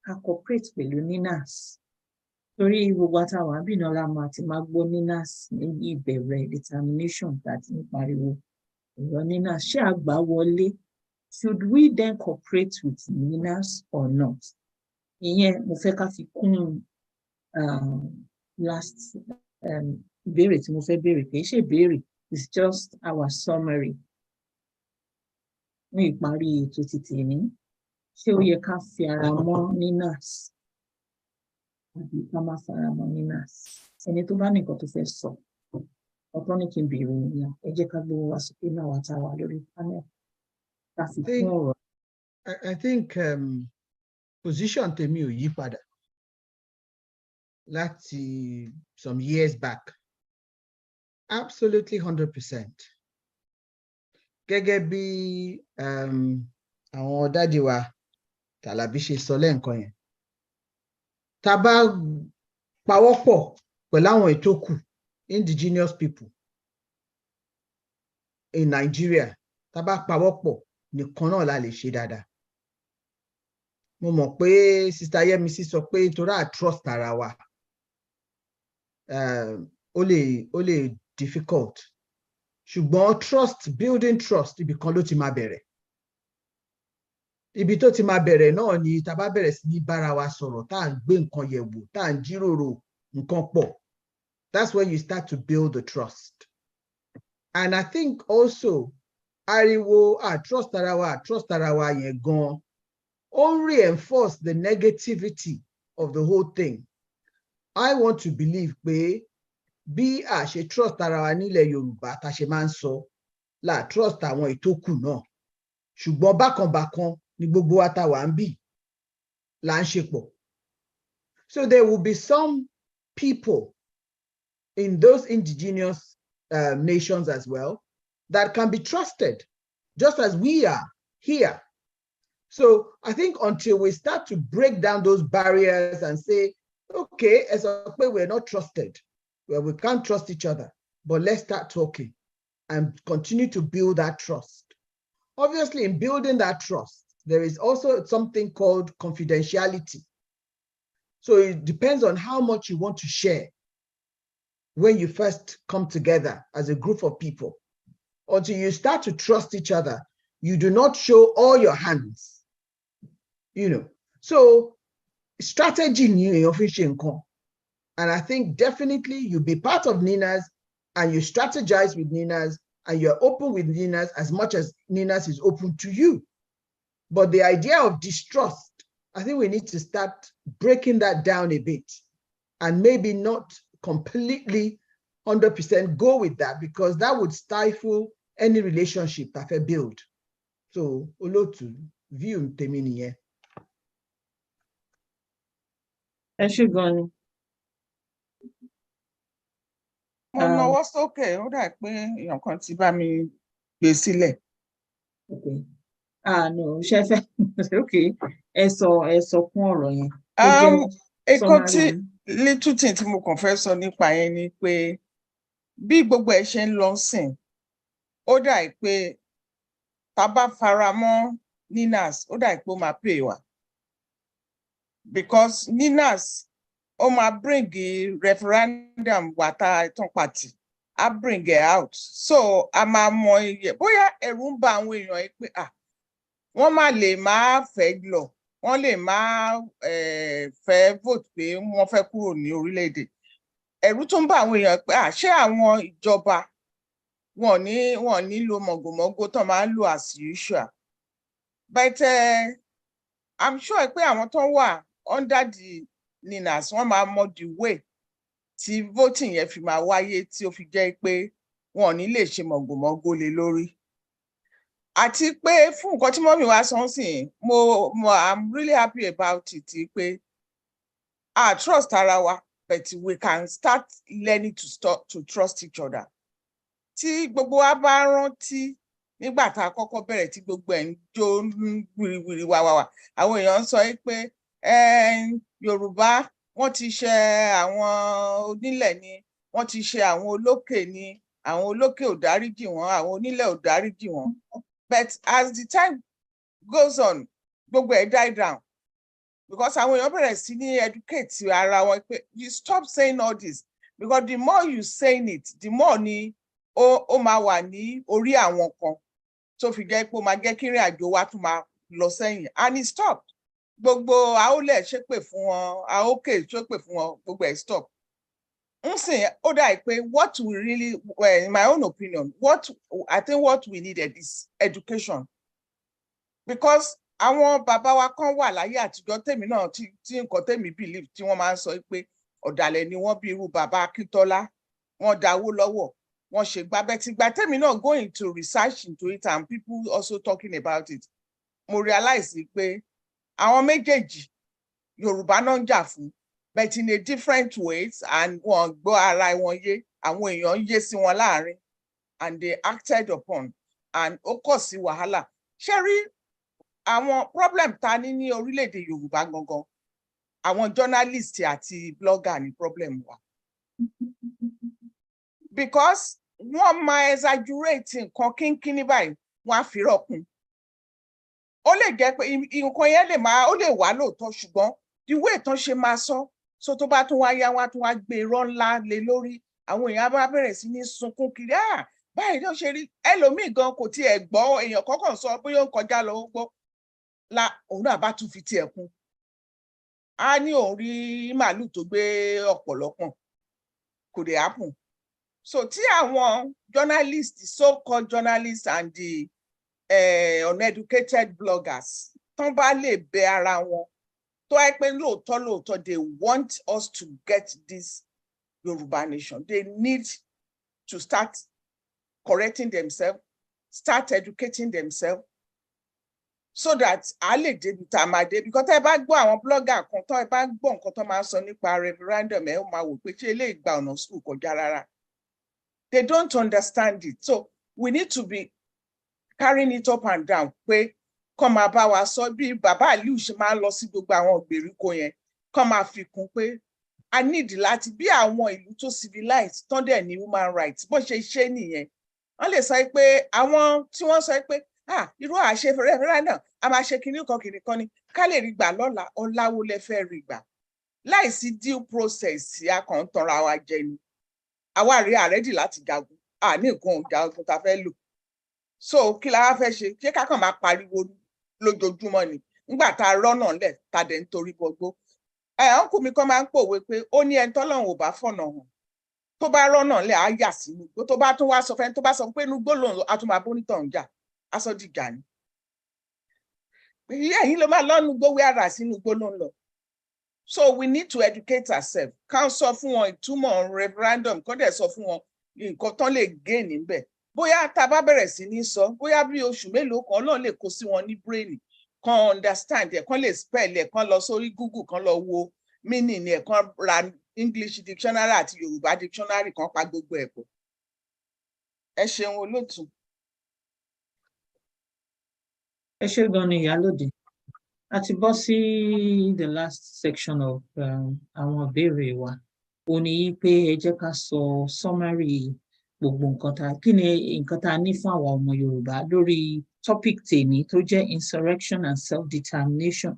ká cooperate pẹ̀lú NINAS? Torí gbogbo àtàwọn àbínà la máa ti máa gbọ́ NINAS ní ìbẹ̀rẹ̀ determination láti ń pariwo ọ̀rọ̀ NINAS. Ṣé àgbà wọlé? Should we then cooperate with NINAS or not? Ìyẹn mo fẹ́ ká fi kún last ìbéèrè tí mo fẹ́ béèrè kì í ṣe ìbéèrè. It's just our summary. Ní ìparí ètò títì ní, ṣé ó yẹ ká fi ara mọ́ NINAS? Àbí ká má fara mọ́ NINAS? Ẹni tó bá ní nǹkan tó fẹ́ sọ, ọ̀tọ̀ ní kí n béèrè ìyẹn. Ẹ jẹ́ ká gbé wa sókè náà wá tá a wà lórí panel. Ká fi kún ọ̀rọ̀. I think position tèmi ò yí padà láti some years back. Absolutely 100%. Gẹ́gẹ́ bí àwọn dádì wa Tàlàbí ṣe sọ lẹ́ǹkan yẹn. Tá bá pawọ́pọ̀ pẹ̀lú àwọn ìtókù indigenous people in Nigeria, tá bá pawọ́pọ̀ nìkan náà la lè ṣe dáadáa. Mo mọ̀ pé Sister Yemisi sọ pé nítorí à trust ara wa. Ó lè difficult. Ṣùgbọ́n building trust ibi kan ló ti máa bẹ̀rẹ̀. Ibi tó ti máa bẹ̀rẹ̀ náà ni tá bá bẹ̀rẹ̀ sí ní bára wa sọ̀rọ̀, tá à ń gbé nǹkan yẹ̀wò, tá à ń jíròrò nǹkan pọ̀. That's when you start to build the trust. And I think also ariwo trust ara wa yẹn gan ó reinforce the negativity of the whole thing. I want to believe pé bí a ṣe trust ara wa nílẹ̀ Yorùbá tá ṣe máa ń sọ la trust àwọn ìtókù náà. Ṣùgbọ́n bákan ni gbogbo wa tá wà ń bì là ń ṣe pọ̀. So there will be some people in those indigenous nations as well that can be trusted, just as we are here. So I think until we start to break down those barriers and say, okay, as a way we're not trusted, well, we can't trust each other, but let's start talking and continue to build that trust. Obviously, in building that trust, there is also something called confidentiality. So it depends on how much you want to share when you first come together as a group of people. Until you start to trust each other, you do not show all your hands, you know. So strategy ni èèyàn fi ṣe nǹkan. And I think definitely you be part of NINAS and you strategize with NINAS and you're open with NINAS as much as NINAS is open to you. But the idea of distrust I think we need to start breaking that down a bit and maybe not completely 100% go with that, because that would stifle any relationship that I build. So, Olotu, view tèmi nìyẹn. Ẹ ṣé gan ni. Mo nawọ́ sókè, ó dà pé èèyàn kan ti bá mi gbé sílẹ̀. Okay. No, ṣe fẹ́. Okay. Ẹ sọ kún ọ̀rọ̀ yẹn. Ó jẹ́ Nǹkan tí summary. little thing tí mo kàn fẹ́ sọ nípa yẹn ni pé bí gbogbo ẹ̀ ṣe ń lọ sìn, ó dà pé tá bá fara mọ́ NINAS, ó dà pé ó máa pay wa. Because NINAS, ó máa bring referendum wata ìtàn party, á bring it out. So a máa mọ iye, bóyá ẹ̀rù ń bà àwọn èèyàn yìí pé wọ́n má lè máa fẹ́ lọ, wọ́n lè máa fẹ́ vote pé wọ́n fẹ́ kúrò ní orílẹ̀-èdè. Ẹ̀rù tún bà àwọn èèyàn pé ṣé àwọn ìjọba wọn ní lo mọ̀gòmọ́gó tán máa ń lò as usual. But I'm sure pé àwọn tó wà under the NINAS wọ́n máa mọ the way tí voting yẹn fi máa wáyé tí ó fi jẹ́ pé wọn ò ní lè ṣe mọ̀gòmọ́gó lé lórí. Àti pé fún nǹkan tí mọ́mí wa sọ sí, I'm really happy about it pé trust ara wa, but we can start learning to trust each other. Tí gbogbo wa bá rántí nígbà tá a kọ́kọ́ bẹ̀rẹ̀ tí gbogbo ẹ̀ ń jó wìrìwìrì wàwàwà, àwọn èèyàn sọ pé Yorùbá wọ́n ti ṣe àwọn onílẹ̀ ni, wọ́n ti ṣe àwọn olókè ni, àwọn olókè ò dáríjì wọ́n, àwọn onílẹ̀ ò dáríjì wọ́n. But as the time goes on, gbogbo ẹ̀ die down, because àwọn èèyàn bẹ̀rẹ̀ sí ní educate ara wọn pé you stop saying all this, because the more you saying it, the more ni ó máa wà ní orí àwọn kan tó fi jẹ́ pé ó máa jẹ́ kí ìrìn àjò wa tún máa lọ sẹ́yìn. And it stopped. Gbogbo àólẹ̀ ṣépè fún wọn, àókè ṣépè fún wọn, gbogbo ẹ̀ stop. Nsìn ó dà pé what we really, well, in my own opinion, I think what we needed is education. Because àwọn bàbá wa kan wà láyé àtijọ́ tèmi náà tí nǹkan tèmi believe tí wọ́n máa ń sọ pé ọ̀dàlẹ̀ ni wọ́n bí irú bàbá Akíntọ́lá, wọ́n dáwó lọ́wọ́, wọ́n ṣe gbàbẹ́tìgbà tèmi náà going to research into it and people also talking about it. Mo realize pé àwọn méjèèjì Yorùbá náà ń jà fún, but in a different ways, and wọ́n gbọ́ ara wọn yé, àwọn èèyàn yé sí wọn láàrin, and they acted upon, and ó kọ̀ sí wàhálà. Ṣé rí àwọn problem ta ní orílẹ̀-èdè Yorùbá gangan, àwọn journalist àti blogger ní problem wa. Because wọ́n máa exaggerate nǹkan kínkínní báyìí, wọ́n á fi rọ́kùn. Ó lè jẹ́ pé nǹkan yẹn ó lè wà lóòótọ́, ṣùgbọ́n the way tán ṣe máa sọ, so tó bá tún wá yá wá tún wá gbé irọ́ ńlá lé lórí, àwọn èèyàn bá bẹ̀rẹ̀ sí ní sunkún kiri, báyìí ló ṣe rí. Ẹlòmíì gan kò tiẹ̀ gbọ́, èèyàn kọ́kàn sọ bóyá ó ń kọjá lọ ó gbọ́, òun náà bá tún fi tiẹ̀ kún. A ní òun rí màálù tó gbé ọ̀pọ̀lọpọ̀, kò dé happen. So tí àwọn journalists, so-called journalists and the uneducated bloggers tán bá lè bẹ ara wọn, tó ẹ pé lóòótọ́ they want us to get this Yoruba nation, they need to start correcting themselves, start educating themselves, so that a lè débi tá a máa dé. Because tẹ́ ẹ bá gbọ́ àwọn blogger kan tán, ẹ bá gbọ́ nǹkan tán máa sọ nípa referendum, ẹ ó máa wò pé ṣé eléyìí gba ọ̀nà school kọjá rárá. They don't understand it. So we need to be carrying it up and down pé kọ́ máa bá wa sọ bí bàbá Aliu ṣe máa ń lọ sí gbogbo àwọn ìgbèríko yẹn, kọ́ máa fi kún pé a need láti bí àwọn ìlú tó civilized tán dẹ̀ ní human rights bó ṣe ṣe nìyẹn. Wọ́n lè sọ pé àwọn tí wọ́n sọ pé irú àṣẹ referendum a máa ṣe kinní kan ni ká lè rí gbà lọ́la, ọ̀làwó lẹ fẹ́ rí gbà láìsí due process, a kàn ń tanra wa jẹ ni. Àwa rí àrẹ́dì láti jagun, ní nǹkan jagun ta fẹ́ lò. So kí la wá fẹ́ ṣe? Ṣé ká kàn máa pariwo lójoojúmọ́ ni nígbà tá a rọ́nà ńlẹ̀ tá dẹ̀ ń torí gbogbo? Ọ̀nkù mi kan máa ń pòwe pé ó ní ẹni tọ́lọ́run ò bá fọ̀nà hàn tó bá rọ́nà ńlẹ̀ á yà sínú igbó, tó bá tún wá sọ fẹ́ni tó bá sọ pé inú igbó lòun á tún máa bónítọ̀ ń jà, á sọ dìjà ni. ẹ̀yin ló máa lọ́nu gbówó ara sínú gbóná lọ. So we need to educate ourselves. Ká sọ fún wọn ìtumọ̀ referendum, kó dẹ̀ sọ fún wọn nǹkan tán lè gain níbẹ̀. Bóyá tá bá bẹ̀rẹ̀ sí ní sọ, bóyá bí oṣù mélòó kan Ọlọ́run lè kó sí wọn ní brain, kan understand ẹ̀, kan lè spell ẹ̀, kan lọ sórí Google, kan lọ wo meaning ẹ̀, kan ra English dictionary àti Yorùbá dictionary, kan pa gbogbo ẹ̀ pọ̀. Ẹ ṣeun olóòtú. Ẹ ṣé gan ni Ìyálóde. A ti bọ́ sí the last section of àwọn ìbéèrè wa. Ó ní pé ẹ jẹ́ ká sọ summary gbogbo nǹkan kí ni nǹkan tá a ní fún àwọn ọmọ Yorùbá lórí topic tèmi tó jẹ́ insurrection and self-determination.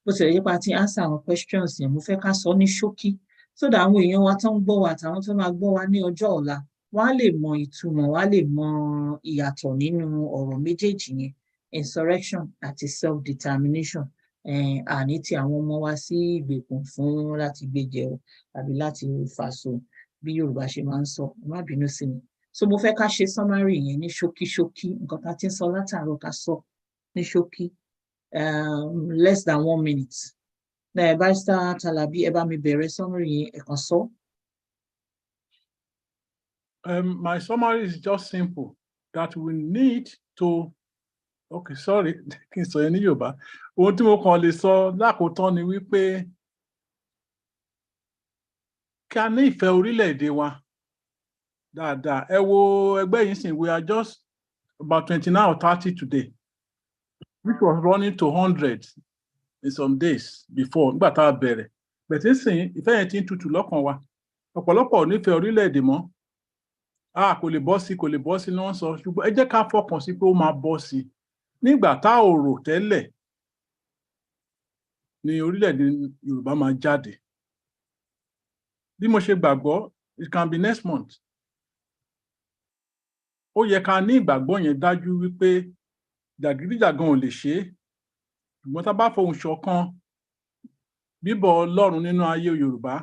Bó ti yẹ pé a ti answer àwọn questions yẹn, mo fẹ́ ká sọ ní ṣókí so that àwọn èèyàn wa tó ń gbọ́ wa àtàwọn tó máa gbọ́ wa ní ọjọ́ ọ̀la wọ́n á lè mọ ìtumọ̀, wọ́n á lè mọ ìyàtọ̀ nínú ọ̀rọ̀ méjèèjì yẹn, insurrection àti self-determination. Àní tí àwọn ọmọ wa sí ìgbèkùn fún láti gbéjẹ o tàbí láti fàṣọ bí Yorùbá ṣe máa ń sọ, má bínú sí mi. So mo fẹ́ ká ṣe summary yẹn ní ṣókí nǹkan tá a ti ń sọ látàárọ̀ ká sọ ní ṣókí, less than 1 minute. Barrister Talabi, ẹ bá mi bẹ̀rẹ̀ summary yẹn, ẹ kàn sọ. My summary is just simple, that we need to okay, sorry, kí n sọ yẹn ní Yorùbá. Ohun tí mo kàn lè sọ lákòótán ni wípé kí a ní ìfẹ́ orílẹ̀-èdè wa dáadáa. Ẹ wo ẹgbẹ́ yìí sìn, we are just about 29 or 30 today, which was running to 100 in some days before, nígbà tá a bẹ̀rẹ̀. Bẹ̀tí sìn, ìfẹ́ yẹn ti ń tutù lọ́kàn wa. Ọ̀pọ̀lọpọ̀ ò nífẹ̀ẹ́ orílẹ̀-èdè mọ́. Kò lè bọ́ sí ni wọ́n sọ, ṣùgbọ́n ẹ jẹ́ ká fọkàn sí pé ó máa bọ́ sí. Nígbà tá ò rò tẹ́lẹ̀ ni orílẹ̀-èdè Yorùbá máa jáde. Bí mo ṣe gbàgbọ́, it can be next month. Ó yẹ ká ní ìgbàgbọ́ yẹn dájú wípé jàgídíjàgan ò lè ṣe é. Ṣùgbọ́n tá bá fohùn ṣọ̀kan, bíbọ̀ Ọlọ́run nínú ayé Yorùbá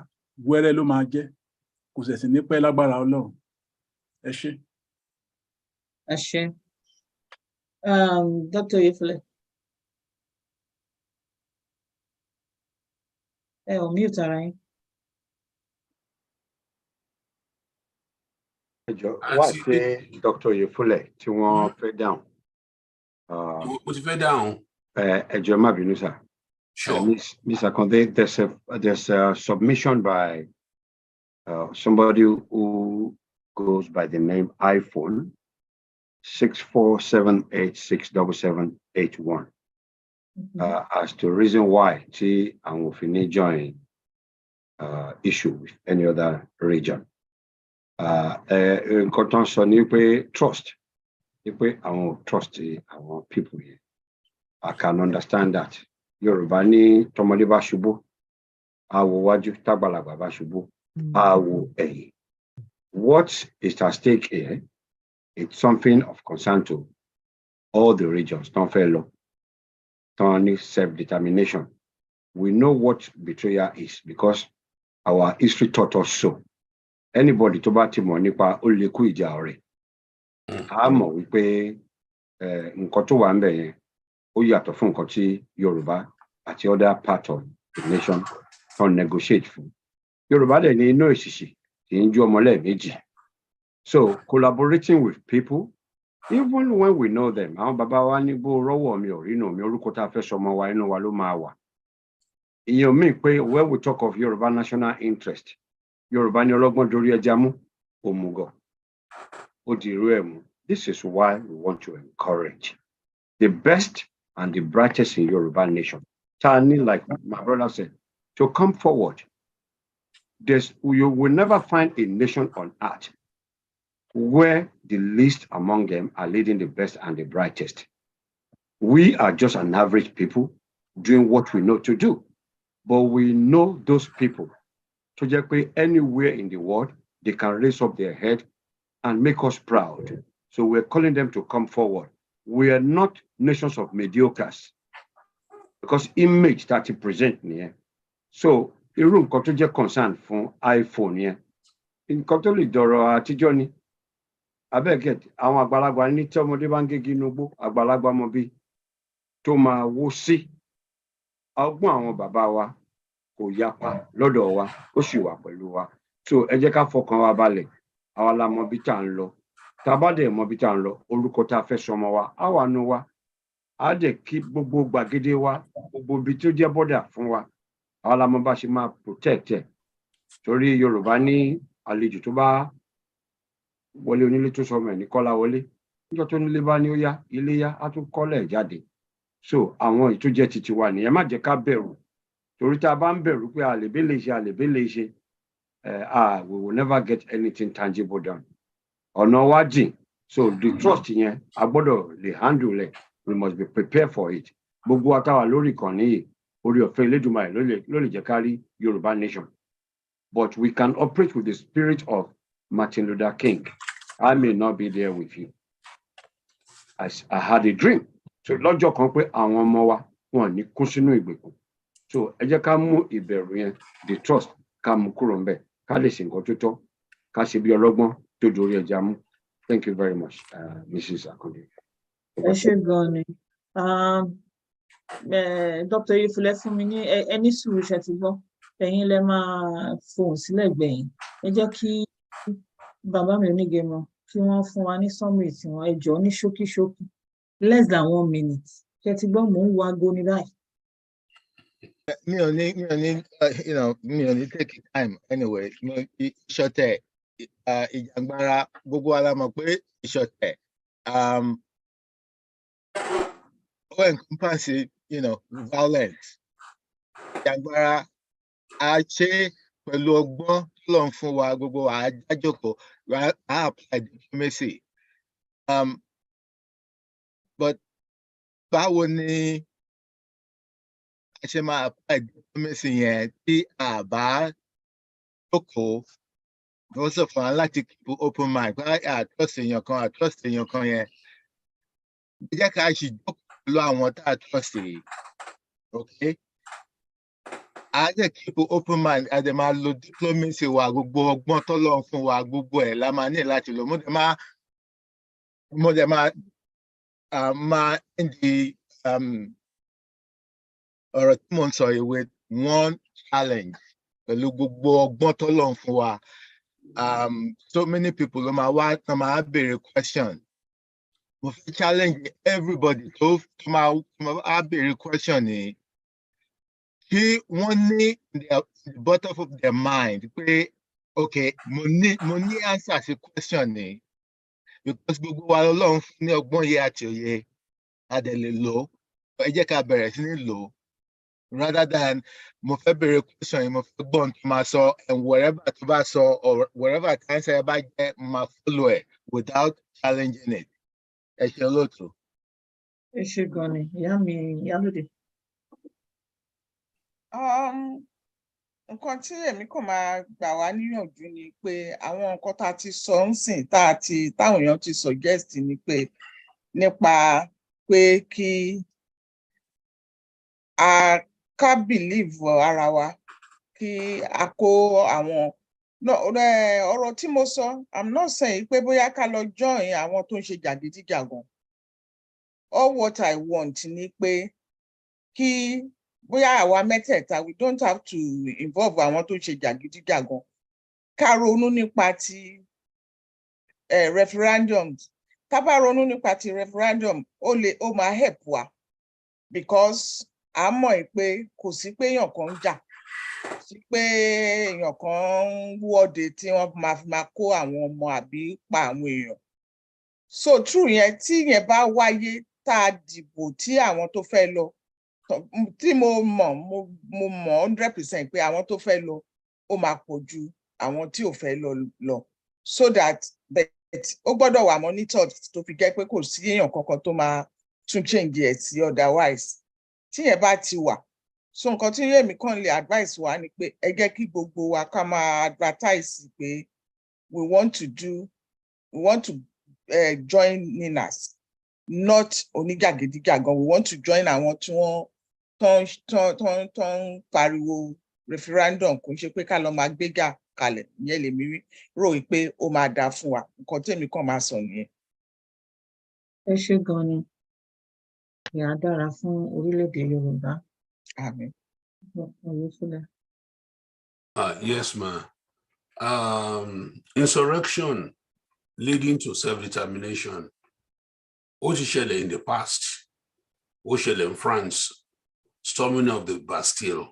wẹ́rẹ́ ló máa jẹ́. Kò sì ní pẹ́ lágbára Ọlọ́run. Ẹ ṣé. Ẹ ṣé. Dr. Oyefule. Ẹ ò mute ara yín. Wá sí Dr. Oyefule tí wọ́n fẹ́ dáhùn. Mo ti fẹ́ dáhùn. Ẹ jọ̀ọ́ má bínú sir. Sure. Ms. Akonde, there's a submission by somebody who goes by the name iPhone 6478677781 as to reason why tí àwọn òfin ní join issue with any other region. Nǹkan tó ń sọ ni pé trust, ni pé àwọn trust àwọn people yẹn. I can understand that. Yorùbá ní tọmọdé bá ṣubú, àwò wájú, tágbàlagbà bá ṣubú, àwò ẹ̀yìn. What is at stake here? It's something of concern to all the regions. Don't fail. Don't self-determination. We know what betrayal is because our history taught us so. Anybody to bá ti mọ̀ nípa ó lè kú ìjà ọ̀rẹ́. A mọ̀ wípé nǹkan tó wà ńbẹ̀ yẹn ó yàtọ̀ fún nǹkan tí Yorùbá àti other part of the nation don't negotiate fún. Yorùbá dẹ̀ ní inú ìṣìṣì kì í ju ọmọ lẹ́ẹ̀mejì. So collaborating with people, even when we know them, àwọn bàbá wa ní bó rọ́wọ́ mi ò rínú mi, orúkọ tá a fẹ́ sọmọ wa inú wa ló máa wà. Ìyẹn mi pé when we talk of Yorùbá national interest, Yorùbá ní ọlọ́gbọ́n dorí ẹja mú, òmùgọ̀, ó di irú ẹ̀ mú. This is why we want to encourage the best and the brightest in Yorùbá nation. Tani, like my brother said, to come forward. You will never find a nation on earth where the least among them are leading the best and the brightest. We are just an average people doing what we know to do. But we know those people. So just anywhere in the world, they can raise up their head and make us proud. So we're calling them to come forward. We are not nations of mediocres because image that you present here. So irú nǹkan tó jẹ́ concern fún iPhone yẹn, nǹkan tó lè dọ̀rọ̀ àtijọ́ ni. Abẹ́gẹ̀t àwọn àgbàlagbà ní tí ọmọdé bá ń gégi inú igbó, àgbàlagbà mọ bí tó máa wó sí. Ọgbọ́n àwọn bàbá wa kò yapa lọ́dọ̀ wa, ó sì wà pẹ̀lú wa. So ẹ jẹ́ ká fọkàn wa balẹ̀, àwa la mọ bí tá à ń lọ. Tá a bá dẹ̀ mọ bí tá à ń lọ, orúkọ tá a fẹ́ sọmọ wa, á wà nú wa. Á dẹ̀ kí gbogbo gbàgede wa, gbogbo ibi tó jẹ́ bọ́dà fún wa, àwa la mọ bá ṣe máa protect ẹ̀. Torí Yorùbá ní àlejò tó bá wọlé onílé tó sọmọ ẹ̀ ní kọ́lá wọlé. Níjọ́ tó nílé bá ní ó yá, ilé yá, á tún kọ́lẹ̀ jáde. So àwọn èyí tó jẹ́ titi wa nìyẹn, má jẹ́ ká bẹ̀rù. Torí tá a bá ń bẹ̀rù pé àlèbé lè ṣe, we will never get anything tangible done. Ọ̀nà wa jìn. So the trust yẹn, a gbọ́dọ̀ lè handle it. We must be prepared for it. Gbogbo wa tá wà lórí ìkànnì yìí, orí ọ̀fẹ́ Elédùmarè ló lè jẹ́ ká rí Yorùbá nation. But we can operate with the spirit of Martin Luther King. I may not be there with you. I had a dream. So lọ́jọ́ kan pé àwọn ọmọ wa wọn ní kú sínú ìgbèkùn. So ẹ jẹ́ ká mú ìbẹ̀rù yẹn, the trust, ká mú kúrò ńbẹ̀, ká lè ṣe nǹkan tó tọ́, ká ṣe bí ọlọ́gbọ́n tó dorí ẹja mú. Thank you very much, Mrs. Akonde. Ẹ ṣé gan ni. Dr. Ifule fún mi ní ẹni sùúrù ṣe ti gbọ́. Ẹ̀yin lẹ máa fohùn sílẹ̀ gbẹ̀yìn. Ẹ jẹ́ kí bàbá mi Onígẹmọ kí wọ́n fún wa ní summary tí wọ́n ẹ jọ̀ọ́ ní ṣókíṣókí. Less than 1 minute. Ṣé ti gbọ́ mò ń wo aago ní báyìí? Mi ò ní take time anyway. Ìṣọ̀tẹ̀, ìjàngbara, gbogbo wa la mọ̀ pé ìṣọ̀tẹ̀, ó encompass, violence. Ìjàngbara, a ṣe pẹ̀lú ọgbọ́n Ọlọ́run fún wa, gbogbo wa á jókòó, á apply diplomacy. But báwo ni a ṣe máa apply diplomacy yẹn tí a bá jókòó? Wọ́n sọ fún wa láti keep open mind, trust èèyàn kan yẹn. Ẹ jẹ́ ká ṣì jókòó pẹ̀lú àwọn tá a trust yìí. Okay? A jẹ́ keep open mind, a dẹ̀ máa lo diplomacy wa, gbogbo ọgbọ́n t'Ọlọ́run fún wa, gbogbo ẹ̀ la máa ní láti lò. Mo dẹ̀ máa indi ọ̀rọ̀ tí mo ń sọ yìí with one challenge pẹ̀lú gbogbo ọgbọ́n t'Ọlọ́run fún wa. So many people ló máa béèrè question. Mo fẹ́ challenge everybody tó máa béèrè question ni. Kí wọ́n ní the bottom of their mind pé okay, mo ní answer sí question ni. Because gbogbo wa Ọlọ́run fún ní ọgbọ́n yẹ àti òye, a dẹ̀ lè lò. Ẹ jẹ́ ká bẹ̀rẹ̀ sí ní lò. Rather than mo fẹ́ béèrè question yìí, mo fẹ́ gbọ́n tó máa sọ, and wherever tó bá sọ or wherever the answer bá jẹ́, máa follow it without challenging it. Ẹ ṣé olóòtú. Ẹ ṣé gan ni, ìyá mi Ìyálóde. Nǹkan tí èmi kàn máa gbà wá níyànjú ni pé àwọn nǹkan tá a ti sọ ń sìn táwọn èèyàn ti suggest ni pé nípa pé kí ká believe ara wa, kí a kó àwọn ọ̀rọ̀ tí mo sọ, I'm not saying pé bóyá ká lọ join àwọn tó ń ṣe jàgídíjàgan. All what I want ni pé kí bóyá àwa mẹ́tẹ̀ẹ̀ta, we don't have to involve àwọn tó ń ṣe jàgídíjàgan. Ká ronú nípa ti referendum. Tá bá ronú nípa ti referendum, ó máa help wa, because a mọ̀ pé kò sí pé èèyàn kan ń jà, sí pé èèyàn kan ń wọ́de tí wọ́n máa kó àwọn ọmọ àbí pa àwọn èèyàn. So true yẹn, tí yẹn bá wáyé tá a dìbò tí àwọn tó fẹ́ lọ, tí mo mọ̀ 100% pé àwọn tó fẹ́ lọ ó máa pọ̀ ju àwọn tí ò fẹ́ lọ, so that ó gbọ́dọ̀ wà monitored tó fi jẹ́ pé kò sí èèyàn kankan tó máa tún change ẹ̀ sí otherwise. Tí yẹn bá ti wà, so nǹkan tí èmi kàn lè advice wa ni pé ẹ jẹ́ kí gbogbo wa ká máa advertise pé we want to join Ninas, not oníjàgídíjàgan. We want to join àwọn tí wọ́n tó ń pariwo referendum, kò ń ṣe pé ká lọ máa gbéga kalẹ̀. Ìyẹn lèmi rò pé ó máa dáa fún wa. Nǹkan tí èmi kàn máa sọ nìyẹn. Ẹ ṣé gan ni. ìyá dára fún orílẹ̀-èdè Yorùbá. Àmín. Yes, ma. Insurrection leading to self-determination. Ó ti ṣẹlẹ̀ in the past. Ó ṣẹlẹ̀ in France, storming of the Bastille.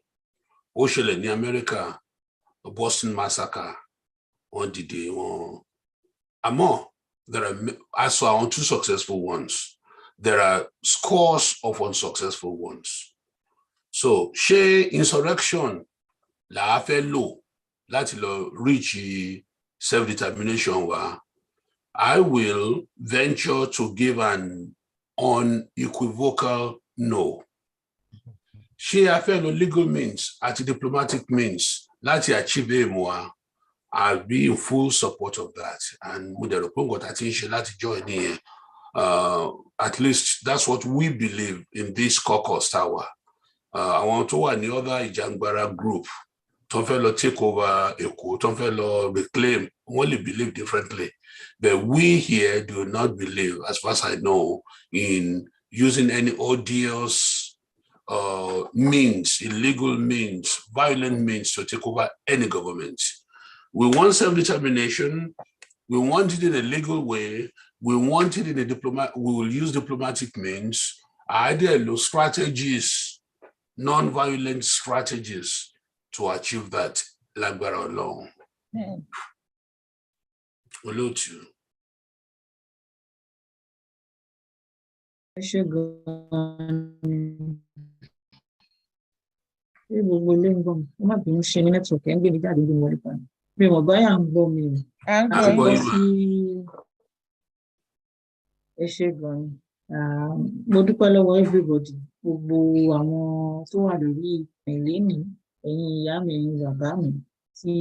Ó ṣẹlẹ̀ ní America, the Boston Massacre. Wọ́n dìde wọn. Àmọ́, there are, I saw on 2 successful ones. There are scores of unsuccessful ones. So, ṣé insurrection la fẹ́ lò láti lọ reach self-determination wa? I will venture to give an unequivocal no. Ṣé a fẹ́ lo legal means àti diplomatic means láti achieve aim wa? I'll be in full support of that. And with the report I think láti join here. At least that's what we believe in this caucus tower. I want to any other Ijangbara group. Don't fellow take over Eko, don't fellow reclaim, only believe differently. But we here do not believe, as far as I know, in using any odious means, illegal means, violent means to take over any government. We want self-determination. We want it in a legal way. We want it in a we will use diplomatic means. Ideal strategies, non-violent strategies to achieve that. Lágbára Ọlọ́run. Olóòtú. Ẹ ṣé gan-an. Ṣé gbogbo ilé ń gbọ́ mi? Ó má bínú ṣe ní nẹ́tíwọ̀kì ẹ̀ ń gbé mi jáde bí mo rí pa. Mi ò mọ̀ báyà ń gbọ́ mi. Ẹ ṣé gan-an. Mo dúpẹ́ lọ́wọ́ everybody, gbogbo àwọn tó wà lórí ìpínlẹ̀ ní ẹ̀yin ìyá mi, ẹ̀yin bàbá mi, tí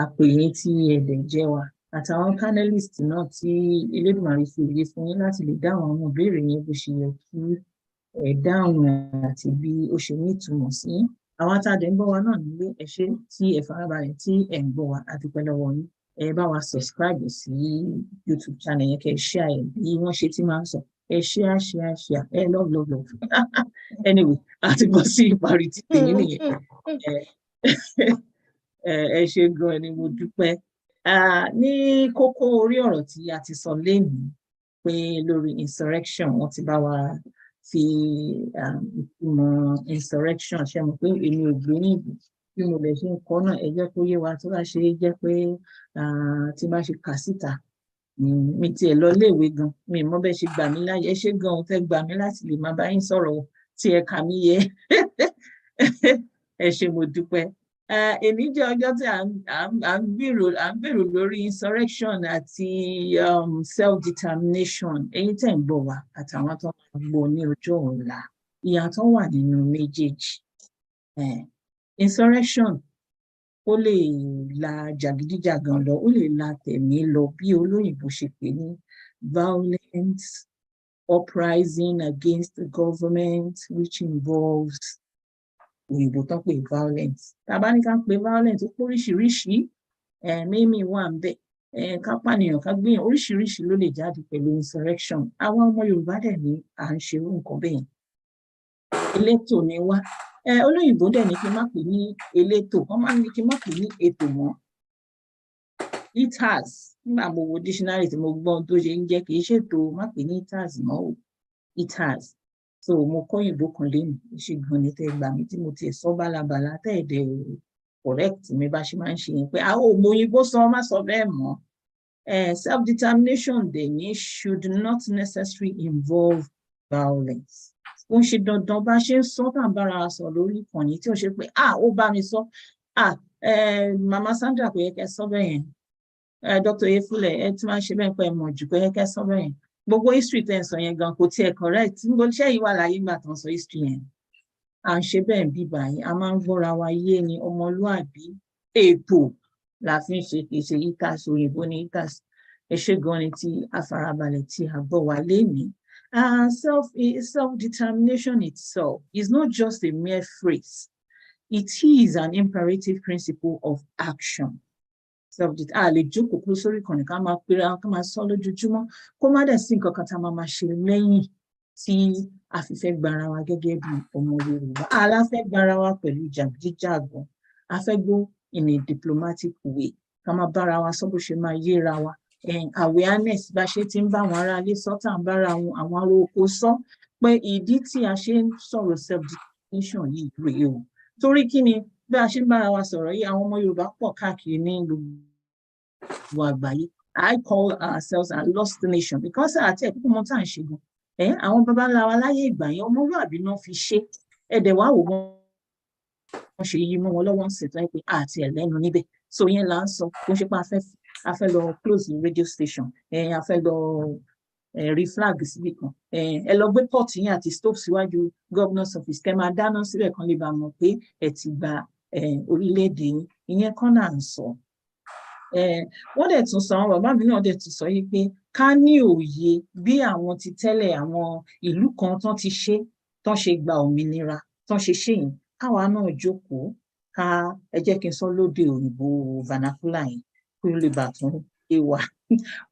àpèyìn tí ẹ̀dẹ̀ jẹ́ wa, àtàwọn panelist náà tí Elédùmarè fi òye fún yín láti lè dáhùn àwọn ìbéèrè yẹn bó ṣe yẹ kí ẹ dáhùn àti bí ó ṣe ní ìtumọ̀ sí. Àwọn àtàdé ń gbọ́ wa náà nílé, ẹ ṣé tí ẹ farabalẹ̀ tí ẹ ń gbọ́ wa, a dúpẹ́ lọ́wọ́ yín. Ẹ bá wa subscribe sí YouTube channel yẹn, kẹ́ ẹ share ẹ bí wọ́n ṣe ti máa ń sọ. Ẹ share. Ẹ love. Anyway, a ti bọ́ sí ìparí tí tèmi nìyẹn. Ẹ ṣé gan-an ni mo dúpẹ́. Ní kókó orí ọ̀rọ̀ tí a ti sọ lénìí pé lórí insurrection, wọ́n ti bá wa fi ìtumọ̀ insurrection ṣe mọ̀ pé èmi ò gbé ní ìbò bí mo lè ṣe ń kọ́ náà, ẹ jẹ́ kó yé wa tó bá ṣe jẹ́ pé tí bá ṣe kà síta mi tiẹ̀ lọ léèwé gan, mi mọ̀ bẹ́ẹ̀ ṣe gbà mí láyé. Ẹ ṣé gan-an tẹ́ gbà mí láti lè máa bá yín sọ̀rọ̀ tí ẹ kà mí yẹ. Ẹ ṣé mo dúpẹ́. Èmi jẹ́ ọjọ́ tí à ń gbèrò lórí insurrection àti self-determination. Ẹ̀yin tẹ́ ń gbọ́ wa àtàwọn tó máa gbọ́ ní ọjọ́ ọ̀la, ìyàtọ̀ wà nínú méjèèjì. Insurrection ó lè la jàgídíjàgan lọ, ó lè la tẹ̀mí lọ bí olóyìnbó ṣe pè ní violent uprising against the government which involves òyìnbó tán pé violence. Tàbá ní ká pè violence ó póríṣiríṣi, mímí wà ń bẹ, ká pànìyàn ká gbìyàn, oríṣiríṣi ló lè jáde pẹ̀lú insurrection. Àwọn ọmọ Yorùbá dẹ̀ ní à ń ṣerú nǹkan bẹ́ẹ̀. Elétò ni wá. Olóyìnbó dẹ̀ ní kí n má pè ní elétò, wọ́n máa ń ní kí n má pè ní ètò mọ́. It has, nígbà mo wo dictionary tí mo gbọ́ ohun tó ṣe ń jẹ́ kì í ṣètò má pè ní it has mọ́ o. It has. So mo kọ́ òyìnbó kan lénìí, ṣe gan ni tẹ́ gbà mí tí mo tiẹ̀ sọ bálabàla tẹ́ ẹ̀dẹ̀ correct mi bá ṣe máa ń ṣe yẹn pé mo òyìnbó sọ má sọ bẹ́ẹ̀ mọ́. Self-determination dẹ̀ ní should not necessarily involve violence. Ó ń ṣe dandan bá ṣe ń sọ tàn bára sọ lórí ìkànnì tí ó ṣe pé ó bá mi sọ Mama Sandra kò yẹ kẹ́ sọ bẹ́ẹ̀ yẹn, Dr. Efule ẹ tí máa ń ṣe bẹ́ẹ̀ pé ẹ mọ̀ jù kò yẹ kẹ́ sọ bẹ́ẹ̀ yẹn. Gbogbo history tẹ́ ń sọ yẹn gan kò tiẹ̀ correct. Níbo iṣẹ́ yìí wà láyé gbà tán sọ history yẹn. À ń ṣe bẹ́ẹ̀ bí báyìí, a máa ń gbọ́ra wa yé ni, ọmọlúàbí ètò la fi ń ṣe kì í ṣe itas, òyìnbó ní itas. Ẹ ṣé gan ni tí a farabalẹ̀ tí a gbọ́ wa lénìí. Self-determination itself is not just a mere phrase. It is an imperative principle of action. Lè jókòó kúrò sórí ìkànnì ká máa pera ká máa sọ lójoojúmọ́ kó má dẹ̀ sí nǹkan kan tá a máa ṣe lẹ́yìn tí a fi fẹ́ gbara wa gẹ́gẹ́ bí ọmọ Yorùbá. La fẹ́ gbara wa pẹ̀lú jàgídíjàgan. A fẹ́ go in a diplomatic way. Ká máa bára wa sọ bó ṣe máa yéra wa. Awareness bá ṣe ti ń bá àwọn ará ilé sọ tá à ń bára àwọn ará oko sọ pé ìdí tí a ṣe ń sọ̀rọ̀ self-determination yìí rèé o. Torí kí ni bí a ṣe ń bára wa sọ̀rọ̀ yìí, àwọn ọmọ Yorùbá pọ̀ káàkiri ní gbogbo àgbáyé. I call ourselves a lost nation because àti ẹ̀kú mọ́ tá à ń ṣe gan. Àwọn baba ńlá wa láyé ìgbà yẹn ọmọlúàbí náà fi ṣe. Ẹ̀dẹ̀ wá wò wọ́n ṣe yí mọ́ wọn lọ́wọ́ ń ṣètò ẹ̀ pé àti ẹ̀lẹ́nu níbẹ̀. So yẹn là ń sọ kó ṣe pé a fẹ́ lọ close the radio station. A fẹ́ lọ reflag síbì kan. Ẹ lọ gbé pot yín àti stove síwájú governor's office. Kẹ́ máa dáná síbẹ̀ kan lè bá mọ̀ pé ẹ ti gba orílẹ̀-èdè yín. Ìyẹn kọ́ náà ń sọ. Wọ́n dẹ̀ tún sọ, àwọn bàbá mi náà dẹ̀ tún sọ yìí pé ká ní òye bí àwọn ti tẹ́lẹ̀ àwọn ìlú kan tán ti ṣe tán ṣe gba òmìnira tán ṣe ṣe yìí káwa náà jókòó ká ẹ jẹ́ kí n sọ lóde òyìnbó vernacular yìí kí ó lè bà tún yé wa.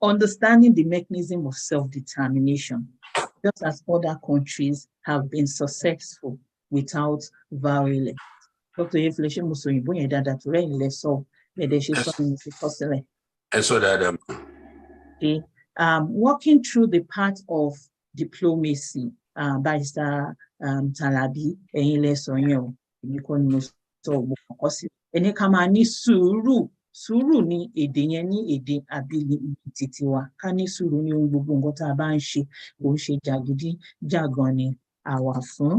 Understanding the mechanism of self-determination, just as other countries have been successful without violence. Dr. Yefule ṣe mo sọ òyìnbó yẹn dáadáa tó rẹ́yìn lẹ sọ bẹ́ẹ̀ ṣe sọ ní ti kọ́ sílẹ̀. Ẹ sọ dáadáa. Walking through the path of diplomacy, Barrister Talabi, ẹ̀yin lẹ sọ yẹn o, èmi kọ́ ni mo sọ ògbó kọ́ sí. Ẹni ká máa ní sùúrù ní èdè yẹn ní èdè abínibí tiwa. Ká ní sùúrù ní ohun gbogbo nǹkan tá a bá ń ṣe, kò ń ṣe jàgídíjàgan ni àwa fún.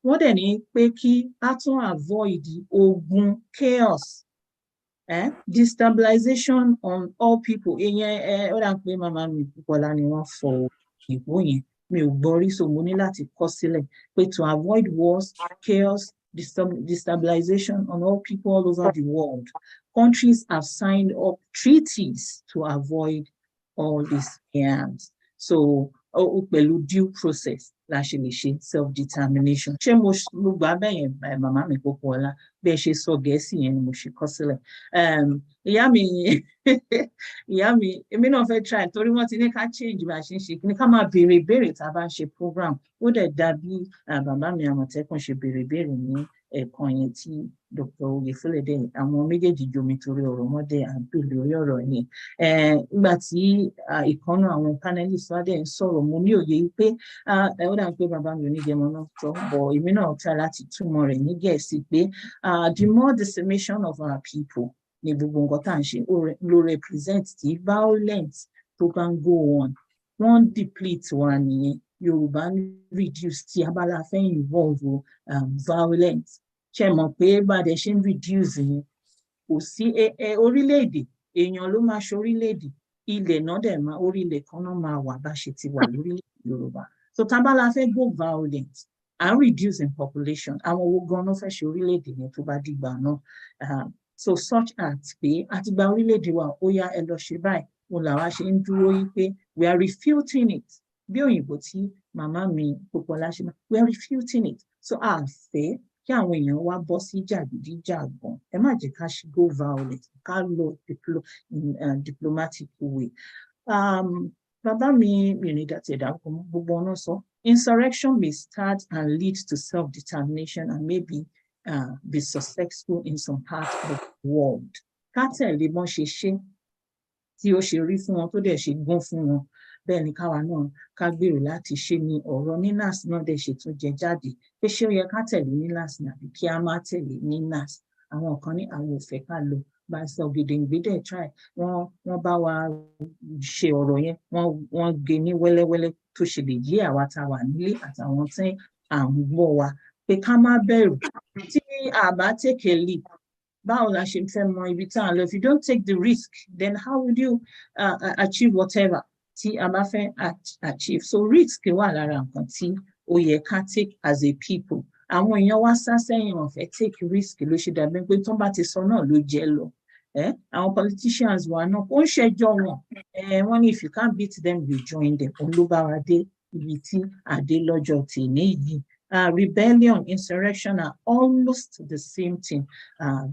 Wọ́n dẹ̀ ní pé kí a tún avoid ogun chaos. Destabilization on all people. Ìyẹn ó dà pé màmá mi Bọ́lá ni wọ́n fọ ìbò yẹn. Mi ò gbọ́ rí, so mo ní láti kọ sílẹ̀ pé to avoid wars, chaos, destabilization on all people all over the world. Countries have signed up treaties to avoid all these scams. So, pẹ̀lú due process la ṣe lè ṣe self-determination. Ṣé mo gbà bẹ́yẹn màmá mi Bọ́lá bẹ́ẹ̀ ṣe sọ Gẹ̀ẹ́sì yẹn ni mo ṣe kọ sílẹ̀. Ìyá mi, èmi náà fẹ́ try torí wọ́n ti ní ká change bá a ṣe ń ṣe ní ká máa béèrè ìbéèrè tá a bá ń ṣe program. Ó dẹ̀ dàbí bàbá mi Àmọ̀tẹ́kùn ṣe béèrè ìbéèrè ní ẹ̀kan yẹn tí Dr. Oyefele dẹ̀ àwọn méjèèjì jomi torí ọ̀rọ̀ wọn dẹ̀ àgbèlè orí ọ̀rọ̀ yẹn. Nígbà tí ìkànnì àwọn panelists wá dẹ̀ ń sọ̀rọ̀ mo ní òye pé ó dà pé bàbá mi onígẹmọ náà sọ bọ̀ èmi náà try láti túmọ̀ rẹ̀ ní Gẹ̀ẹ́sì pé the more decimation of our people ní gbogbo nǹkan tá à ń ṣe ló represent the violence tó bá ń go on. Wọ́n deplete wa nìyẹn. Yorùbá reduce tí abala fẹ́ involve violence. Ṣé mọ̀ pé bá a dẹ̀ ṣe ń reduce yẹn kò sí orílẹ̀-èdè èèyàn ló máa ṣe orílẹ̀-èdè ilẹ̀ náà dẹ̀ máa orílẹ̀ kan náà máa wà bá ṣe ti wà lórílẹ̀-èdè Yorùbá. So tábàlà fẹ́ go violent and reduce in population àwọn owó gan-an fẹ́ ṣe orílẹ̀-èdè yẹn tó bá dìgbà náà. So such act pé àti gba orílẹ̀-èdè wa ó yá ẹ lọ ṣe báyìí òun làwa ṣe ń dúró yí pé we are refuting it bí òyìnbó tí màmá mi Pópóọlá ṣe máa we are refuting it. So a fẹ́ kí àwọn èèyàn wá bọ́ sí jàgídíjàgan. Ẹ má jẹ́ ká ṣe go violent ká lọ diplomatic way. Bàbá mi rìn dàtí ẹ̀dá gbogbo ọ̀nà sọ. Insurrection may start and lead to self-determination and maybe be successful in some parts of the world. Ká tẹ̀lé bọ́n ṣe ṣe tí ó ṣe rí fún wọn tó dẹ̀ ṣe gún fún wọn. Bẹ́ẹ̀ ni káwa náà ká gbèrò láti ṣe ní ọ̀rọ̀ NINAS náà dẹ̀ ṣe tún jẹ jáde pé ṣé ó yẹ ká tẹ̀lé NINAS àbí kí a má tẹ̀lé NINAS. Àwọn kan ní àwọn ò fẹ́ ká lọ bá a sọ Ògèdèngbé dẹ̀ try wọ́n bá wa ṣe ọ̀rọ̀ yẹn wọ́n gé ní wẹ́lẹ́wẹ́lẹ́ tó ṣe lè yé àwa tá a wà nílé àtàwọn tí à ń gbọ́ wa pé ká má bẹ̀rù tí a bá take a leap. Báwo la ṣe fẹ́ mọ ibi tá à ń lọ? If you don't take the risk, then how would you achieve whatever tí a bá fẹ́ achieve? So risk wà lára nǹkan tí ó yẹ ká take as a people. Àwọn èèyàn wá sá sẹ́yìn wọ́n fẹ́ take risk ló ṣe dàbí pé tó bá ti sọ náà ló jẹ́ lọ. Àwọn politicians wa náà ó ń ṣẹjọ́ wọn. Wọ́n ní if you can't beat them, you join them. Òun ló bá wa dé ibi tí àdé lọ́jọ́ tèmi yìí. Rebellion, insurrection are almost the same thing.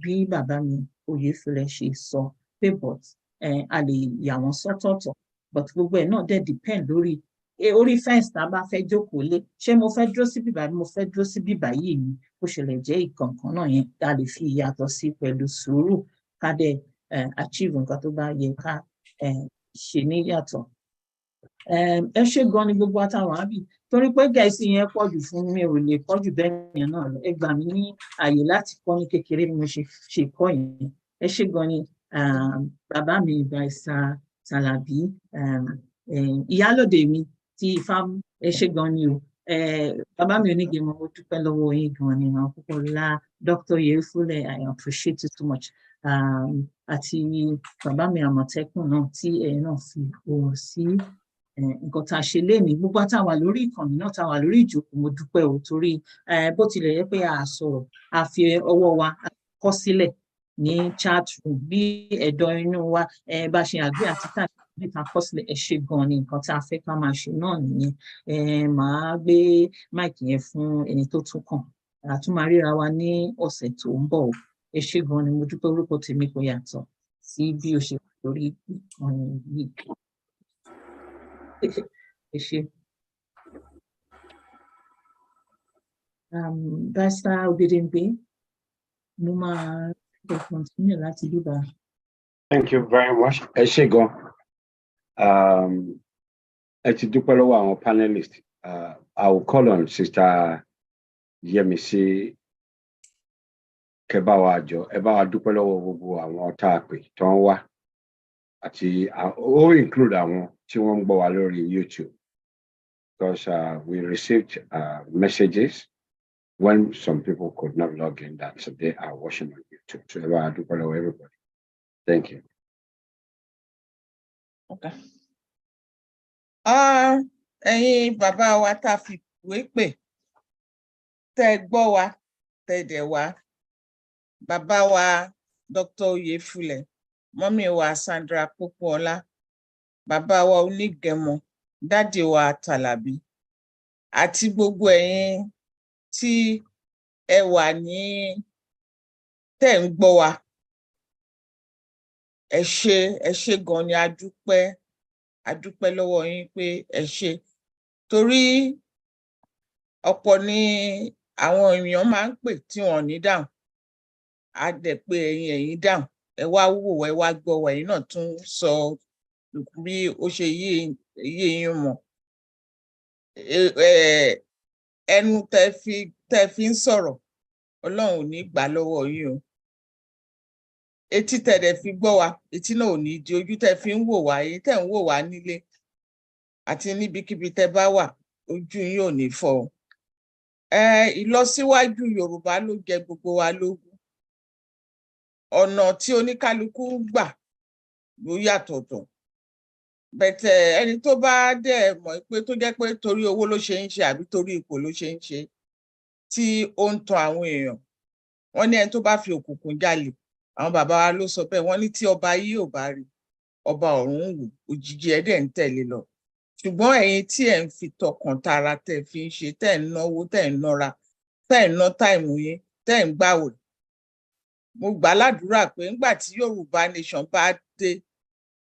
Bí bàbá mi Oyefele ṣe sọ pé but a lè yà wọ́n sọ́tọ̀ọ̀tọ̀ but gbogbo ẹ̀ náà dẹ̀ depend lórí orí fẹ́ǹsì tá a bá fẹ́ jókòó lé ṣé mo fẹ́ dúró sí bíbá mo fẹ́ dúró sí bíbá yìí ni bó ṣe lè jẹ́ ìkọ̀ọ̀kan náà yẹn ká lè fi ìyàtọ̀ sí pẹ̀lú sùúrù ká dẹ̀ achieve nǹkan tó bá yẹ ká ṣe níyàtọ̀. Ẹ ṣé gan ni gbogbo àtàwọn àbí torí pé Gẹ̀ẹ́sì yẹn pọ̀ jù fún mi ò lè pọ̀ jù bẹ́ẹ̀ yẹn náà lọ ẹ gbà mí ní àyè láti kọ́ ní kékeré bí mo ṣe kọ́ yẹn. Ẹ ṣé gan ni bàbá mi Ìbàìsà Tàlàbí ìyálòde mi tí Ifá ẹ ṣé gan ni o bàbá mi Onígẹmọ mo dúpẹ́ lọ́wọ́ yín gan ni àwọn púpọ̀ ńlá Dr. Yefule I appreciate you so much àti bàbá mi Àmọ̀tẹ́kùn náà tí ẹ̀yin náà fi ohùn sí nǹkan tá a ṣe lénìí gbogbo àtàwà lórí ìkànnì náà táwà lórí ìjókòó mo dúpẹ́ o torí bó tilẹ̀ yẹ pé a sọ̀rọ̀ a fi ọwọ́ wa kọ sílẹ̀ ní chat room bí ẹ̀dọ̀ inú wa bá ṣe àgbẹ̀ àti níta kọ sílẹ̀ ẹ ṣé gan ni nǹkan tá a fẹ́ ká máa ṣe náà nìyẹn màá gbé máìkì yẹn fún ẹni tó tún kàn a tún máa ríra wa ní ọ̀sẹ̀ tó ń bọ̀ ẹ ṣé gan ni mo dúpẹ́ orúkọ tèmi kò yàtọ̀ sí bí o ṣe wà lórí ìkànnì yìí. Barrister Obidimpe, mo máa continue láti bíbá. Thank you very much. Ẹ ṣé gan. Ẹ ti dúpẹ́ lọ́wọ́ àwọn panelists. I will call on Sister Yemisi Kẹbáwa Àjọ. Ẹ bá wa dúpẹ́ lọ́wọ́ gbogbo àwọn tá a pè tó ń wá. Àti ó include àwọn tí wọ́n ń gbọ́ wa lórí YouTube. Because we received messages when some people could not log in that they are watching on YouTube. So I do follow everybody. Thank you. Okay. Ẹ̀yin bàbá wa tá a fi ìwé pè tẹ́ gbọ́ wa tẹ́ dẹ̀ wá bàbá wa Dr. Oyefule mọ́mí wa Sandra Pópóọlá bàbá wa Onígẹmọ dádì wa Tàlàbí àti gbogbo ẹ̀yin tí ẹ wà ní tẹ́ ń gbọ́ wa ẹ ṣé gan ni a dúpẹ́ lọ́wọ́ yín pé ẹ ṣé torí ọ̀pọ̀ ni àwọn èèyàn máa ń pè tí wọ́n ní dáhùn á dẹ̀ pé ẹ̀yin dáhùn ẹ wá wò ẹ wá gbọ́ wa ẹ̀yin náà tún sọ bí ó ṣe yé yín mọ̀ ẹnu tẹ́ fi ń sọ̀rọ̀ Ọlọ́run ò ní gbà lọ́wọ́ yín o etí tẹ́ dẹ̀ fi gbọ́ wa etí náà ò ní di ojú tẹ́ fi ń wò wá èyí tẹ́ ń wò wá nílé àti níbikíbi tẹ́ bá wà ojú yín ò ní fọ́ o ìlọsíwájú Yorùbá ló jẹ gbogbo wa lógún ọ̀nà tí oníkálukú gbà ló yàtọ̀tọ̀ bẹ̀tẹ̀ ẹni tó bá dẹ̀ mọ̀ pé tó jẹ́ pé torí owó ló ṣe ń ṣe àbí torí ipò ló ṣe ń ṣe tí ó ń tan àwọn èèyàn wọ́n ní ẹni tó bá fi òkùnkùn jalè àwọn bàbá wa ló sọ bẹ́ẹ̀ wọ́n ní tí ọba yìí ò bá rí ọba ọ̀run ń wò òjijì ẹ̀ dẹ̀ ń tẹ̀lé lọ ṣùgbọ́n ẹ̀yin tí ẹ̀ ń fi tọkàn tara tẹ̀ fi ń ṣe tẹ̀ ń náwó tẹ̀ ń nọra tẹ̀ ń ná táìmù yín tẹ̀ ń gbàwẹ̀ mo gbà ládùúrà pé ńgbà tí Yorùbá nation bá dé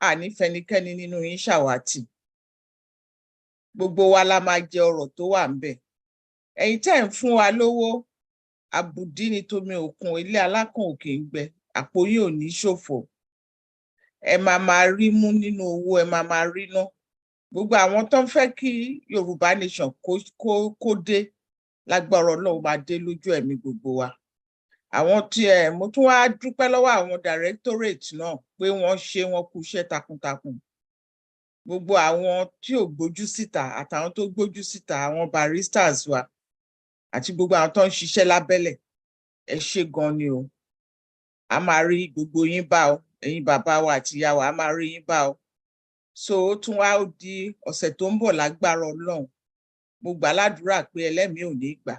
àní fẹnikẹ́ni nínú yín ṣàwátì gbogbo wa la máa jẹ ọrọ̀ tó wà ńbẹ̀ ẹ̀yin tẹ́ ń fún wa lówó àbùdí ni tomi òkun ilé alákàn òkè ń gbẹ àpò yín ò ní ṣòfò ẹ máa rí mú nínú owó ẹ máa rí ná gbogbo àwọn tó ń fẹ́ kí Yorùbá nation kó dé lágbára Ọlọ́run máa dé lójú ẹ̀mí gbogbo wa àwọn tí mo tún wá dúpẹ́ lọ́wọ́ àwọn directorate náà pé wọ́n kú iṣẹ́ takuntakun gbogbo àwọn tí ò gbójú síta àtàwọn tó gbójú síta àwọn baristas wa àti gbogbo àwọn tó ń ṣiṣẹ́ lábẹ́lẹ̀ ẹ ṣé gan ni o a máa rí gbogbo yín bá o ẹ̀yin bàbá wa àti ìyá wa a máa rí yín bá o so ó tún wá di ọ̀sẹ̀ tó ń bọ̀ lágbára Ọlọ́run mo gbà ládùúrà pé ẹlẹ́mìí ò ní gbà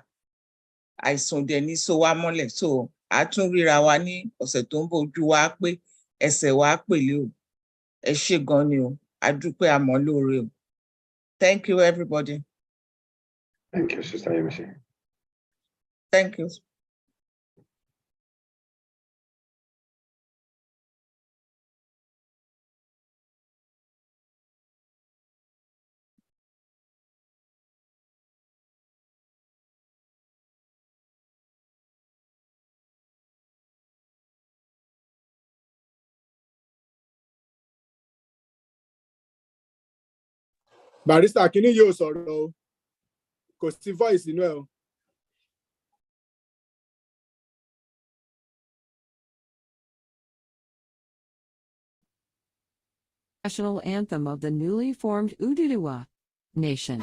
àìsàn dẹ̀ ní so wá mọ́lẹ̀ so a tún ríra wa ní ọ̀sẹ̀ tó ń bọ̀ ojú wa pé ẹsẹ̀ wa pèlé o ẹ ṣé gan ni o a dúpẹ́ àmọ́ lóore o thank you everybody. Thank you, Sister Yemisi. Thank you. Barrister kíní yóò sọ̀rọ̀ o. Kò sí voice inú ẹ̀ o. National anthem of the newly formed Ududuwa Nation.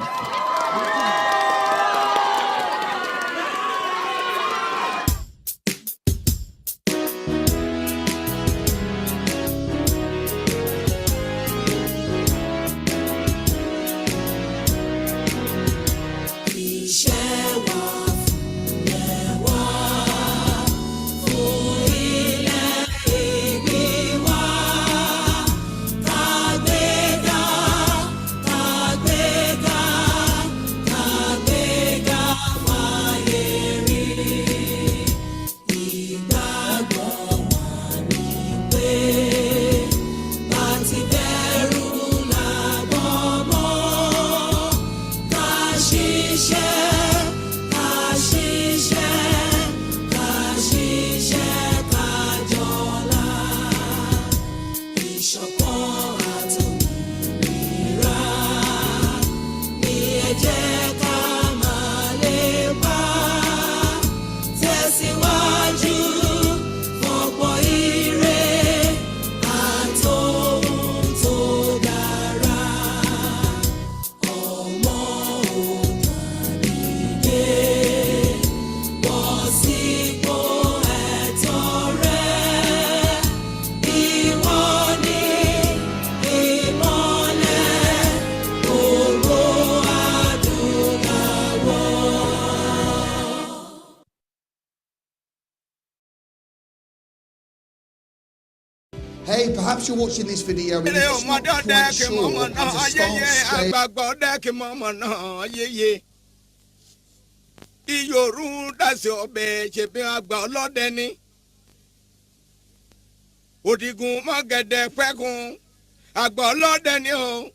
Hey, perhaps you're watching this video and you're just not quite sure how to start scaling. Odigun mọ́gẹ̀dẹ̀ pẹ́kun àgbà ọlọ́dẹ ni o